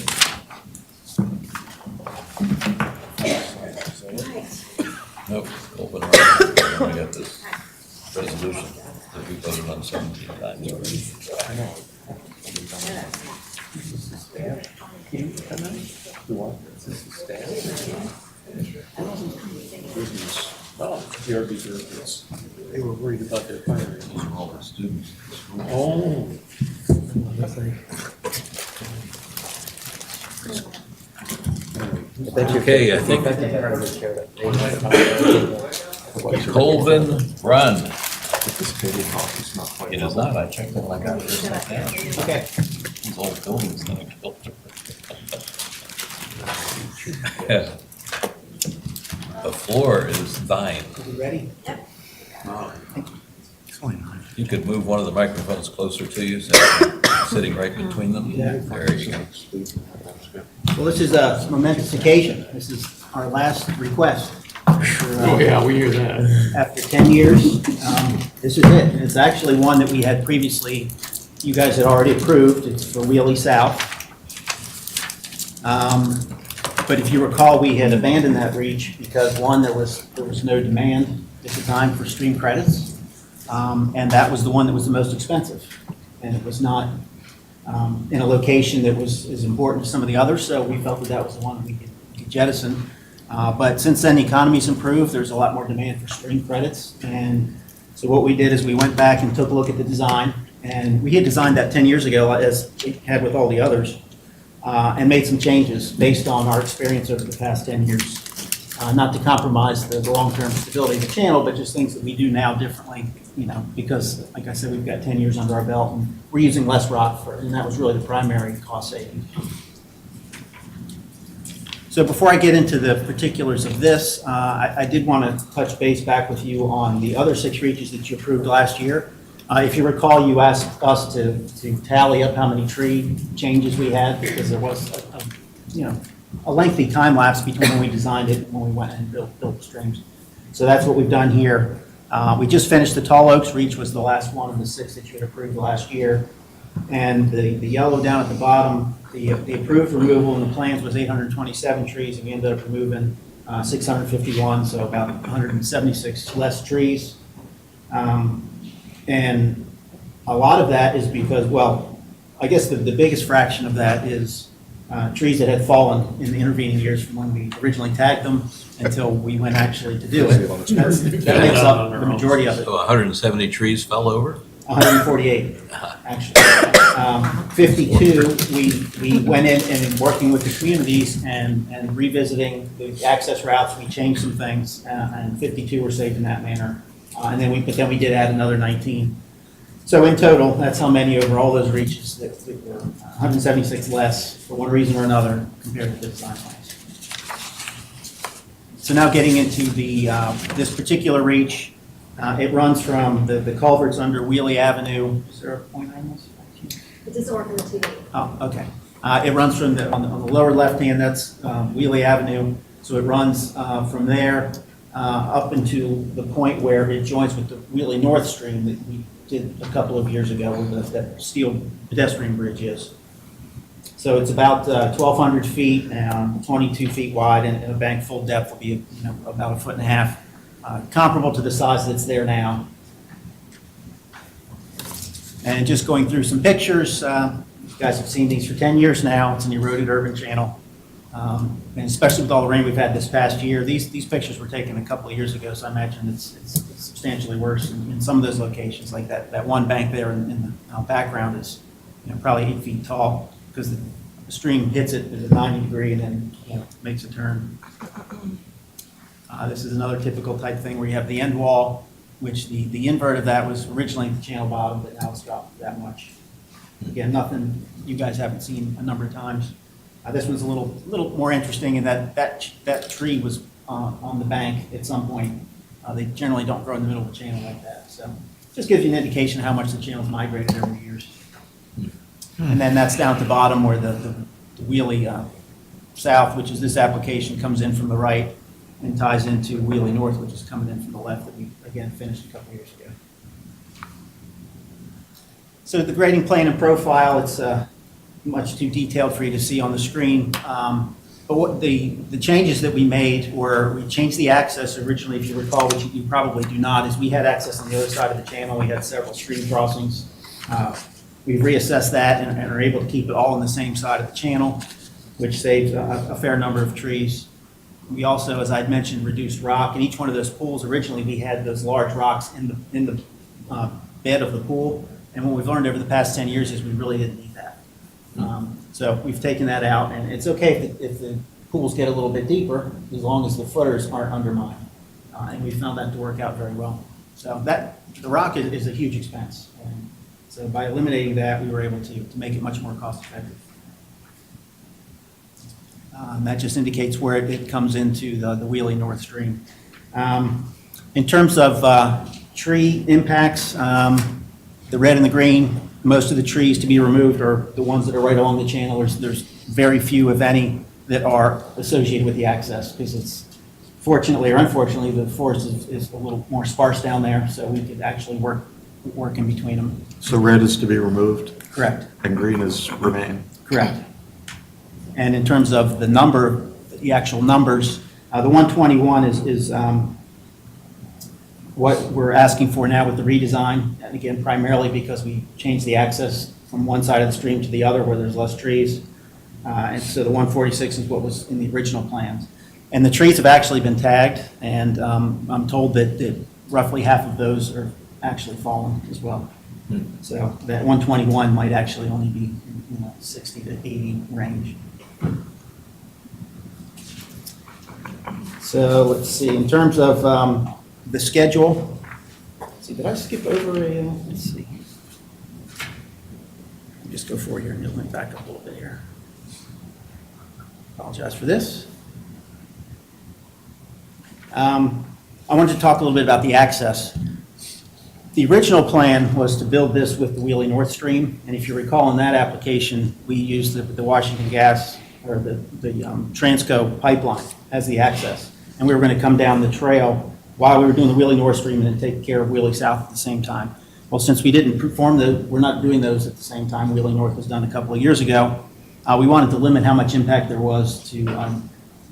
Nope, open it up. I got this resolution that we voted on 17 times already. They were worried about their fire. These are all the students. Oh. Okay, I think Colvin Run. It is not, I checked it like I was just like that. Okay. These old buildings that I built. Yeah. The floor is thine. Ready? You could move one of the microphones closer to you, so sitting right between them. There you go. Well, this is a momentous occasion. This is our last request. Oh, yeah, we hear that. After 10 years, this is it. It's actually one that we had previously, you guys had already approved. It's for Wheelie South. But if you recall, we had abandoned that reach because, one, there was no demand at the time for stream credits. And that was the one that was the most expensive. And it was not in a location that was as important as some of the others, so we felt that that was the one we could jettison. But since then, the economy's improved. There's a lot more demand for stream credits. And so what we did is we went back and took a look at the design. And we had designed that 10 years ago, as we had with all the others, and made some changes based on our experience over the past 10 years. Not to compromise the long-term stability of the channel, but just things that we do now differently, because, like I said, we've got 10 years under our belt, and we're using less rock for it, and that was really the primary cost saving. So before I get into the particulars of this, I did want to touch base back with you on the other 6 reaches that you approved last year. If you recall, you asked us to tally up how many tree changes we had, because there was a lengthy time lapse between when we designed it and when we went and built the streams. So that's what we've done here. We just finished the Tall Oaks Reach, was the last one of the 6 that you had approved last year. And the yellow down at the bottom, the approved removal in the plans was 827 trees, and we ended up removing 651, so about 176 less trees. And a lot of that is because, well, I guess the biggest fraction of that is trees that had fallen in the intervening years from when we originally tagged them until we went actually to do it. That makes up the majority of it. So 170 trees fell over? 148, actually. 52, we went in and working with the communities and revisiting the access routes, we changed some things, and 52 were saved in that manner. But then we did add another 19. So in total, that's how many over all those reaches, that were 176 less for one reason or another compared to the design plans. So now getting into this particular reach, it runs from the culverts under Wheelie Avenue. Is there a pointer on this? It doesn't work on the TV. Oh, okay. It runs from on the lower left hand, that's Wheelie Avenue. So it runs from there up into the point where it joins with the Wheelie North Stream that we did a couple of years ago where that steel pedestrian bridge is. So it's about 1,200 feet and 22 feet wide, and a bank full depth will be about 1.5 feet. Comparable to the size that's there now. And just going through some pictures, you guys have seen these for 10 years now. It's an eroded urban channel. And especially with all the rain we've had this past year, these pictures were taken a couple of years ago, so I imagine it's substantially worse in some of those locations. Like that one bank there in the background is probably 8 feet tall because the stream hits it at a 90 degree and then makes a turn. This is another typical type thing where you have the end wall, which the invert of that was originally the channel bottom, but now it's dropped that much. Again, nothing you guys haven't seen a number of times. This one's a little more interesting in that tree was on the bank at some point. They generally don't grow in the middle of the channel like that. So just gives you an indication of how much the channel's migrated over the years. And then that's down at the bottom where the Wheelie South, which is this application, comes in from the right and ties into Wheelie North, which is coming in from the left that we, again, finished a couple years ago. So the grading plan and profile, it's much too detailed for you to see on the screen. But what the changes that we made were, we changed the access originally, if you recall, which you probably do not, is we had access on the other side of the channel. We had several stream crossings. We've reassessed that and are able to keep it all on the same side of the channel, which saves a fair number of trees. We also, as I'd mentioned, reduced rock. In each one of those pools, originally we had those large rocks in the bed of the pool. And what we've learned over the past 10 years is we really didn't need that. So we've taken that out, and it's okay if the pools get a little bit deeper, as long as the footers aren't undermined. And we found that to work out very well. So the rock is a huge expense. And so by eliminating that, we were able to make it much more cost effective. That just indicates where it comes into the Wheelie North Stream. In terms of tree impacts, the red and the green, most of the trees to be removed are the ones that are right along the channel. There's very few, if any, that are associated with the access because it's, fortunately or unfortunately, the forest is a little more sparse down there, so we could actually work in between them. So red is to be removed? Correct. And green is remain? Correct. And in terms of the actual numbers, the 121 is what we're asking for now with the redesign. And again, primarily because we changed the access from one side of the stream to the other where there's less trees. And so the 146 is what was in the original plans. And the trees have actually been tagged, and I'm told that roughly half of those are actually fallen as well. So that 121 might actually only be in the 60 to 80 range. So let's see, in terms of the schedule, let's see, did I skip over let's see. Just go forward here and let me back up a little bit here. Apologize for this. I wanted to talk a little bit about the access. The original plan was to build this with the Wheelie North Stream, and if you recall in that application, we used the Washington Gas or the Transco pipeline has the access. And we were going to come down the trail while we were doing the Wheelie North Stream and then take care of Wheelie South at the same time. Well, since we didn't perform we're not doing those at the same time, Wheelie North was done a couple of years ago, we wanted to limit how much impact there was to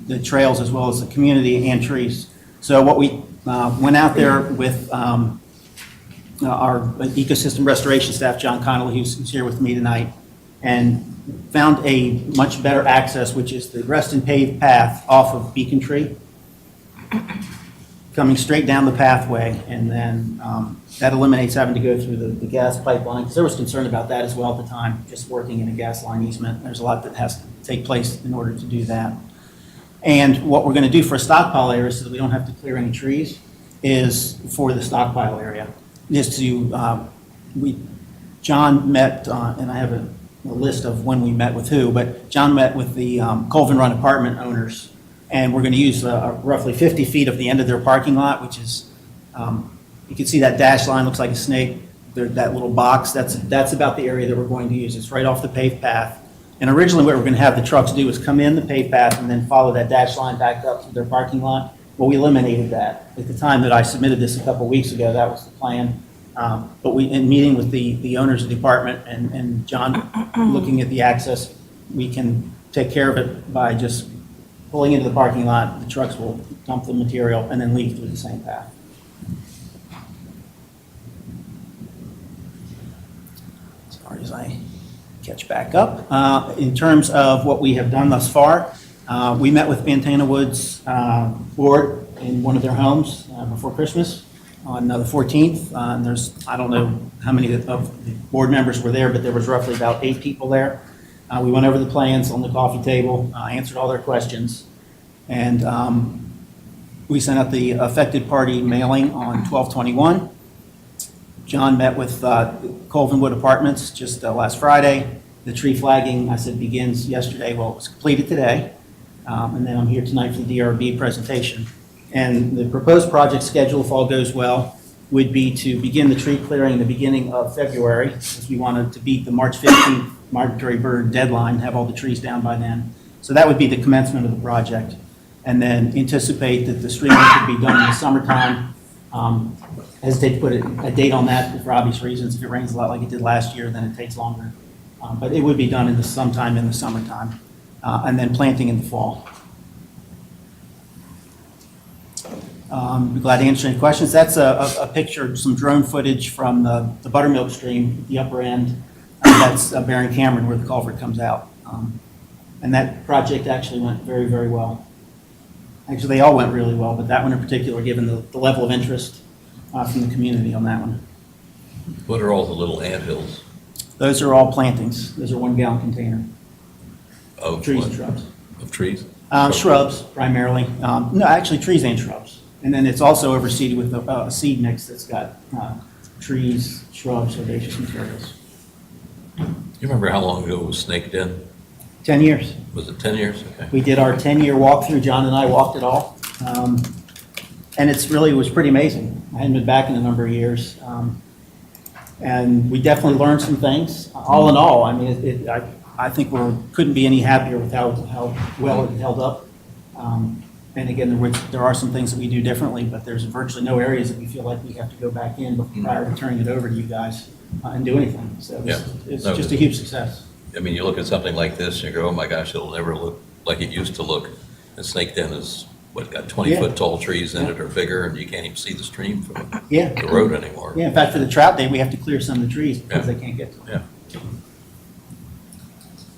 the trails as well as the community and trees. So what we went out there with our ecosystem restoration staff, John Connolly, who's here with me tonight, and found a much better access, which is the Reston paved path off of Beacon Tree, coming straight down the pathway, and then that eliminates having to go through the gas pipeline, because there was concern about that as well at the time, just working in a gas line easement. There's a lot that has to take place in order to do that. And what we're going to do for a stockpile area, so that we don't have to clear any trees, is for the stockpile area, is to, John met, and I have a list of when we met with who, but John met with the Colvin Run apartment owners, and we're going to use roughly 50 feet of the end of their parking lot, which is, you can see that dash line looks like a snake. That little box, that's about the area that we're going to use. It's right off the paved path. And originally what we're going to have the trucks do is come in the paved path and then follow that dash line back up to their parking lot. Well, we eliminated that. At the time that I submitted this a couple of weeks ago, that was the plan. But in meeting with the owners of the apartment and John looking at the access, we can take care of it by just pulling into the parking lot. The trucks will dump the material and then leave through the same path. As far as I catch back up, in terms of what we have done thus far, we met with Pantana Woods board in one of their homes before Christmas on the 14th. And I don't know how many of the board members were there, but there was roughly about 8 people there. We went over the plans on the coffee table, answered all their questions, and we sent out the affected party mailing on 12/21. John met with Colvin Wood Apartments just last Friday. The tree flagging, I said, begins yesterday. Well, it was completed today. And then I'm here tonight for the DRB presentation. And the proposed project schedule, if all goes well, would be to begin the tree clearing in the beginning of February, because we wanted to beat the March 15th migratory bird deadline, have all the trees down by then. So that would be the commencement of the project. And then anticipate that the streaming could be done in the summertime. Hesitate to put a date on that for obvious reasons. If it rains a lot like it did last year, then it takes longer. But it would be done sometime in the summertime, and then planting in the fall. Be glad to answer any questions. That's a picture, some drone footage from the Buttermilk Stream, the upper end. That's Barron Cameron, where the culvert comes out. And that project actually went very, very well. Actually, they all went really well, but that one in particular, given the level of interest from the community on that one. What are all the little anthills? Those are all plantings. Those are 1 gallon container. Of Trees what? and shrubs. Of trees? Shrubs primarily. No, actually trees and shrubs. And then it's also overseeded with a seed mix that's got trees, shrubs, herbaceous materials. You remember how long ago it was snaked in? 10 years. Was it 10 years? Okay. We did our 10-year walkthrough. John and I walked it all. And it was pretty amazing. I hadn't been back in a number of years. And we definitely learned some things. All in all, I mean, I think we couldn't be any happier with how well it held up. And again, there are some things that we do differently, but there's virtually no areas that we feel like we have to go back in prior to turning it over to you guys and do anything. So it's just a huge success. I mean, you look at something like this, and you go, oh my gosh, it'll never look like it used to look. And Snake Den is, got 20-foot tall trees in it or bigger, and you can't even see the stream from the road anymore. Yeah, in fact, for the trout day, we have to clear some of the trees because they can't get to them. Yeah.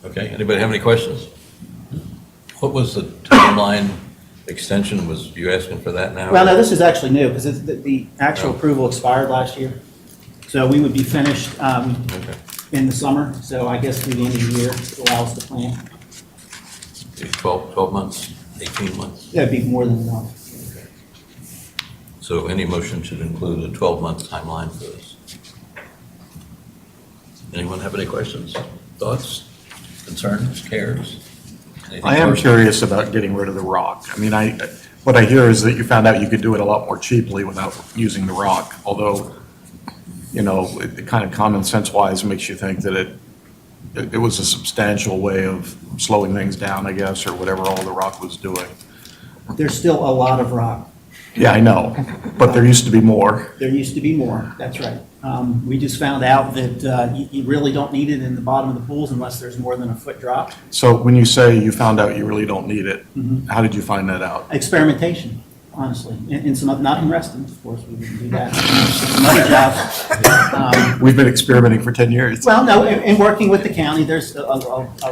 Okay, anybody have any questions? What was the timeline extension? Was you asking for that now? Well, no, this is actually new because the actual approval expired last year. So we would be finished in the summer. So I guess through the end of the year, it allows the plant. 12 months, 18 months? That'd be more than enough. So any motion should include a 12-month timeline for this. Anyone have any questions, thoughts, concerns, cares? Anything I am personal? curious about getting rid of the rock. I mean, what I hear is that you found out you could do it a lot more cheaply without using the rock, although, you know, it kind of common sense wise makes you think that it was a substantial way of slowing things down, I guess, or whatever all the rock was doing. There's still a lot of rock. Yeah, I know, but there used to be more. There used to be more, that's right. We just found out that you really don't need it in the bottom of the pools unless there's more than a foot drop. So when you say you found out you really don't need it, Mhm. how did you find that out? Experimentation, honestly, in some, not in Reston, of course, we wouldn't do that. Some other jobs. We've been experimenting for 10 years. Well, no, in working with the county, there's a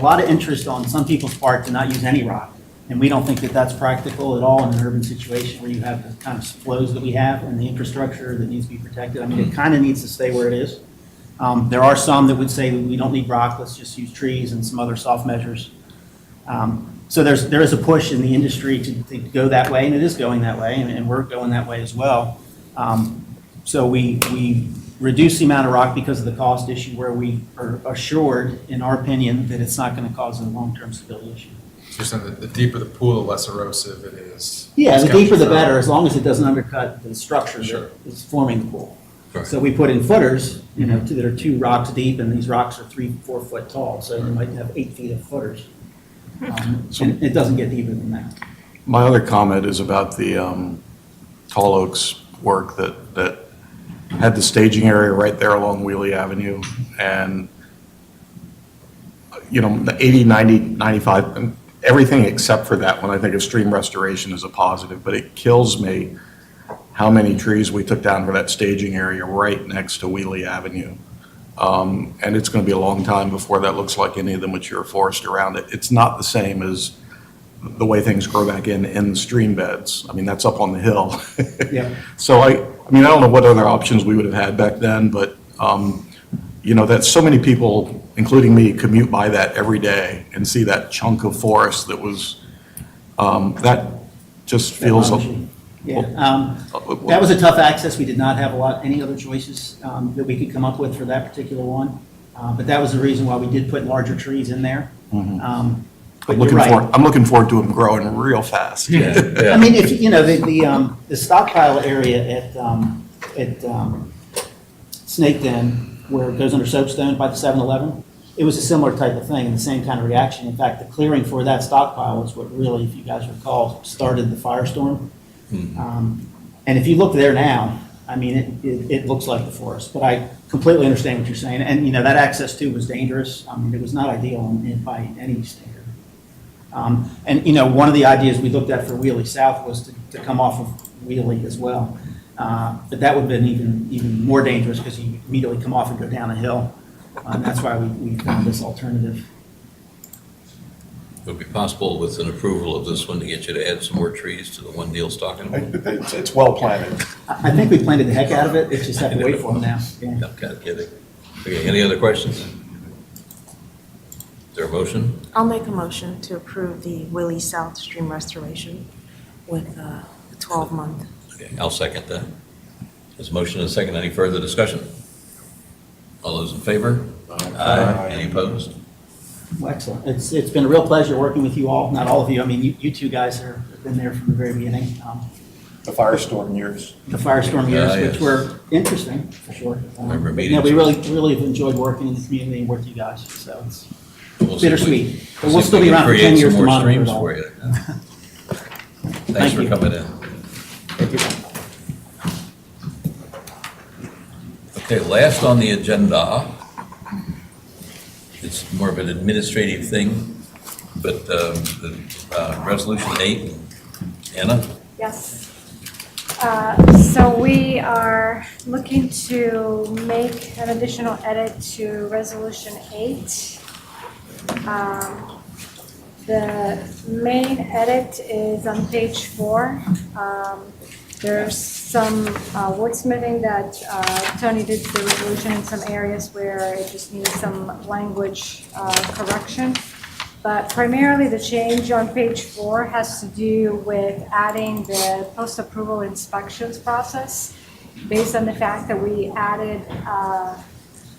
lot of interest on some people's part to not use any rock. And we don't think that that's practical at all in an urban situation where you have the kind of flows that we have and the infrastructure that needs to be protected. I mean, it kind of needs to stay where it is. There are some that would say we don't need rock, let's just use trees and some other soft measures. So there is a push in the industry to go that way, and it is going that way, and we're going that way as well. So we reduce the amount of rock because of the cost issue where we are assured, in our opinion, that it's not going to cause a long-term stability issue. You're saying that the deeper the pool, the less erosive it is. Yeah, the Discount deeper the yourself. better, as long as it doesn't undercut the structure Sure. that is forming the pool. Sure. So we put in footers, that are 2 rocks deep, and these rocks are 3-4 foot tall, so you might have 8 feet of footers. And it doesn't get deeper than that. My other comment is about the Tall Oaks work that had the staging area right there along Wheelie Avenue, and, the 80, 90, 95, and everything except for that one, I think of stream restoration as a positive, but it kills me how many trees we took down for that staging area right next to Wheelie Avenue. And it's going to be a long time before that looks like any of the mature forest around it. It's not the same as the way things grow back in the stream beds. I mean, that's up on the hill. Yeah. So I don't know what other options we would have had back then, but, that so many people, including me, commute by that every day and see that chunk of forest that was, that just feels. Yeah, that was a tough access. We did not have any other choices that we could come up with for that particular one. But that was the reason why we did put larger trees in there. But you're right. I'm looking forward to them growing real fast. I mean, if, the stockpile area at Snake Den, where it goes under Soapstone by the 7-Eleven, it was a similar type of thing and the same kind of reaction. In fact, the clearing for that stockpile was what really, if you guys recall, started the firestorm. And if you look there now, I mean, it looks like the forest, but I completely understand what you're saying. And, that access too was dangerous. I mean, it was not ideal by any standard. And, one of the ideas we looked at for Wheelie South was to come off of Wheelie as well. But that would have been even more dangerous because you immediately come off and go down a hill. And that's why we found this alternative. Would it be possible with an approval of this one to get you to add some more trees to the one Neil's talking about? It's well planted. I think we planted the heck out of it. It's just have to wait for them now. Yeah. I'm kind of kidding. Okay, any other questions? Is there a motion? I'll make a motion to approve the Willie South Stream Restoration with the 12-month. Okay, I'll second that. There's a motion and a second. Any further discussion? All those in favor? Aye. Any opposed? Well, excellent. It's been a real pleasure working with you all. Not all of you. I mean, you 2 guys have been there from the very beginning. The firestorm years. The firestorm years, Yes. which were interesting for sure. Remember But, meetings. we really have enjoyed working in the community and with you guys. So it's We'll see if we- bittersweet. But see we'll if still we be can around for 10 create years some to more monitor it streams all. for you. Thanks Thank for you. coming in. Thank you. Okay, last on the agenda, it's more of an administrative thing, but Resolution 8, Anna? Yes. So we are looking to make an additional edit to Resolution 8. The main edit is on page 4. There's some wordsmithing that Tony did to the resolution in some areas where it just needs some language correction. But primarily the change on page 4 has to do with adding the post-approval inspections process based on the fact that we added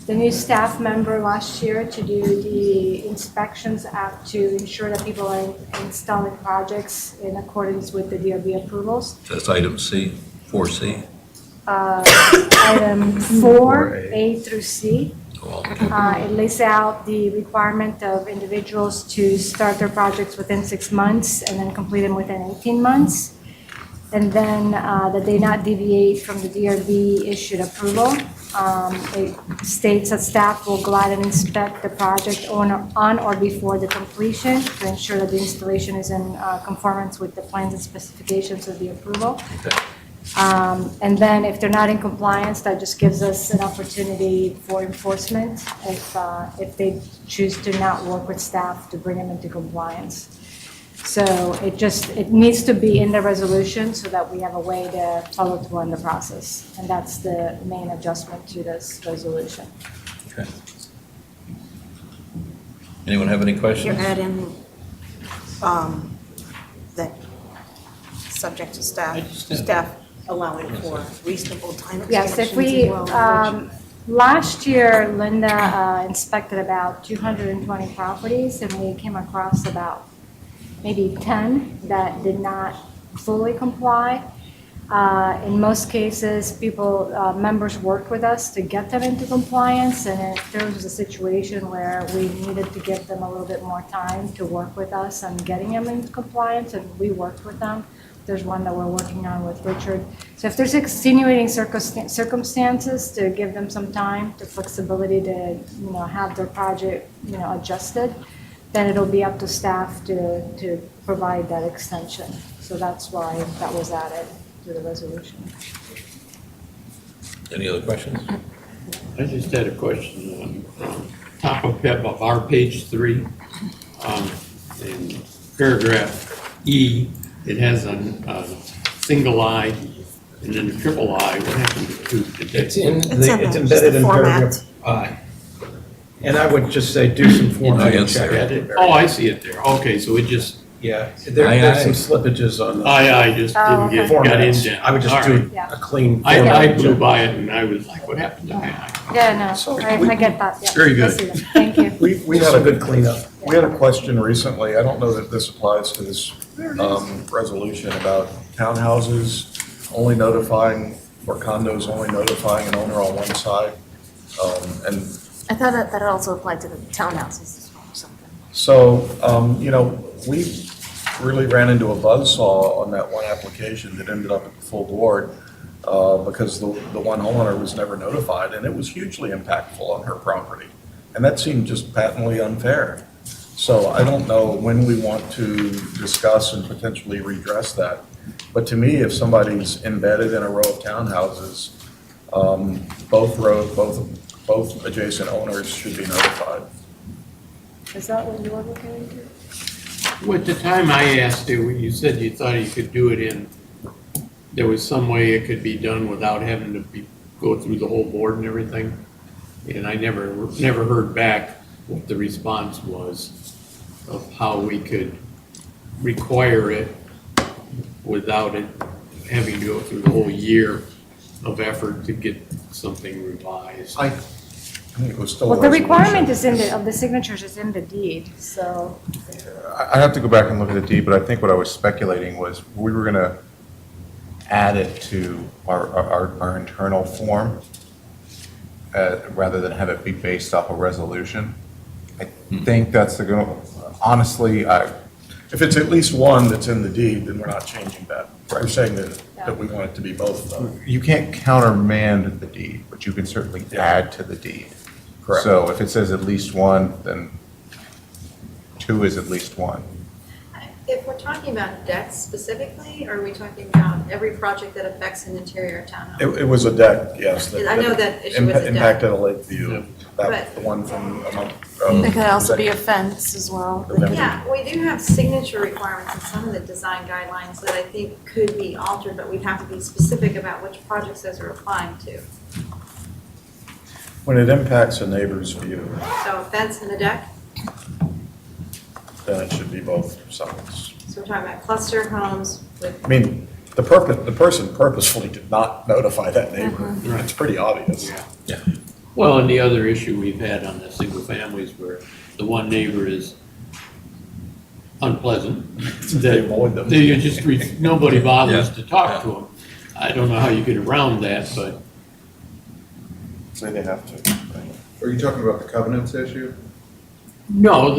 the new staff member last year to do the inspections to ensure that people are installing projects in accordance with the DRB approvals. That's item C, 4C. Item 4, A through C. It lays out the requirement of individuals to start their projects within 6 months and then complete them within 18 months. And then that they not deviate from the DRB issued approval. It states that staff will go out and inspect the project on or before the completion to ensure that the installation is in conformance with the plans and specifications of the approval. And then if they're not in compliance, that just gives us an opportunity for enforcement if they choose to not work with staff to bring them into compliance. So it needs to be in the resolution so that we have a way to follow through on the process. And that's the main adjustment to this resolution. Okay. Anyone have any questions? You're adding, that subject to staff allowing for reasonable time Yes, extensions if we, as well. last year, Linda inspected about 220 properties, and we came across about maybe 10 that did not fully comply. In most cases, members worked with us to get them into compliance, and if there was a situation where we needed to give them a little bit more time to work with us on getting them into compliance, and we worked with them. There's one that we're working on with Richard. So if there's extenuating circumstances, to give them some time, the flexibility to, have their project, adjusted, then it'll be up to staff to provide that extension. So that's why that was added to the resolution. Any other questions? I just had a question on top of our page 3, in paragraph E, it has a single I and then a triple I. What happened to It's It's embedded in format. paragraph I. And I would just say do some formatting it's check. there. Oh, I see it there. Okay, so it just, Yeah, Aye, there's aye. some slippages on the I just didn't get got in formats. there. I would just All do right. Yeah. a clean I format. blew by it and I was like, what happened to I? Yeah, no, I get that. Yeah. Very good. I see that. Thank you. We had Some a good cleanup. We had a question recently, I don't know that this applies to this resolution, about townhouses only notifying, or condos only notifying an owner on one side. And I thought that also applied to the townhouses as well or something. so, we really ran into a buzzsaw on that one application that ended up at the full board because the one homeowner was never notified, and it was hugely impactful on her property. And that seemed just patently unfair. So I don't know when we want to discuss and potentially redress that. But to me, if somebody's embedded in a row of townhouses, both adjacent owners should be notified. Is that what you were looking into? Well, at the time I asked you, you said you thought you could do it there was some way it could be done without having to go through the whole board and everything. And I never heard back what the response was of how we could require it without it having to go through the whole year of effort to get something revised. I think it was still a Well, the requirement resolution. of the signatures is in the deed, so. I have to go back and look at the deed, but I think what I was speculating was we were gonna add it to our internal form rather than have it be based off a resolution. I think that's honestly, If it's at least one that's in the deed, then we're not changing that. We're saying that we want it to be both though. you can't countermand the deed, but you can certainly add to the deed. Correct. So if it says at least one, then 2 is at least 1. If we're talking about decks specifically, or are we talking about every project that affects an interior townhouse? It was a deck, yes. I know that issue with the deck. Impacted a lake view. That's But- the one from a month. It could also be a fence as well. Yeah, we do have signature requirements in some of the design guidelines that I think could be altered, but we'd have to be specific about which projects those are applying to. When it impacts a neighbor's view, So a fence and a deck, then it should be both sides. so we're talking about cluster homes with, I mean, the person purposefully did not notify that neighbor. It's pretty obvious. Yeah. Well, and the other issue we've had on the single families where the one neighbor is unpleasant. They avoid them. Nobody bothers Yeah. to talk to them. I don't know how you get around that, but Say they have to. Are you talking about the covenants issue? No,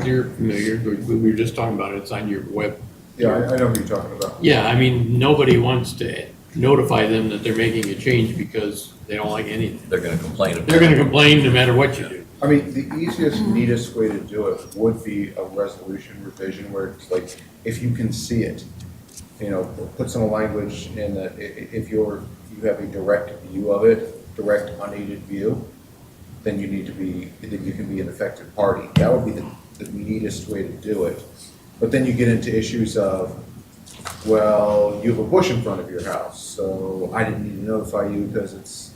you're familiar, we were just talking about it, it's on your web. Yeah, I know what you're talking about. Yeah, I mean, nobody wants to notify them that they're making a change because they don't like anything. They're gonna complain about it. They're gonna complain no matter what you do. I mean, the easiest, neatest way to do it would be a resolution revision where it's like, if you can see it, you know, put some language in that if you have a direct view of it, direct unaided view, then you can be an affected party. That would be the neatest way to do it. But then you get into issues of, well, you have a bush in front of your house, so I didn't need to notify you because it's,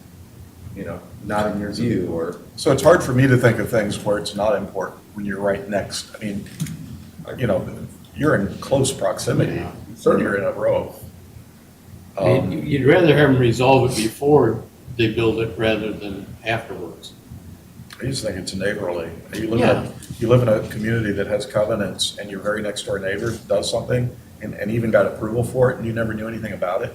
you know, not in your view, or. So it's hard for me to think of things where it's not important when you're right next. I mean, you know, you're in close proximity when you're in a row. You'd rather have them resolve it before they build it rather than afterwards. I just think it's neighborly. You Yeah. live in a community that has covenants and your very next door neighbor does something and even got approval for it and you never knew anything about it.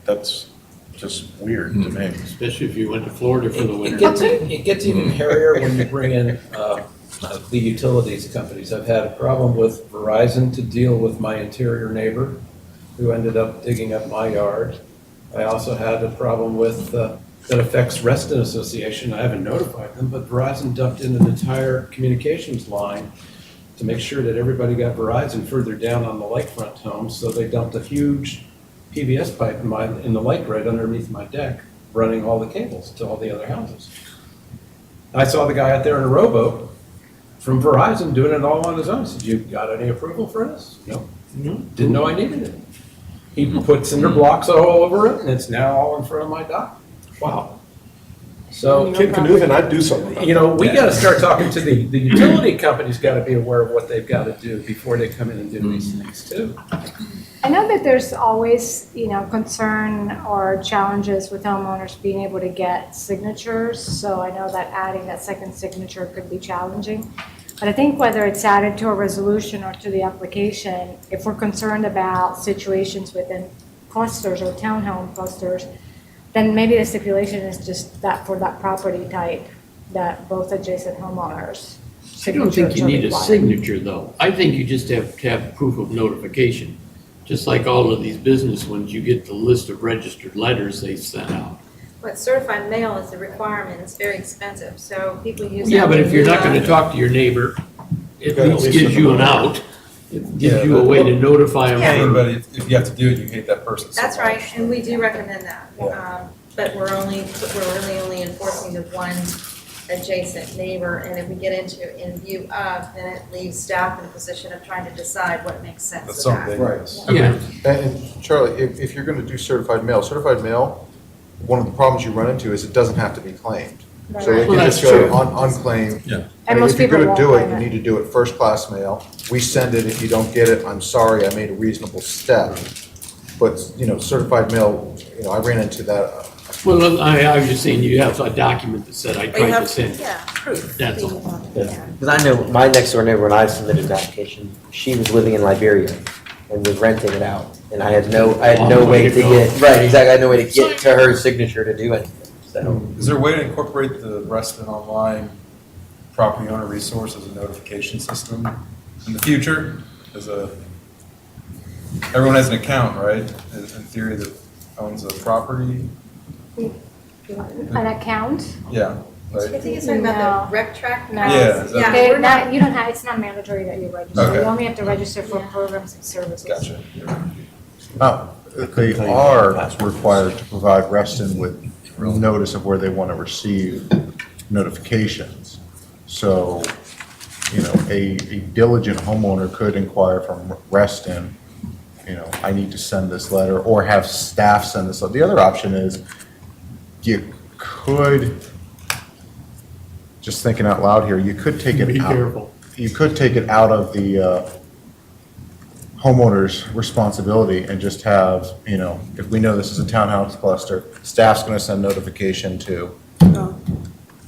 That's just weird to me. Especially if you went to Florida for the winter. It gets even hairier when you bring in the utilities companies. I've had a problem with Verizon to deal with my interior neighbor who ended up digging up my yard. I also had a problem with, that affects Reston Association. I haven't notified them, but Verizon dumped in an entire communications line to make sure that everybody got Verizon further down on the lakefront homes. So they dumped a huge PVS pipe in the lake right underneath my deck, running all the cables to all the other houses. I saw the guy out there in a rowboat from Verizon doing it all on his own. I said, "You got any approval for this?" No. Didn't know I needed it. He put cinder blocks all over it, and it's now all in front of my dock. Wow. So, Kid Canoe, I'd do something. you know, we got to start talking to the utility companies. Got to be aware of what they've got to do before they come in and do these things too. I know that there's always, concern or challenges with homeowners being able to get signatures. So I know that adding that second signature could be challenging. But I think whether it's added to a resolution or to the application, if we're concerned about situations within clusters or townhome clusters, then maybe the stipulation is just that for that property type, that both adjacent homeowners. I don't think you signatures are need a required. signature, though. I think you just have to have proof of notification. Just like all of these business ones, you get the list of registered letters they sent out. But certified mail is a requirement, it's very expensive, so people use. Yeah, that but in if you're not lieu gonna of- talk to your neighbor, it gotta at least at least gives send you them an a out. It gives you a way to notify them. Pain, but if you have to do it, you hate that person so That's much. right, and we do recommend that. Yeah. But we're really only enforcing the one adjacent neighbor, and if we get into in view of, then it leaves staff in a position of trying to decide what makes sense That's of that. something. Right. Yeah. And Charlie, if you're gonna do certified mail, one of the problems you run into is it doesn't have to be claimed. So Right. it Well, can that's just go true. unclaimed. Yeah. I mean, most if you're people gonna won't do it, claim you it. need to do it first class mail. We send it, if you don't get it, I'm sorry, I made a reasonable step. But, certified mail, I ran into that. Well, I was just saying, you have a document that said I But you tried to have, send. yeah, proof. That's that you all. want, Yeah. yeah. Because I know my next door neighbor, when I submitted an application, she was living in Liberia and was renting it out. And I had no Long way way to to go. get, right, exactly, I had no way to get to her signature to do anything, so. Is there a way to incorporate the Reston Online property owner resource as a notification system in the future? Everyone has an account, right? In theory, that owns a property? An account? Yeah, I right? think it's talking about the rec track. No. Yeah, is that- Yeah, They, we're not, you don't have, it's not mandatory that you register. Okay. You only have to register for programs and services. Gotcha. They are required to provide Reston with notice of where they want to receive notifications. So, a diligent homeowner could inquire from Reston, I need to send this letter, or have staff send this letter. The other option is you could, just thinking out loud here, you could take it Be out. careful. You could take it out of the homeowner's responsibility and just have, if we know this is a townhouse cluster, staff's gonna send notification to.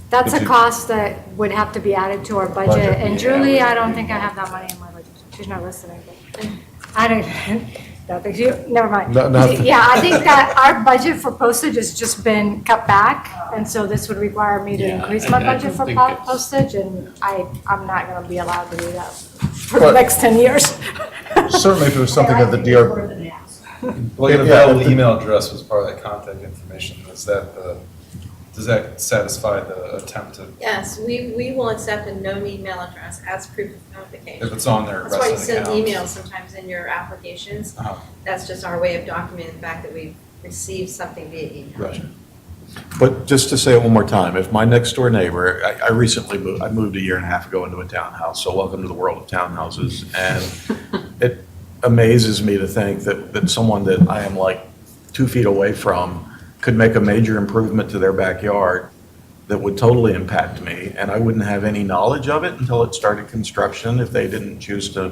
That's a If you- cost that would have to be added to our budget. Budget, And Julie, I don't think I have that money in my budget. She's not listening, but I don't think you, never mind. No, no. Yeah, I think that our budget for postage has just been cut back. And so this would require me to Yeah, increase my I budget don't for think it's- postage, and I'm not gonna be allowed to do that for the But- next 10 years. Certainly if it was something that the DR, Well, your Yeah, available the- email address was part of that contact information. Does that satisfy the attempt to, Yes, we will accept a known email address as proof of notification. if it's on their That's why you Reston send account? emails sometimes in your applications. Uh-huh. That's just our way of documenting the fact that we've received something via email. Right. But just to say it one more time, if my next door neighbor, I recently moved, I moved a year and a half ago into a townhouse, so welcome to the world of townhouses. And it amazes me to think that someone that I am like 2 feet away from could make a major improvement to their backyard that would totally impact me, and I wouldn't have any knowledge of it until it started construction if they didn't choose to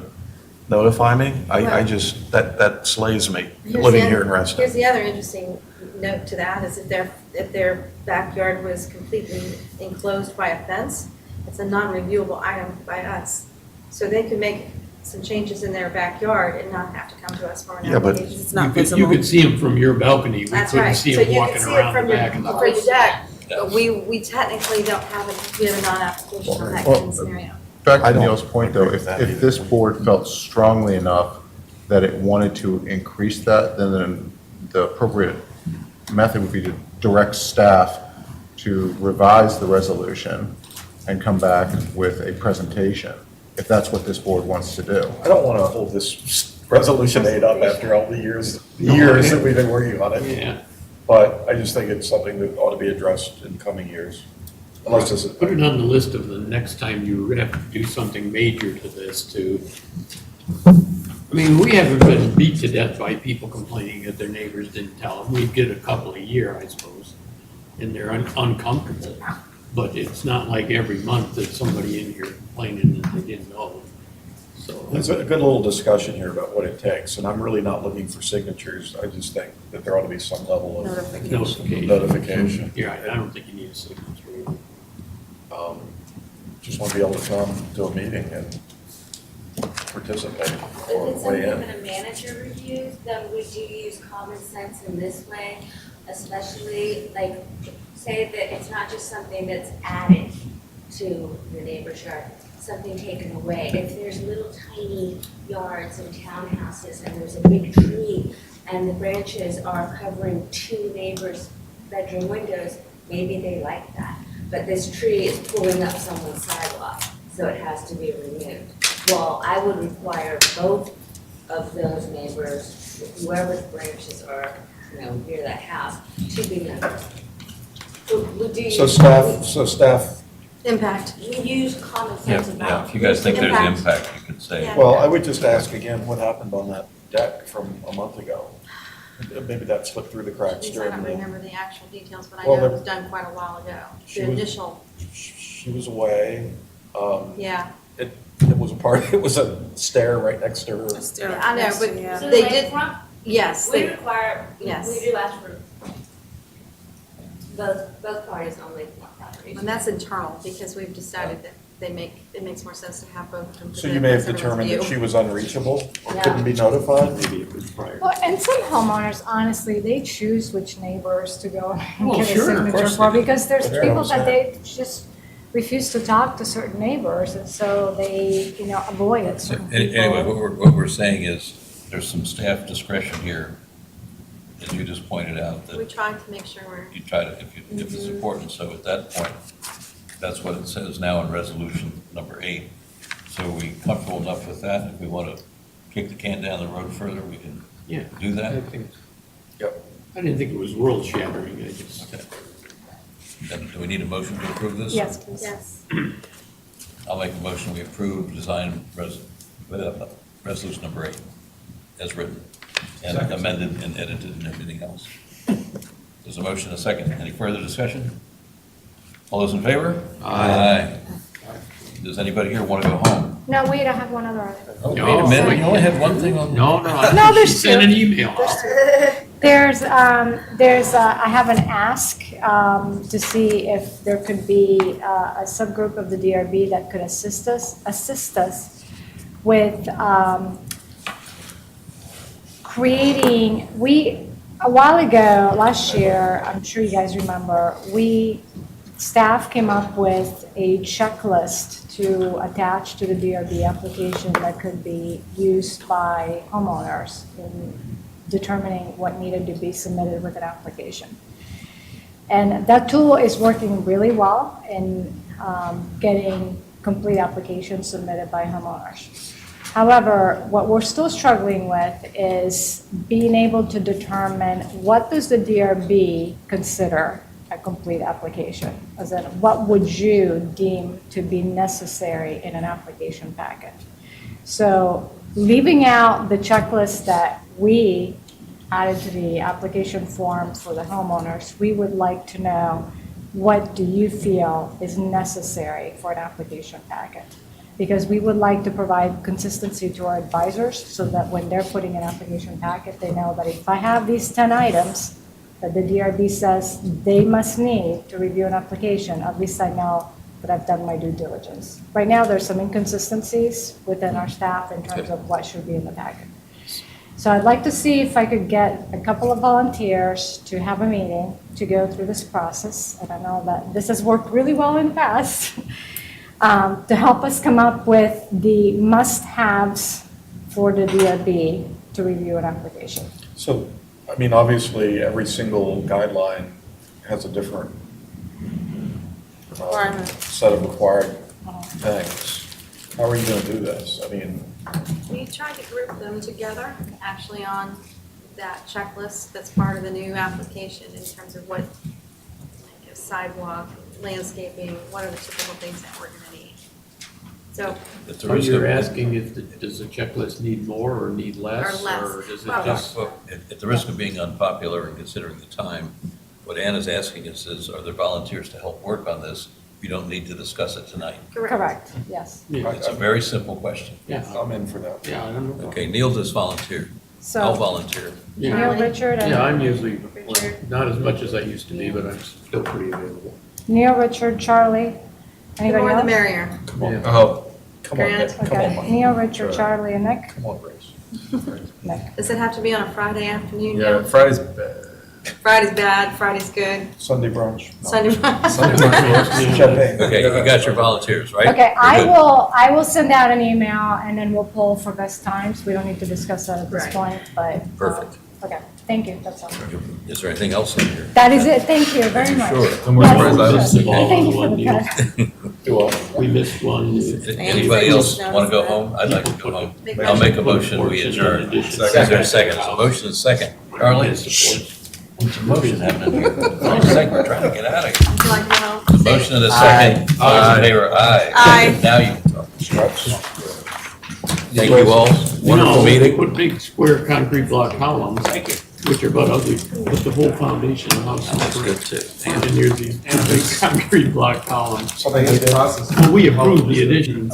notify me. I just, that slays me, Here's living the- here in Reston. Here's the other interesting note to that, is if their backyard was completely enclosed by a fence, it's a non-reviewable item by us. So they could make some changes in their backyard and not have to come to us for an Yeah, but- application. It's You could see them from your balcony. We That's couldn't right. see So them you can walking see it around from the your, back of the from your house. deck, but we technically don't have we have a non-application on that Well, kind of scenario. back I to don't Neil's point though, agree with that if either. this board felt strongly enough that it wanted to increase that, then the appropriate method would be to direct staff to revise the resolution and come back with a presentation, if that's what this board wants to do. I don't want to hold this resolution aid up after all the years that we've been working on it. Yeah, But I just think it's something that ought to be addressed in coming years. Unless this is, put it on the list of the next time you have to do something major to this too. I mean, we haven't been beat to death by people complaining that their neighbors didn't tell them. We get a couple a year, I suppose, and they're uncomfortable. But it's not like every month that somebody in here complaining that they didn't know. So, there's a good little discussion here about what it takes, and I'm really not looking for signatures. I just think that there ought to be some level of notification. notification. You're right, I don't think you need a signature. Just want to be able to come to a meeting and participate or If it's weigh something in. that a manager reviews, then would you use common sense in this way? Especially, like, say that it's not just something that's added to your neighbor's yard, something taken away. If there's little tiny yards and townhouses and there's a big tree and the branches are covering 2 neighbors' bedroom windows, maybe they like that. But this tree is pulling up someone's sidewalk, so it has to be removed. Well, I would require both of those neighbors, whoever's branches are, near that house, to be notified. Would you? So staff, Impact. We use common Yeah, sense yeah, about. if you guys think there's Impact. impact, you could say. Yeah. well, I would just ask again, what happened on that deck from a month ago? Maybe that slipped through the cracks Geez, I during don't the, remember the actual details, but I Well, know it the- was done quite a while ago. She The was- initial, she was away. yeah. It was a part, it was a stair right next to her. Yeah, I know, but So they like did, front, yes, we they, require, Yes. we do ask for both parties on lakefront properties. and that's internal, because we've decided that it makes more sense to have both of them. So you may have That's everyone's determined that view. she was unreachable or Yeah. couldn't be notified? Maybe it was prior. Well, and some homeowners, honestly, they choose which neighbors to go and Well, get a sure, of signature course for, they do. because there's But they're people that upset. they just refuse to talk to certain neighbors, and so they, avoid So, certain Anyway, people. what we're saying is, there's some staff discretion here, as you just pointed out, We that tried to make sure we're, you try to, if it's important, so at that point, that's what it says now in resolution number 8. So are we comfortable enough with that? If we want to kick the can down the road further, we can Yeah. do I that? think, Yep. I didn't think it was world shattering, I just. Okay. Then do we need a motion to approve this? Yes, please. yes. I'll make a motion, we approve resolution number 8 as written and amended and edited and everything else. There's a motion, a second. Any further discussion? All those in favor? Aye. Does anybody here want to go home? No, wait, I have one other item. Oh, wait a minute, you only had one thing on. No, No, she there's sent two. an email out. I have an ask to see if there could be a subgroup of the DRB that could assist us with creating, a while ago, last year, I'm sure you guys remember, staff came up with a checklist to attach to the DRB application that could be used by homeowners in determining what needed to be submitted with an application. And that tool is working really well in getting complete applications submitted by homeowners. However, what we're still struggling with is being able to determine what does the DRB consider a complete application? As in, what would you deem to be necessary in an application packet? So leaving out the checklist that we added to the application form for the homeowners, we would like to know, what do you feel is necessary for an application packet? Because we would like to provide consistency to our advisors so that when they're putting an application packet, they know that if I have these 10 items that the DRB says they must need to review an application, at least I know that I've done my due diligence. Right now, there's some inconsistencies within our staff in terms of what should be in the packet. So I'd like to see if I could get a couple of volunteers to have a meeting to go through this process. And I know that this has worked really well in the past. To help us come up with the must-haves for the DRB to review an application. So, I mean, obviously, every single guideline has a different set of required things. How are you going to do this? I mean, We tried to group them together, actually on that checklist that's part of the new application in terms of what, like, sidewalk, landscaping, what are the typical things that we're gonna need. So, At the So risk you're of- asking if, does the checklist need more or need less? Or less. Or does it Well, just, Well, at the risk of being unpopular and considering the time, what Anna's asking us is, are there volunteers to help work on this? We don't need to discuss it tonight. Correct, yes. yeah, It's a very simple question. yeah, I'm in for that. yeah, I don't know. Okay, Neil just volunteered. I'll So volunteer. Yeah, Neil, Richard, yeah, I'm and usually, well, not as much as I used to be, but I'm still pretty available. Neil, Richard, Charlie. the Anybody more the else? merrier. Come on, Yeah. oh, come on, Grant? Nick. Come on, Okay, Mike. Neil, Richard, Sure. Charlie, and Nick. Come on, Grace. Nick. Does it have to be on a Friday afternoon? Yeah, now? Friday's bad. Friday's bad, Friday's good, Sunday brunch. No. Sunday. Sunday brunch. Champagne. Okay, you got your volunteers, right? Okay, We're good. I will send out an email and then we'll poll for best times. We don't need to discuss that at this Right. point, but. Perfect. Okay, thank you, that's all. Is there anything else in here? That is it, thank you very much. Sure. No more Yes, surprise items. yes. Thank you for the cut. Do what? We missed one. Anybody else want to go home? I'd like to go home. I'll make a motion, we adjourn. Is there a second? So motion is second. Charlie? What's the motion happening here? Wait a second, we're trying to get out of here. Would you like to go home? The motion and a second. All those in favor, aye. Aye. Now you can talk. Thank you all. Wonderful meeting. Put big square concrete block columns. Thank you. Which are about ugly, but the whole foundation of the house. That's good too. And there's these big concrete block columns. Something they did. Well, we approved the addition.